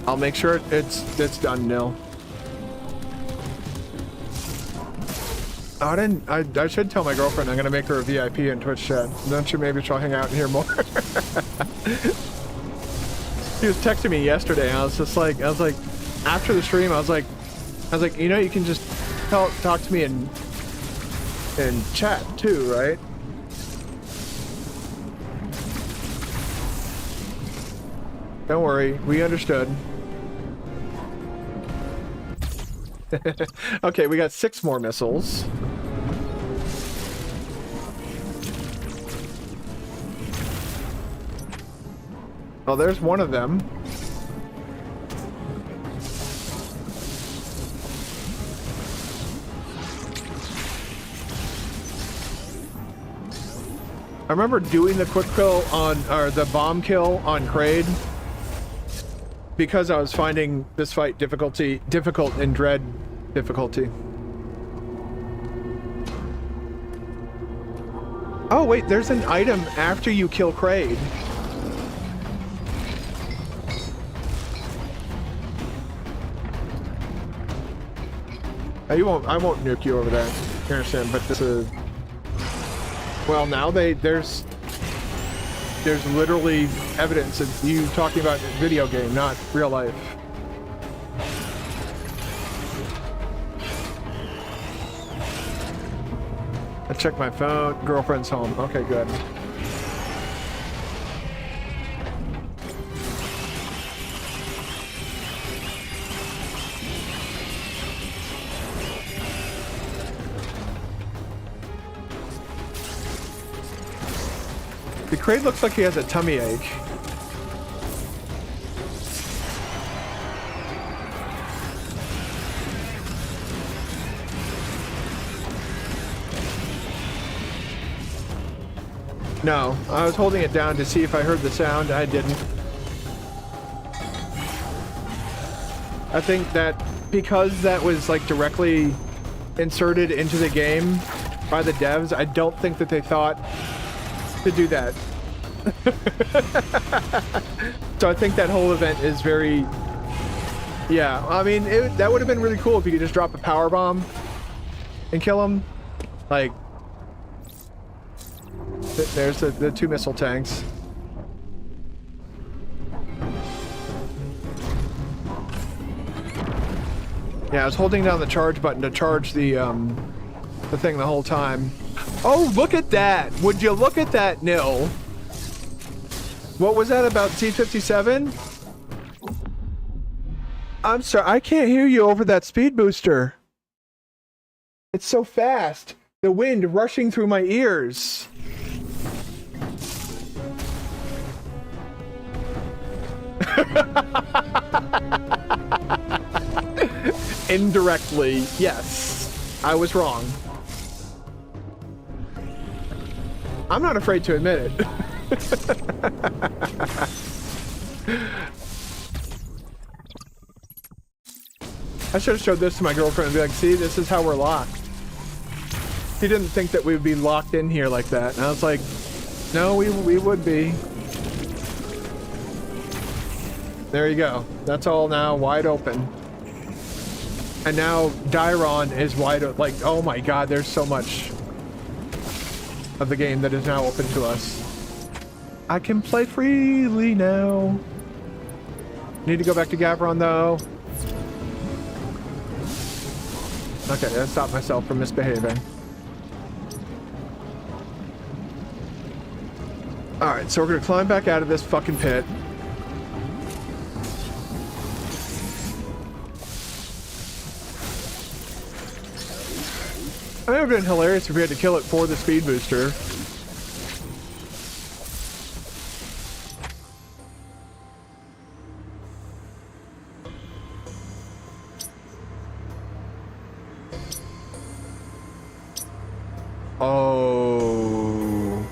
I'll make sure it's done, Nil. I should tell my girlfriend I'm gonna make her a VIP in Twitch chat. Then maybe she'll hang out and hear more. She was texting me yesterday, and I was like, after the stream, I was like, you know, you can just talk to me in chat too, right? Don't worry, we understood. Okay, we got 6 more missiles. Oh, there's one of them. I remember doing the quick kill or the bomb kill on Kraid because I was finding this fight difficult in Dread difficulty. Oh wait, there's an item after you kill Kraid. I won't nuke you over that, Harrison, but this is... Well, now there's literally evidence of you talking about a video game, not real life. I checked my phone. Girlfriend's home. Okay, good. Kraid looks like he has a tummy ache. No, I was holding it down to see if I heard the sound. I didn't. I think that because that was like directly inserted into the game by the devs, I don't think that they thought to do that. So I think that whole event is very... Yeah, I mean, that would have been really cool if you could just drop a power bomb and kill him. Like... There's the 2 missile tanks. Yeah, I was holding down the charge button to charge the thing the whole time. Oh, look at that! Would you look at that, Nil? What was that about C57? I'm sorry, I can't hear you over that speed booster. It's so fast. The wind rushing through my ears. Indirectly, yes. I was wrong. I'm not afraid to admit it. I should have showed this to my girlfriend and be like, see, this is how we're locked. She didn't think that we would be locked in here like that. And I was like, no, we would be. There you go. That's all now wide open. And now Dairon is wide open. Like, oh my god, there's so much of the game that is now open to us. I can play freely now. Need to go back to Gavron though. Okay, let's stop myself from misbehaving. Alright, so we're gonna climb back out of this fucking pit. It would have been hilarious if we had to kill it for the speed booster. Oh.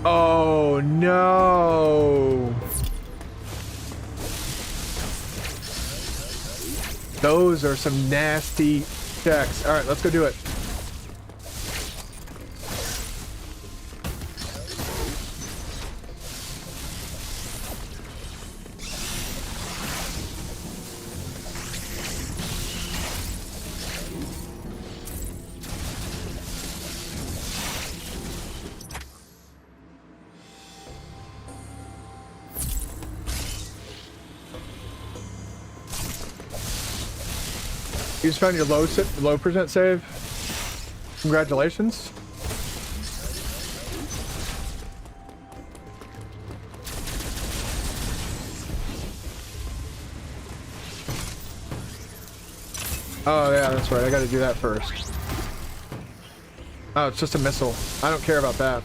Oh no. Those are some nasty checks. All right, let's go do it. You just found your low percent save. Congratulations. Oh yeah, that's right. I got to do that first. Oh, it's just a missile. I don't care about that.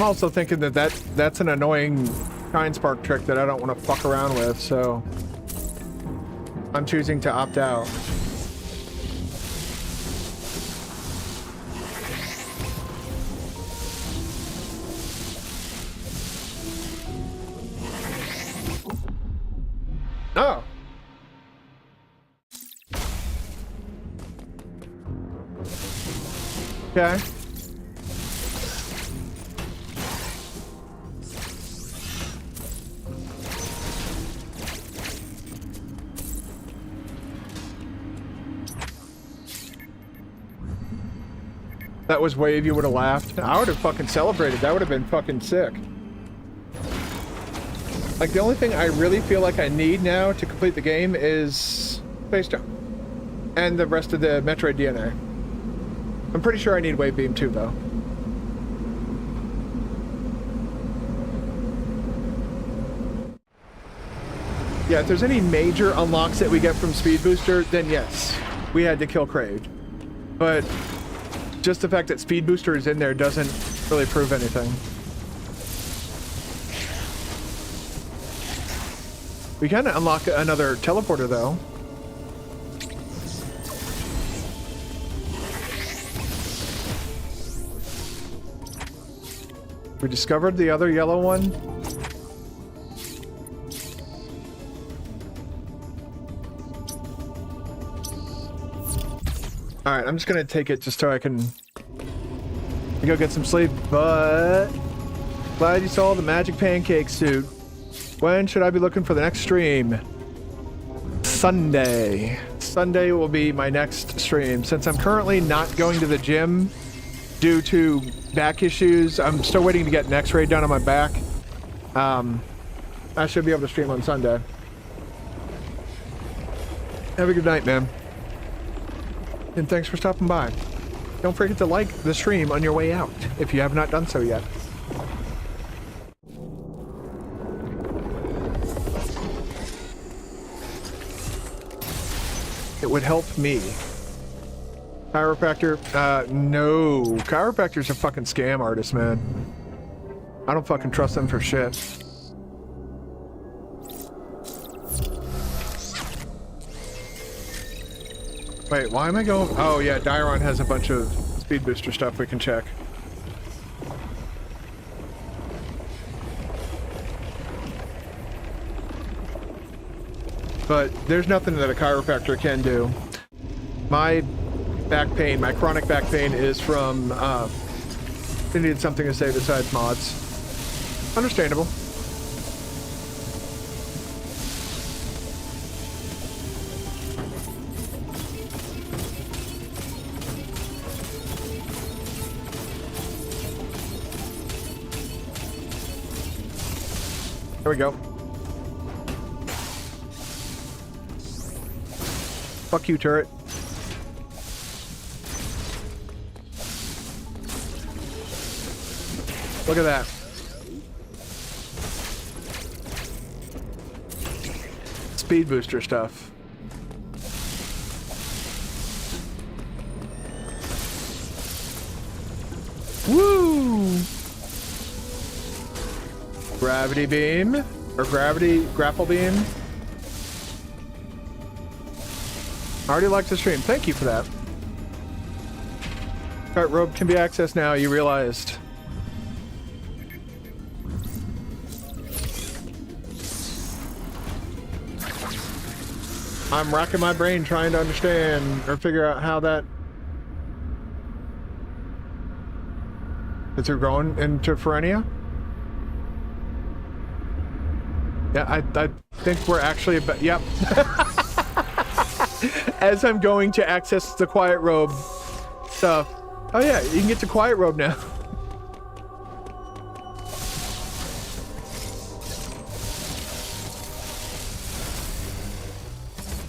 I'm also thinking that's an annoying Kind Spark trick that I don't want to fuck around with, so I'm choosing to opt out. Oh. Okay. That was wave, you would have laughed. I would have fucking celebrated. That would have been fucking sick. Like, the only thing I really feel like I need now to complete the game is Space Jump. And the rest of the Metroid DNA. I'm pretty sure I need Wave Beam too, though. Yeah, if there's any major unlocks that we get from Speed Booster, then yes, we had to kill Kraid. But just the fact that Speed Booster is in there doesn't really prove anything. We can unlock another teleporter, though. We discovered the other yellow one. Alright, I'm just gonna take it just so I can go get some sleep, but glad you saw the magic pancake suit. When should I be looking for the next stream? Sunday. Sunday will be my next stream. Since I'm currently not going to the gym due to back issues, I'm still waiting to get an x-ray done on my back. I should be able to stream on Sunday. Have a good night, man. And thanks for stopping by. Don't forget to like the stream on your way out, if you have not done so yet. It would help me. Chiropractor? No. Chiropractor's a fucking scam artist, man. I don't fucking trust them for shit. Wait, why am I going? Oh yeah, Dairon has a bunch of speed booster stuff we can check. But there's nothing that a chiropractor can do. My back pain, my chronic back pain is from, I needed something to say besides mods. Understandable. There we go. Fuck you, turret. Look at that. Speed booster stuff. Woo! Gravity beam, or grapple beam. I already liked the stream. Thank you for that. Cart robe can be accessed now, you realized. I'm racking my brain trying to understand or figure out how that... Is it going into Ferenia? Yeah, I think we're actually about... Yep. As I'm going to access the quiet robe stuff. Oh yeah, you can get to quiet robe now.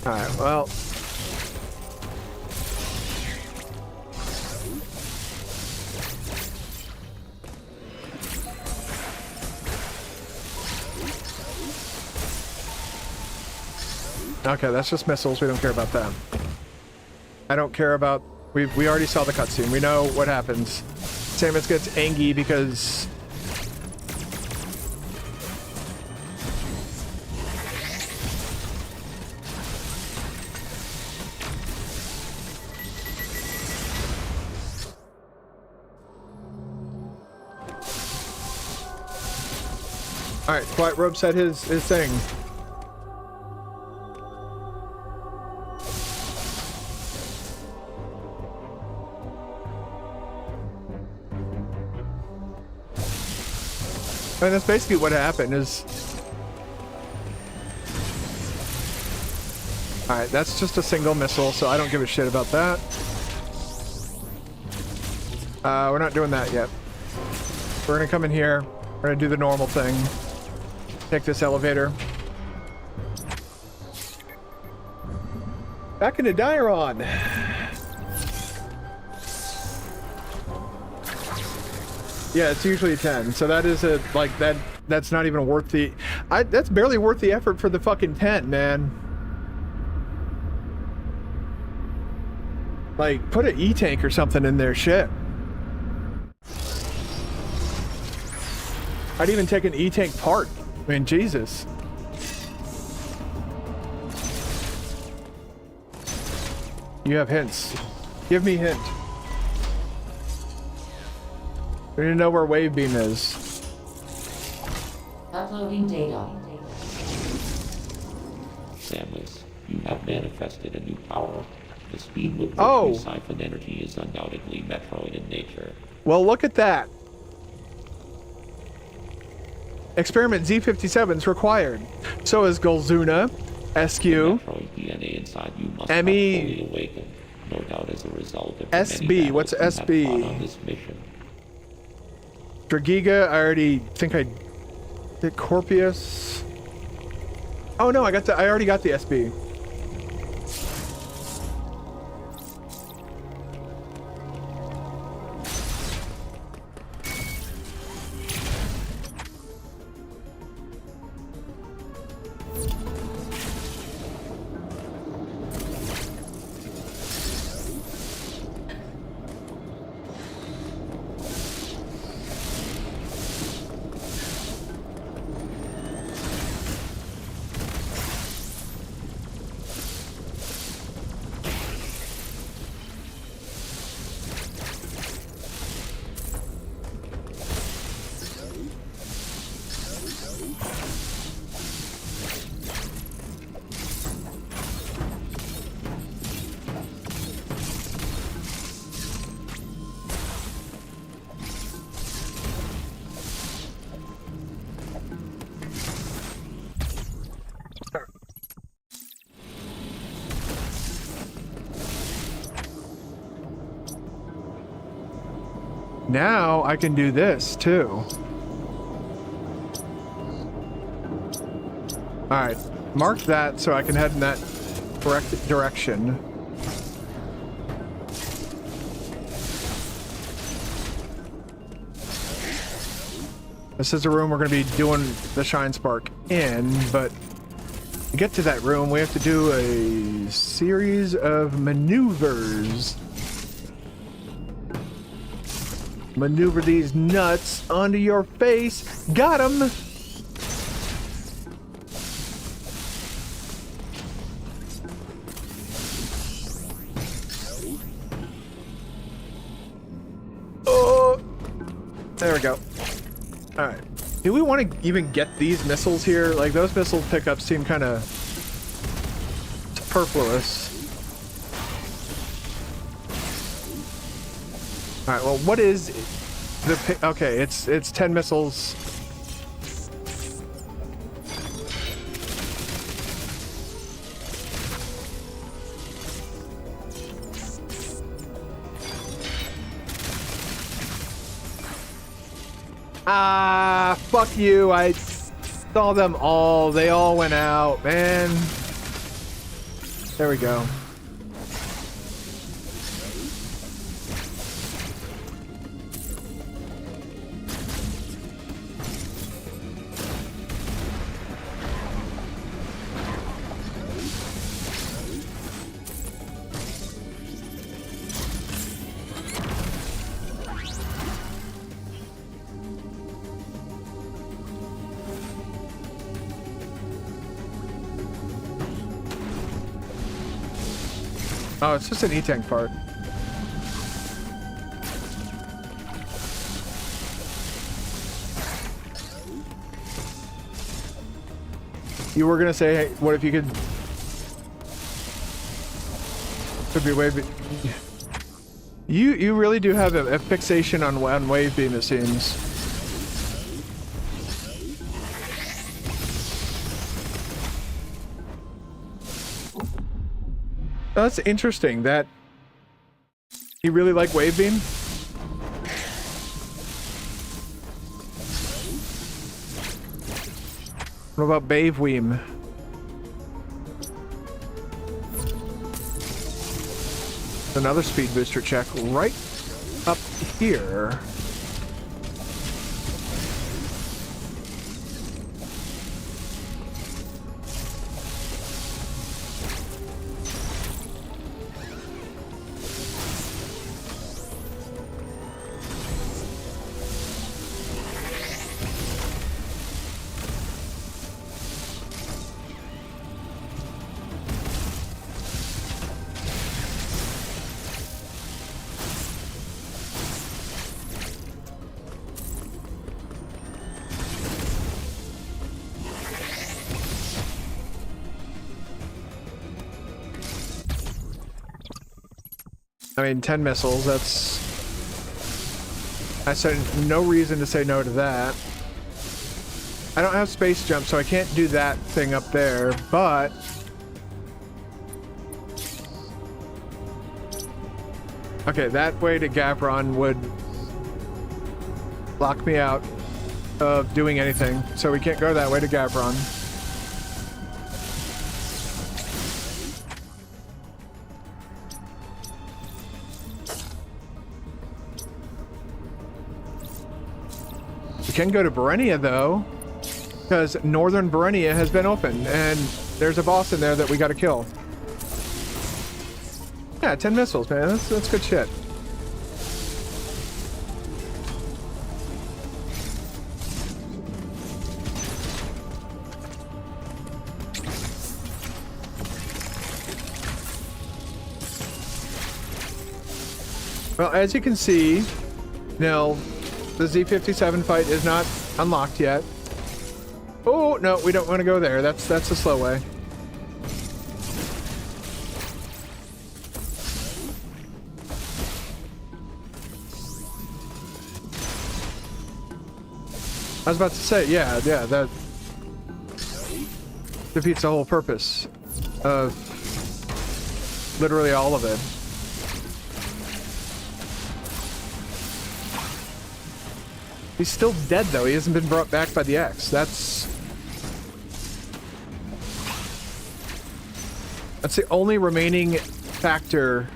Alright, well. Okay, that's just missiles. We don't care about that. I don't care about... We already saw the cutscene. We know what happens. Samus gets angry because... Alright, Quiet Robe said his thing. I mean, that's basically what happened is... Alright, that's just a single missile, so I don't give a shit about that. We're not doing that yet. We're gonna come in here. We're gonna do the normal thing. Take this elevator. Back into Dairon. Yeah, it's usually 10. So that is a like that. That's not even worth the. That's barely worth the effort for the fucking 10, man. Like, put an E-tank or something in there. Shit. I'd even take an E-tank part. I mean, Jesus. You have hints. Give me hint. We need to know where wave beam is. Uploading data. Samus, you have manifested a new power. The speed with which Oh. you siphon energy is undoubtedly Metroid in nature. Well, look at that. Experiment Z57 is required. So is Golzuna, SQ, Metroid DNA inside you must have Emmy- fully awakened, no doubt as a result of the SB, many what's battles you have SB? fought on this mission. Dragiga. I already think I did Corpius. Oh no, I already got the SB. Now I can do this too. Alright, mark that so I can head in that correct direction. This is a room we're going to be doing the Shine Spark in, but to get to that room, we have to do a series of maneuvers. Maneuver these nuts onto your face. Got him! Oh! There we go. Alright. Do we want to even get these missiles here? Like, those missile pickups seem kind of superfluous. Alright, well, what is the... Okay, it's 10 missiles. Ah, fuck you. I saw them all. They all went out, man. There we go. Oh, it's just an E-tank part. You were gonna say, hey, what if you could be wave? You really do have a fixation on wave beam, it seems. That's interesting. That you really like wave beam. What about Baveweem? Another speed booster check right up here. I mean, 10 missiles, that's... I said no reason to say no to that. I don't have space jump, so I can't do that thing up there, but... Okay, that way to Gavron would lock me out of doing anything, so we can't go that way to Gavron. We can go to Berenia, though, because Northern Berenia has been opened, and there's a boss in there that we gotta kill. Yeah, 10 missiles, man. That's good shit. Well, as you can see, now the Z57 fight is not unlocked yet. Oh, no, we don't want to go there. That's a slow way. I was about to say, yeah, that defeats the whole purpose of literally all of it. He's still dead, though. He hasn't been brought back by the X. That's the only remaining factor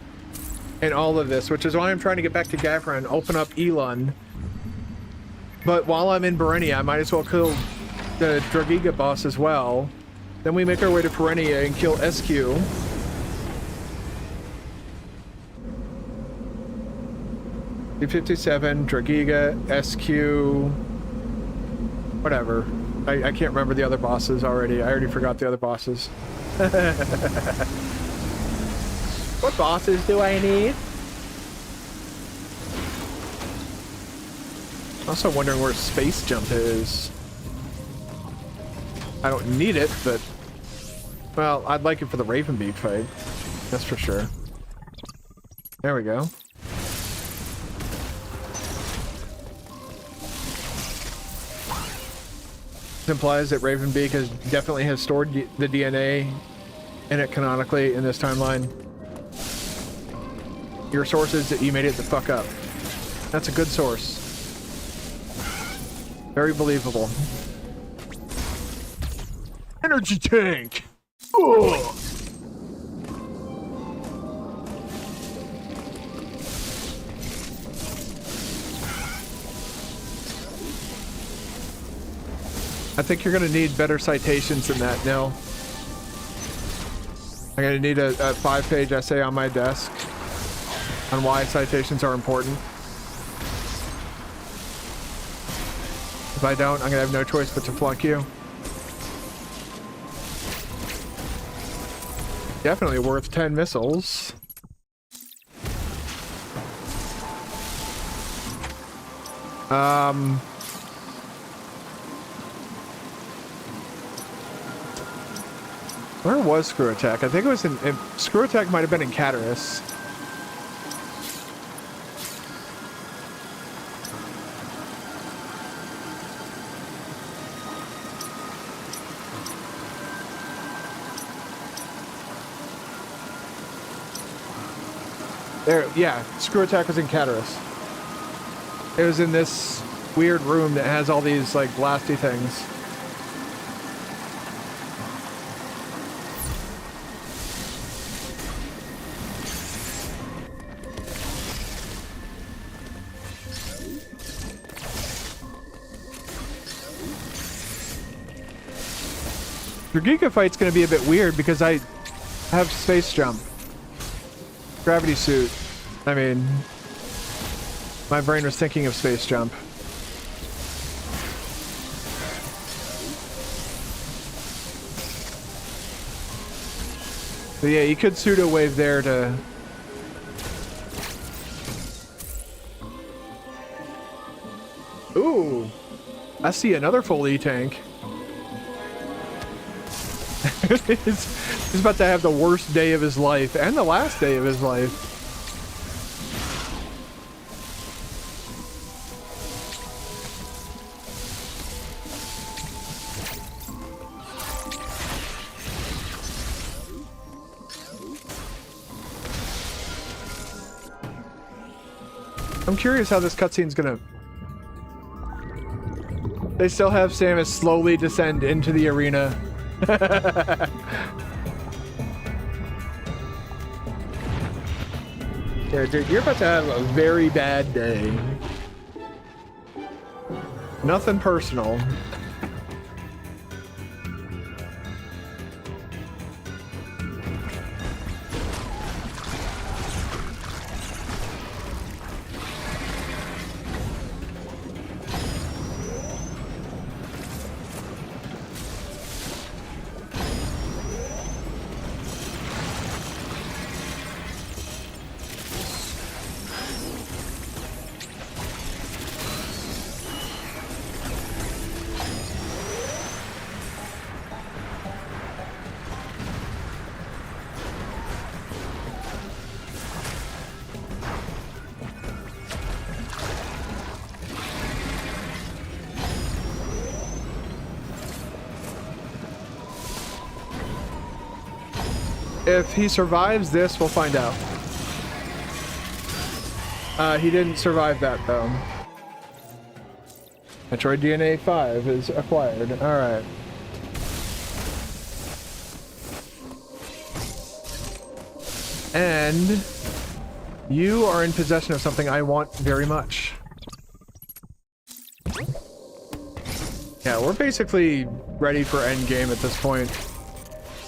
in all of this, which is why I'm trying to get back to Gavra and open up Elon. But while I'm in Berenia, I might as well kill the Dragiga boss as well. Then we make our way to Perenia and kill SQ. Z57, Dragiga, SQ, whatever. I can't remember the other bosses already. I already forgot the other bosses. What bosses do I need? Also wondering where space jump is. I don't need it, but... Well, I'd like it for the Ravenbeak fight. That's for sure. There we go. This implies that Ravenbeak definitely has stored the DNA in it canonically in this timeline. Your source is that you made it the fuck up. That's a good source. Very believable. Energy tank! Ugh. I think you're gonna need better citations than that, Nil. I'm gonna need a 5-page essay on my desk on why citations are important. If I don't, I'm gonna have no choice but to flunk you. Definitely worth 10 missiles. Where was Screw Attack? I think it was in Screw Attack might have been in Cataris. There, yeah, Screw Attack was in Cataris. It was in this weird room that has all these, like, blasty things. Your Giga fight's gonna be a bit weird because I have space jump. Gravity suit. I mean, my brain was thinking of space jump. So yeah, you could pseudo wave there to... Ooh! I see another full E-tank. He's about to have the worst day of his life, and the last day of his life. I'm curious how this cutscene's gonna... They still have Samus slowly descend into the arena. Yeah, dude, you're about to have a very bad day. Nothing personal. If he survives this, we'll find out. He didn't survive that, though. Metroid DNA 5 is acquired. Alright. And you are in possession of something I want very much. Yeah, we're basically ready for endgame at this point.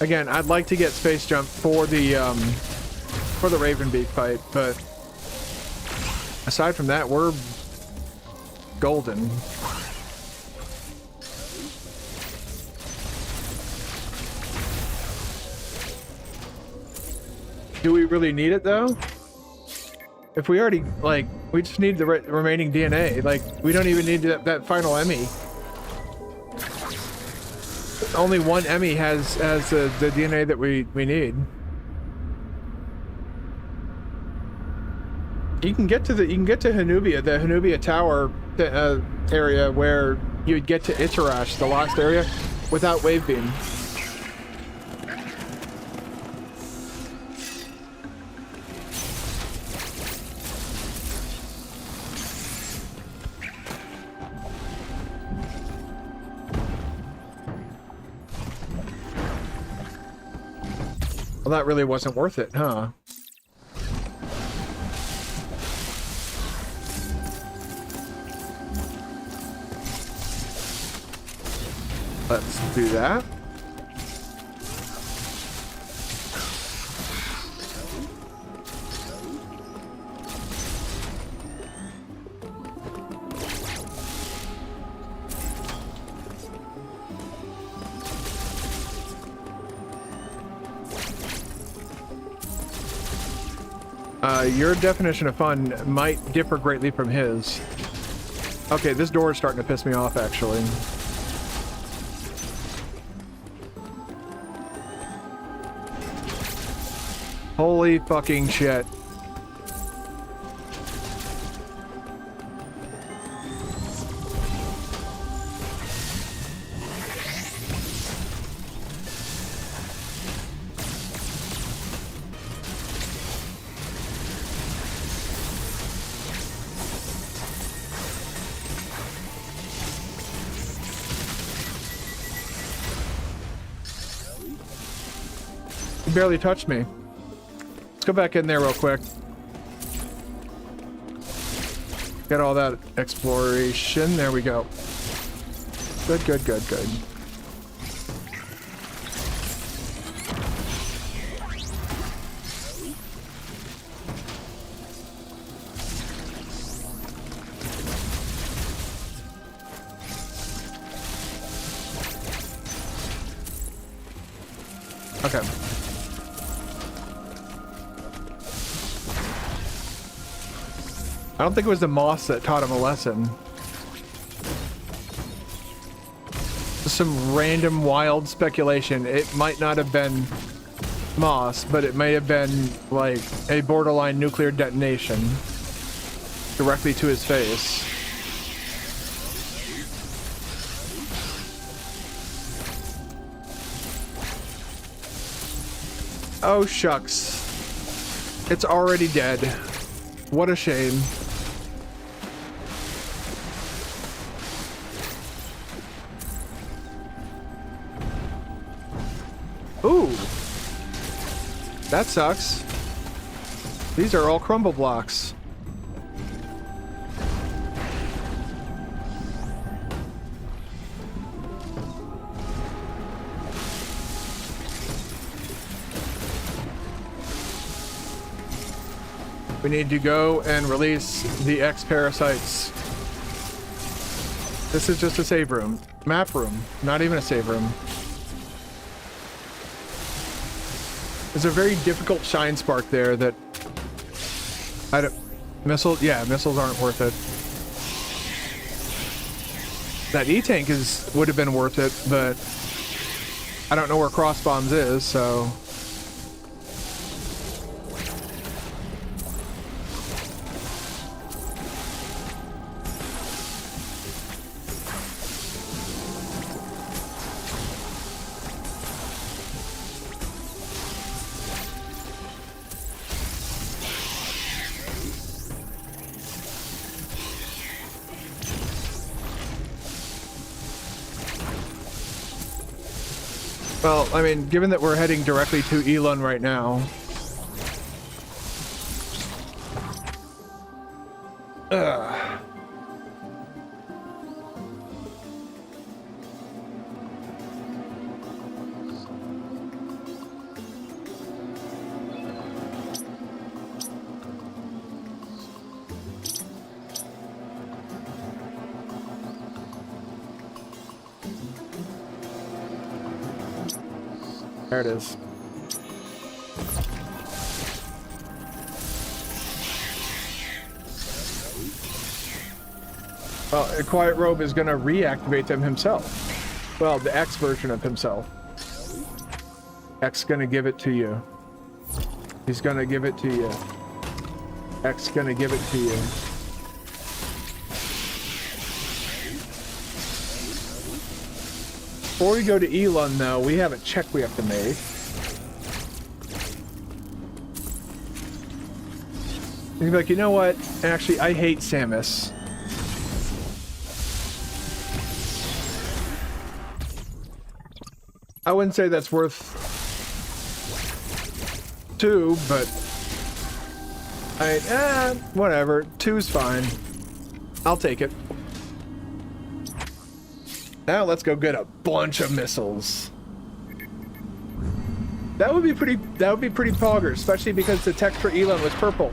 Again, I'd like to get space jump for the Ravenbeak fight, but aside from that, we're golden. Do we really need it though? If we already, like, we just need the remaining DNA. Like, we don't even need that final Emmy. Only one Emmy has the DNA that we need. You can get to Hanubia, the Hanubia Tower area where you'd get to Itarash, the last area, without wave beam. Well, that really wasn't worth it, huh? Let's do that. Your definition of fun might differ greatly from his. Okay, this door is starting to piss me off, actually. Holy fucking shit. Barely touched me. Let's go back in there real quick. Get all that exploration. There we go. Good, good, good, good. Okay. I don't think it was the moss that taught him a lesson. Just some random wild speculation. It might not have been moss, but it may have been like a borderline nuclear detonation directly to his face. Oh shucks. It's already dead. What a shame. Ooh. That sucks. These are all crumble blocks. We need to go and release the X parasites. This is just a save room. Map room. Not even a save room. There's a very difficult shine spark there that I don't... Missiles? Yeah, missiles aren't worth it. That E-tank would have been worth it, but I don't know where cross bombs is, so... Well, I mean, given that we're heading directly to Elon right now... Ugh. There it is. Well, a Quiet Robe is going to reactivate them himself. Well, the X version of himself. X going to give it to you. He's going to give it to you. X going to give it to you. Before we go to Elon, though, we have a check we have to make. You'd be like, you know what? Actually, I hate Samus. I wouldn't say that's worth 2, but whatever. 2's fine. I'll take it. Now let's go get a bunch of missiles. That would be pretty pogger, especially because the text for Elon was purple.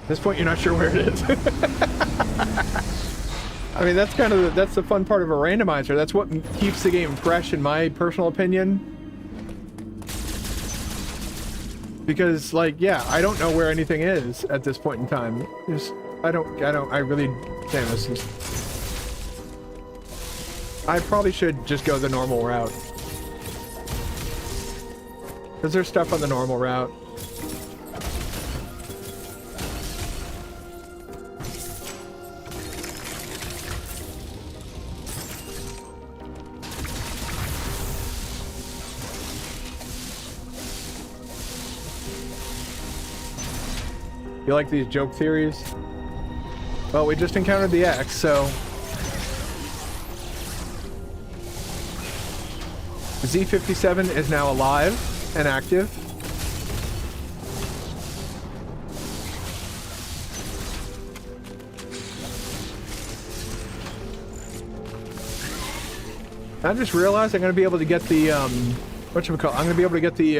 At this point, you're not sure where it is. I mean, that's the fun part of a randomizer. That's what keeps the game fresh, in my personal opinion. Because, like, yeah, I don't know where anything is at this point in time. I really, Samus. I probably should just go the normal route. Because there's stuff on the normal route. You like these joke theories? Well, we just encountered the X, so... Z57 is now alive and active. I just realized I'm going to be able to get the, whatchamacallit, I'm going to be able to get the,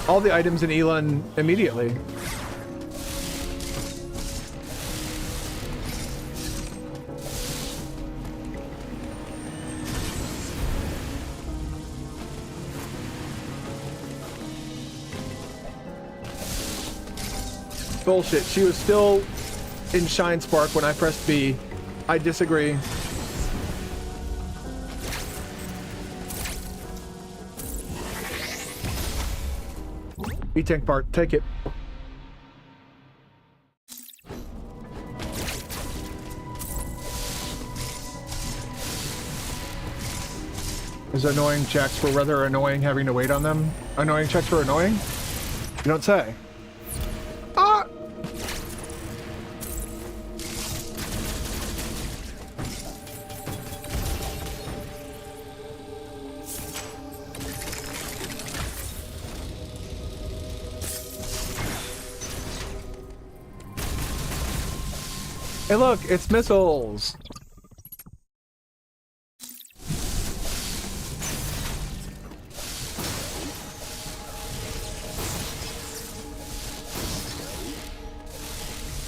all the items in Elon immediately. Bullshit. She was still in Shine Spark when I pressed B. I disagree. E-tank part, take it. Is annoying checks for rather annoying having to wait on them? Annoying checks for annoying? You don't say. Ah! Hey look, it's missiles!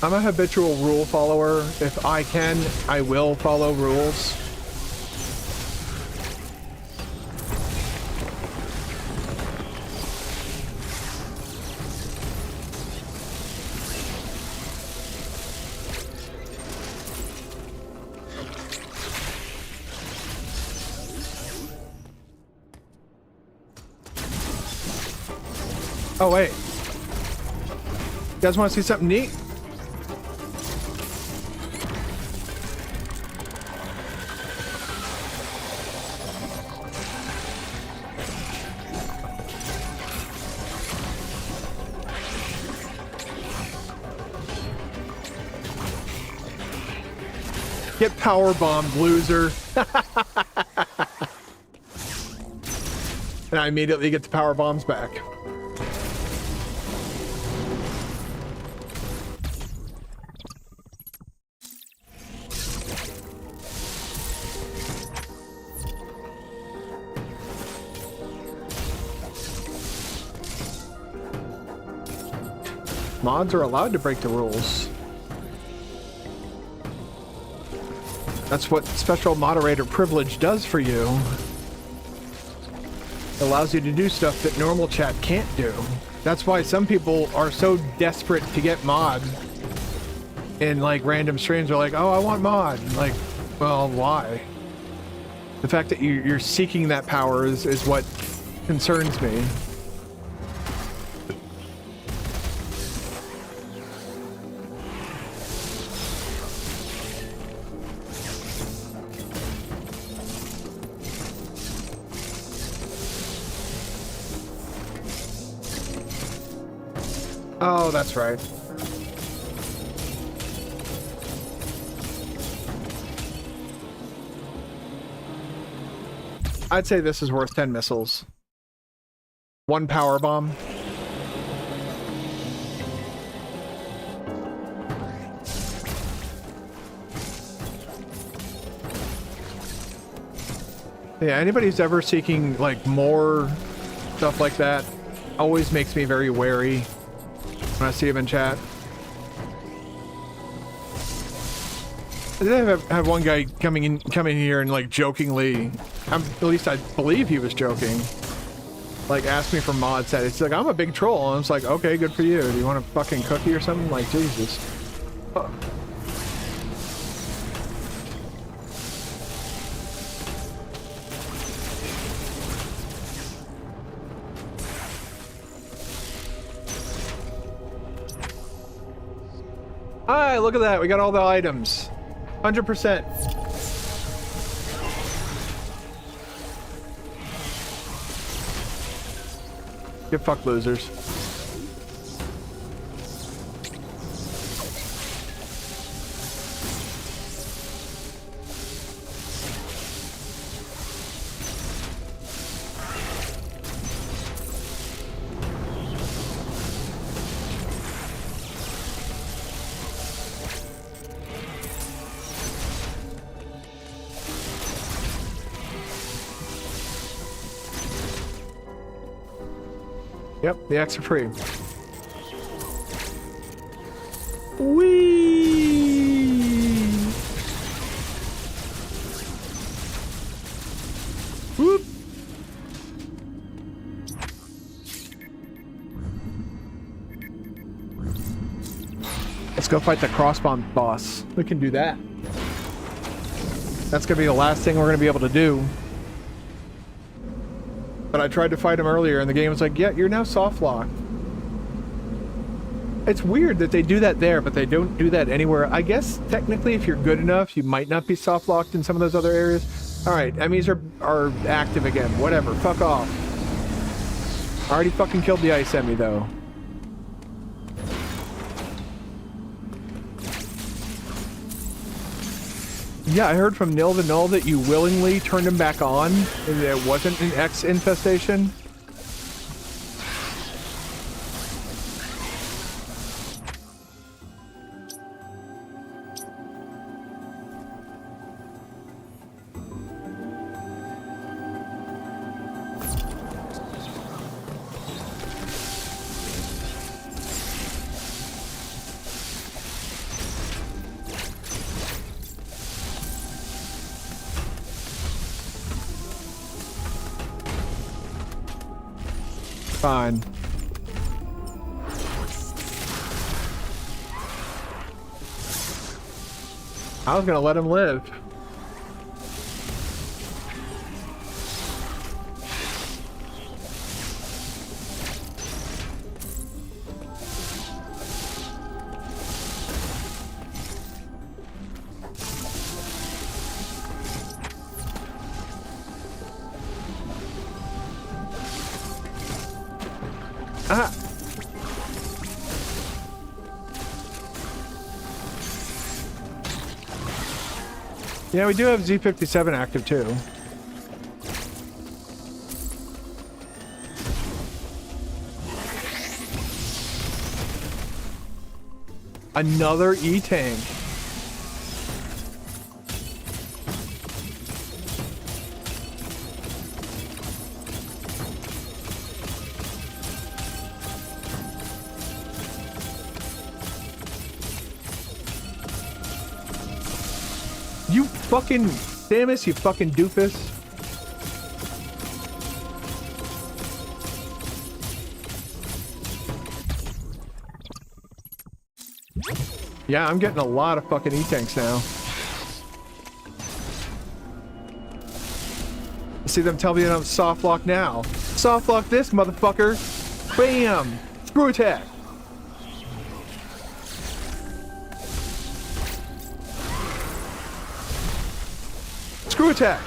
I'm a habitual rule follower. If I can, I will follow rules. Oh wait. You guys want to see something neat? Get power bombed, loser. And I immediately get the power bombs back. Mods are allowed to break the rules. That's what special moderator privilege does for you. It allows you to do stuff that normal chat can't do. That's why some people are so desperate to get mod in like random streams. Are like, oh, I want mod. Like, well, why? The fact that you're seeking that power is what concerns me. Oh, that's right. I'd say this is worth 10 missiles. One power bomb. Yeah, anybody who's ever seeking like more stuff like that always makes me very wary when I see him in chat. I did have one guy coming here and like jokingly, at least I believe he was joking, like asked me for mod set. It's like, I'm a big troll. And I was like, okay, good for you. Do you want a fucking cookie or something? Like, Jesus. Oh. Hi, look at that. We got all the items. 100%. Get fucked, losers. Yep, the X are free. Whee! Whoop! Let's go fight the crossbomb boss. We can do that. That's gonna be the last thing we're gonna be able to do. But I tried to fight him earlier and the game was like, yeah, you're now soft locked. It's weird that they do that there, but they don't do that anywhere. I guess technically if you're good enough, you might not be soft locked in some of those other areas. Alright, enemies are active again. Whatever, fuck off. I already fucking killed the ice enemy though. Yeah, I heard from Nil the Null that you willingly turned him back on and that it wasn't an X infestation. Fine. I was gonna let him live. Ah. Yeah, we do have Z57 active too. Another E-tank. You fucking Samus, you fucking doofus. Yeah, I'm getting a lot of fucking E-tanks now. See them tell me that I'm soft lock now. Soft lock this motherfucker. Bam! Screw attack. Screw attack.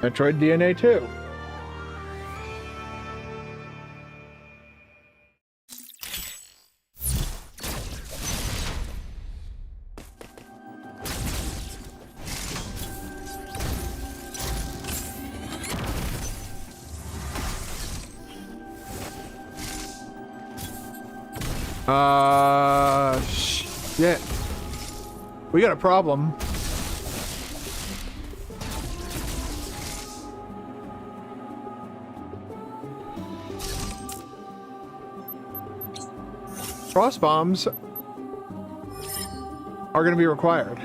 Metroid DNA 2. Shit. We got a problem. Frost bombs are going to be required.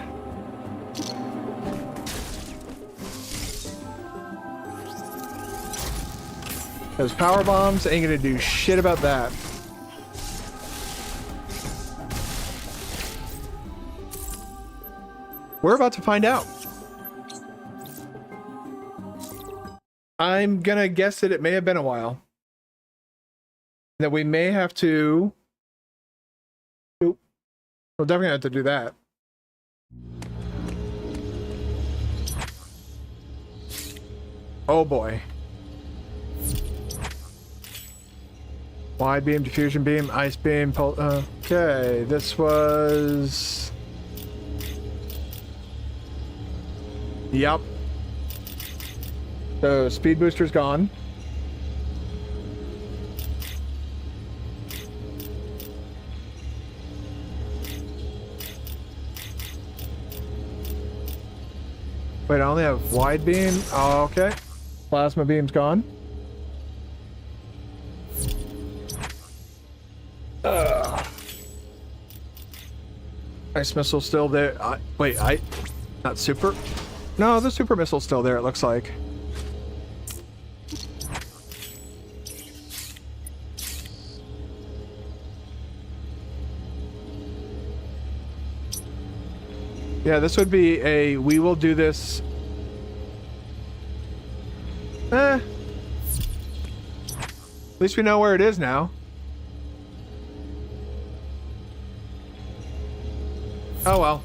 Those power bombs ain't gonna do shit about that. We're about to find out. I'm gonna guess that it may have been a while. That we may have to... Oop. We'll definitely have to do that. Oh boy. Wide beam, diffusion beam, ice beam, okay, this was... Yep. So, speed booster's gone. Wait, I only have wide beam? Oh, okay. Plasma beam's gone. Ice missile still there. Wait, not super? No, the super missile's still there, it looks like. Yeah, this would be a, we will do this. At least we know where it is now. Oh well.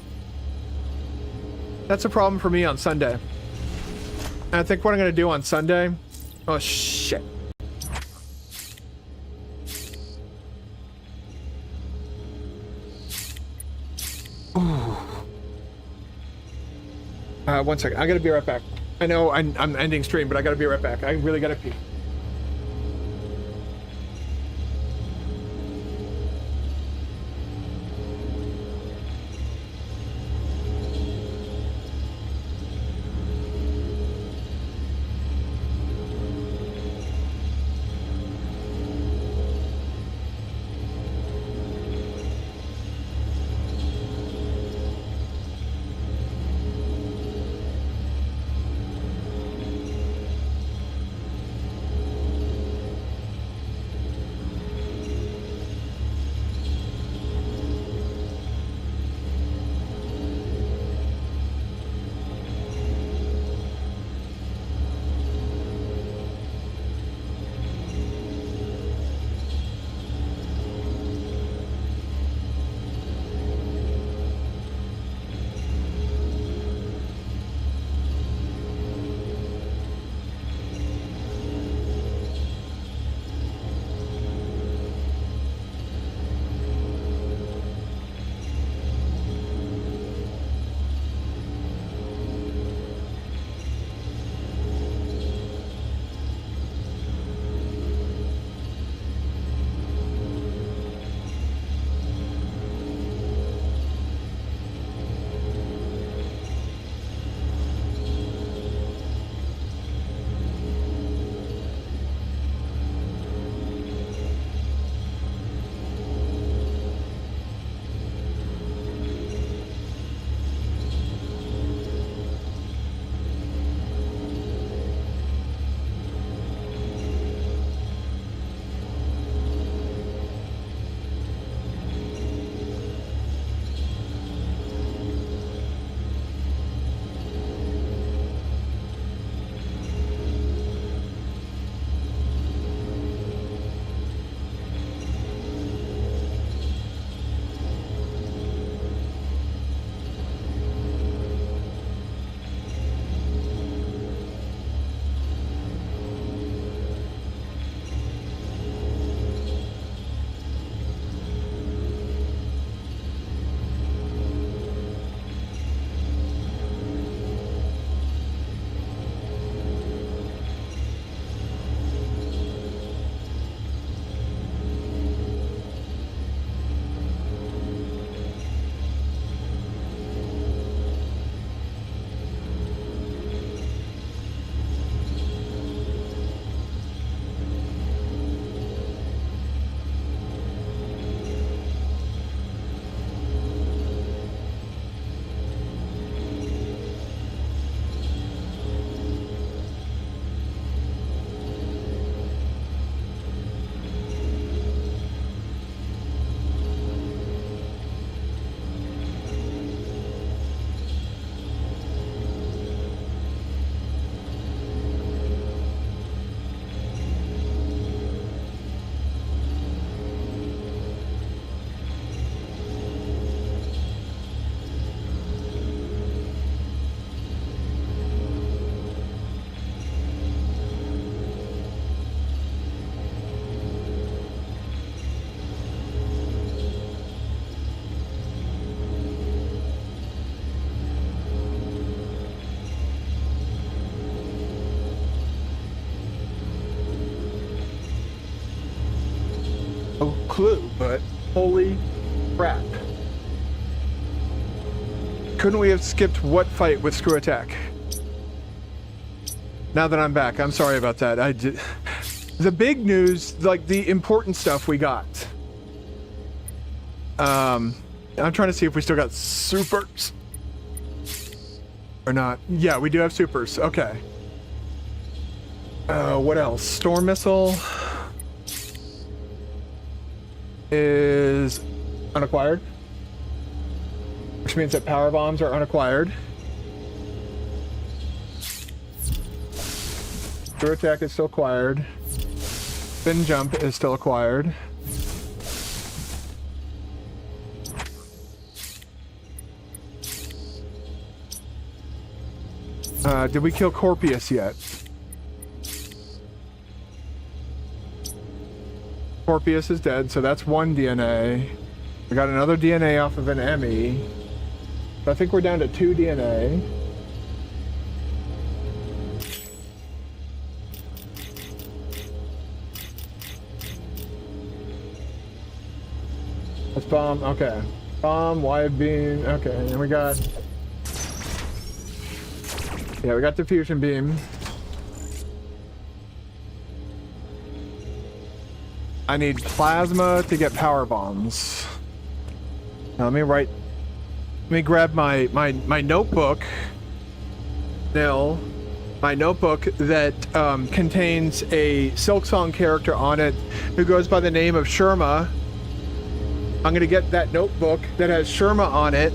That's a problem for me on Sunday. And I think what I'm gonna do on Sunday... Oh shit. Ooh. 1 second. I gotta be right back. I know I'm ending stream, but I gotta be right back. I really gotta pee. clue, but holy crap. Couldn't we have skipped what fight with Screw Attack? Now that I'm back, I'm sorry about that. The big news, like the important stuff we got. I'm trying to see if we still got supers. Or not. Yeah, we do have supers. Okay. What else? Storm Missile is unacquired, which means that power bombs are unacquired. Screw Attack is still acquired. Spin Jump is still acquired. Did we kill Corpius yet? Corpius is dead, so that's one DNA. We got another DNA off of an Emmy. I think we're down to 2 DNA. That's bomb, okay. Bomb, wide beam, okay, and we got... Yeah, we got the fusion beam. I need plasma to get power bombs. Now, let me grab my notebook. Nil. My notebook that contains a Silksong character on it who goes by the name of Sherma. I'm gonna get that notebook that has Sherma on it.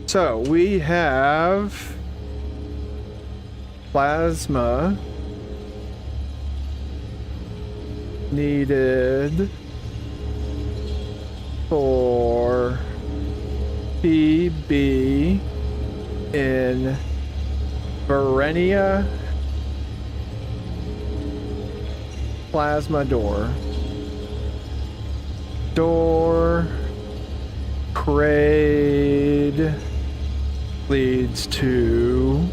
So we have plasma needed for PB in Berenia plasma door. Door crate leads to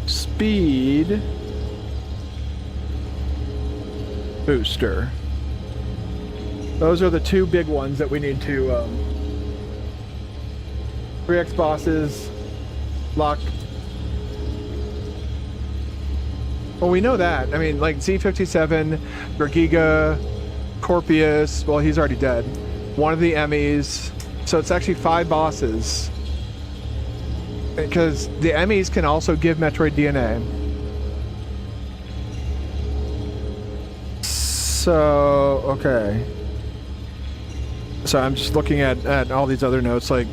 speed booster. Those are the 2 big ones that we need to 3x bosses lock. Well, we know that. I mean, like Z57, Bergiga, Corpius, well, he's already dead. One of the Emmys. So it's actually 5 bosses. Because the Emmys can also give Metroid DNA. So, okay. So I'm just looking at all these other notes like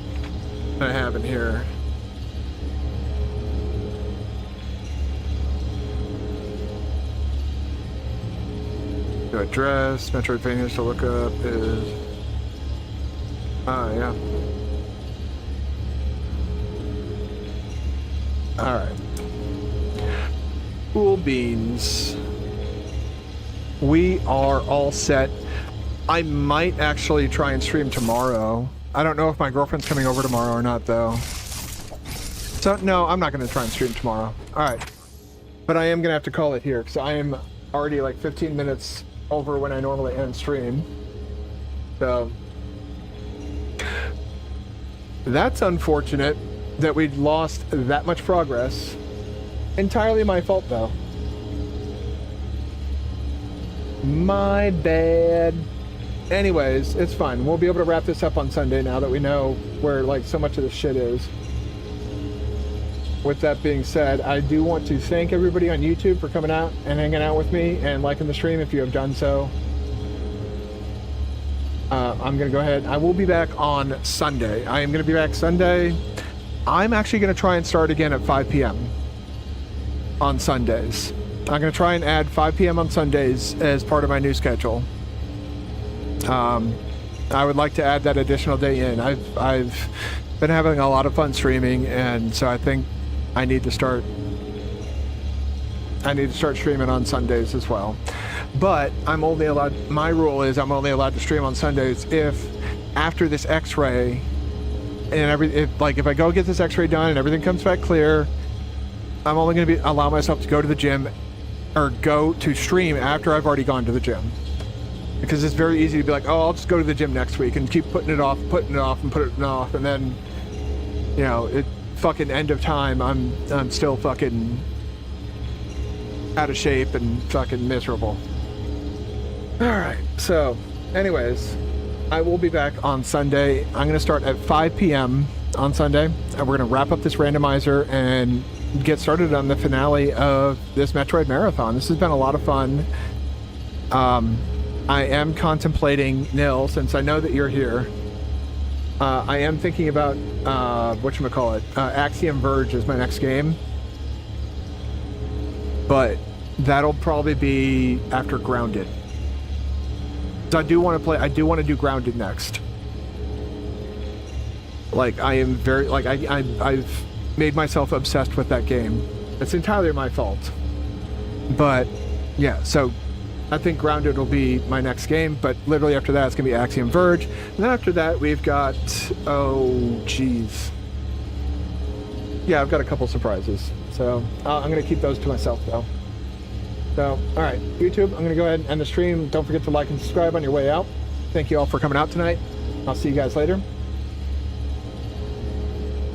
I have in here. The address, Metroidvania to look up is... yeah. Alright. Cool beans. We are all set. I might actually try and stream tomorrow. I don't know if my girlfriend's coming over tomorrow or not, though. So, no, I'm not going to try and stream tomorrow. Alright. But I am going to have to call it here, because I am already like 15 minutes over when I normally end stream. So... that's unfortunate that we'd lost that much progress. Entirely my fault, though. My bad. Anyways, it's fine. We'll be able to wrap this up on Sunday now that we know where, like, so much of the shit is. With that being said, I do want to thank everybody on YouTube for coming out and hanging out with me and liking the stream if you have done so. I'm going to go ahead. I will be back on Sunday. I am going to be back Sunday. I'm actually going to try and start again at 5 p.m. on Sundays. I'm going to try and add 5 p.m. on Sundays as part of my new schedule. I would like to add that additional day in. I've been having a lot of fun streaming, and so I think I need to start streaming on Sundays as well. But I'm only allowed, my rule is I'm only allowed to stream on Sundays if after this X-ray and if I go get this X-ray done and everything comes back clear, I'm only going to allow myself to go to the gym or go to stream after I've already gone to the gym, because it's very easy to be like, oh, I'll just go to the gym next week and keep putting it off, and putting it off, and then, you know, it fucking end of time, I'm still fucking out of shape and fucking miserable. All right, so anyways, I will be back on Sunday. I'm going to start at 5 p.m. on Sunday, and we're going to wrap up this randomizer and get started on the finale of this Metroid Marathon. This has been a lot of fun. I am contemplating, Nil, since I know that you're here, I am thinking about, whatchamacallit, Axiom Verge is my next game. But that'll probably be after Grounded. So I do want to do Grounded next. Like, I am very, like, I've made myself obsessed with that game. It's entirely my fault. But, yeah, so I think Grounded will be my next game, but literally after that, it's going to be Axiom Verge. And then after that, we've got, oh, geez. Yeah, I've got a couple surprises. So I'm going to keep those to myself, though. So, all right, YouTube, I'm going to go ahead and end the stream. Don't forget to like and subscribe on your way out. Thank you all for coming out tonight. I'll see you guys later.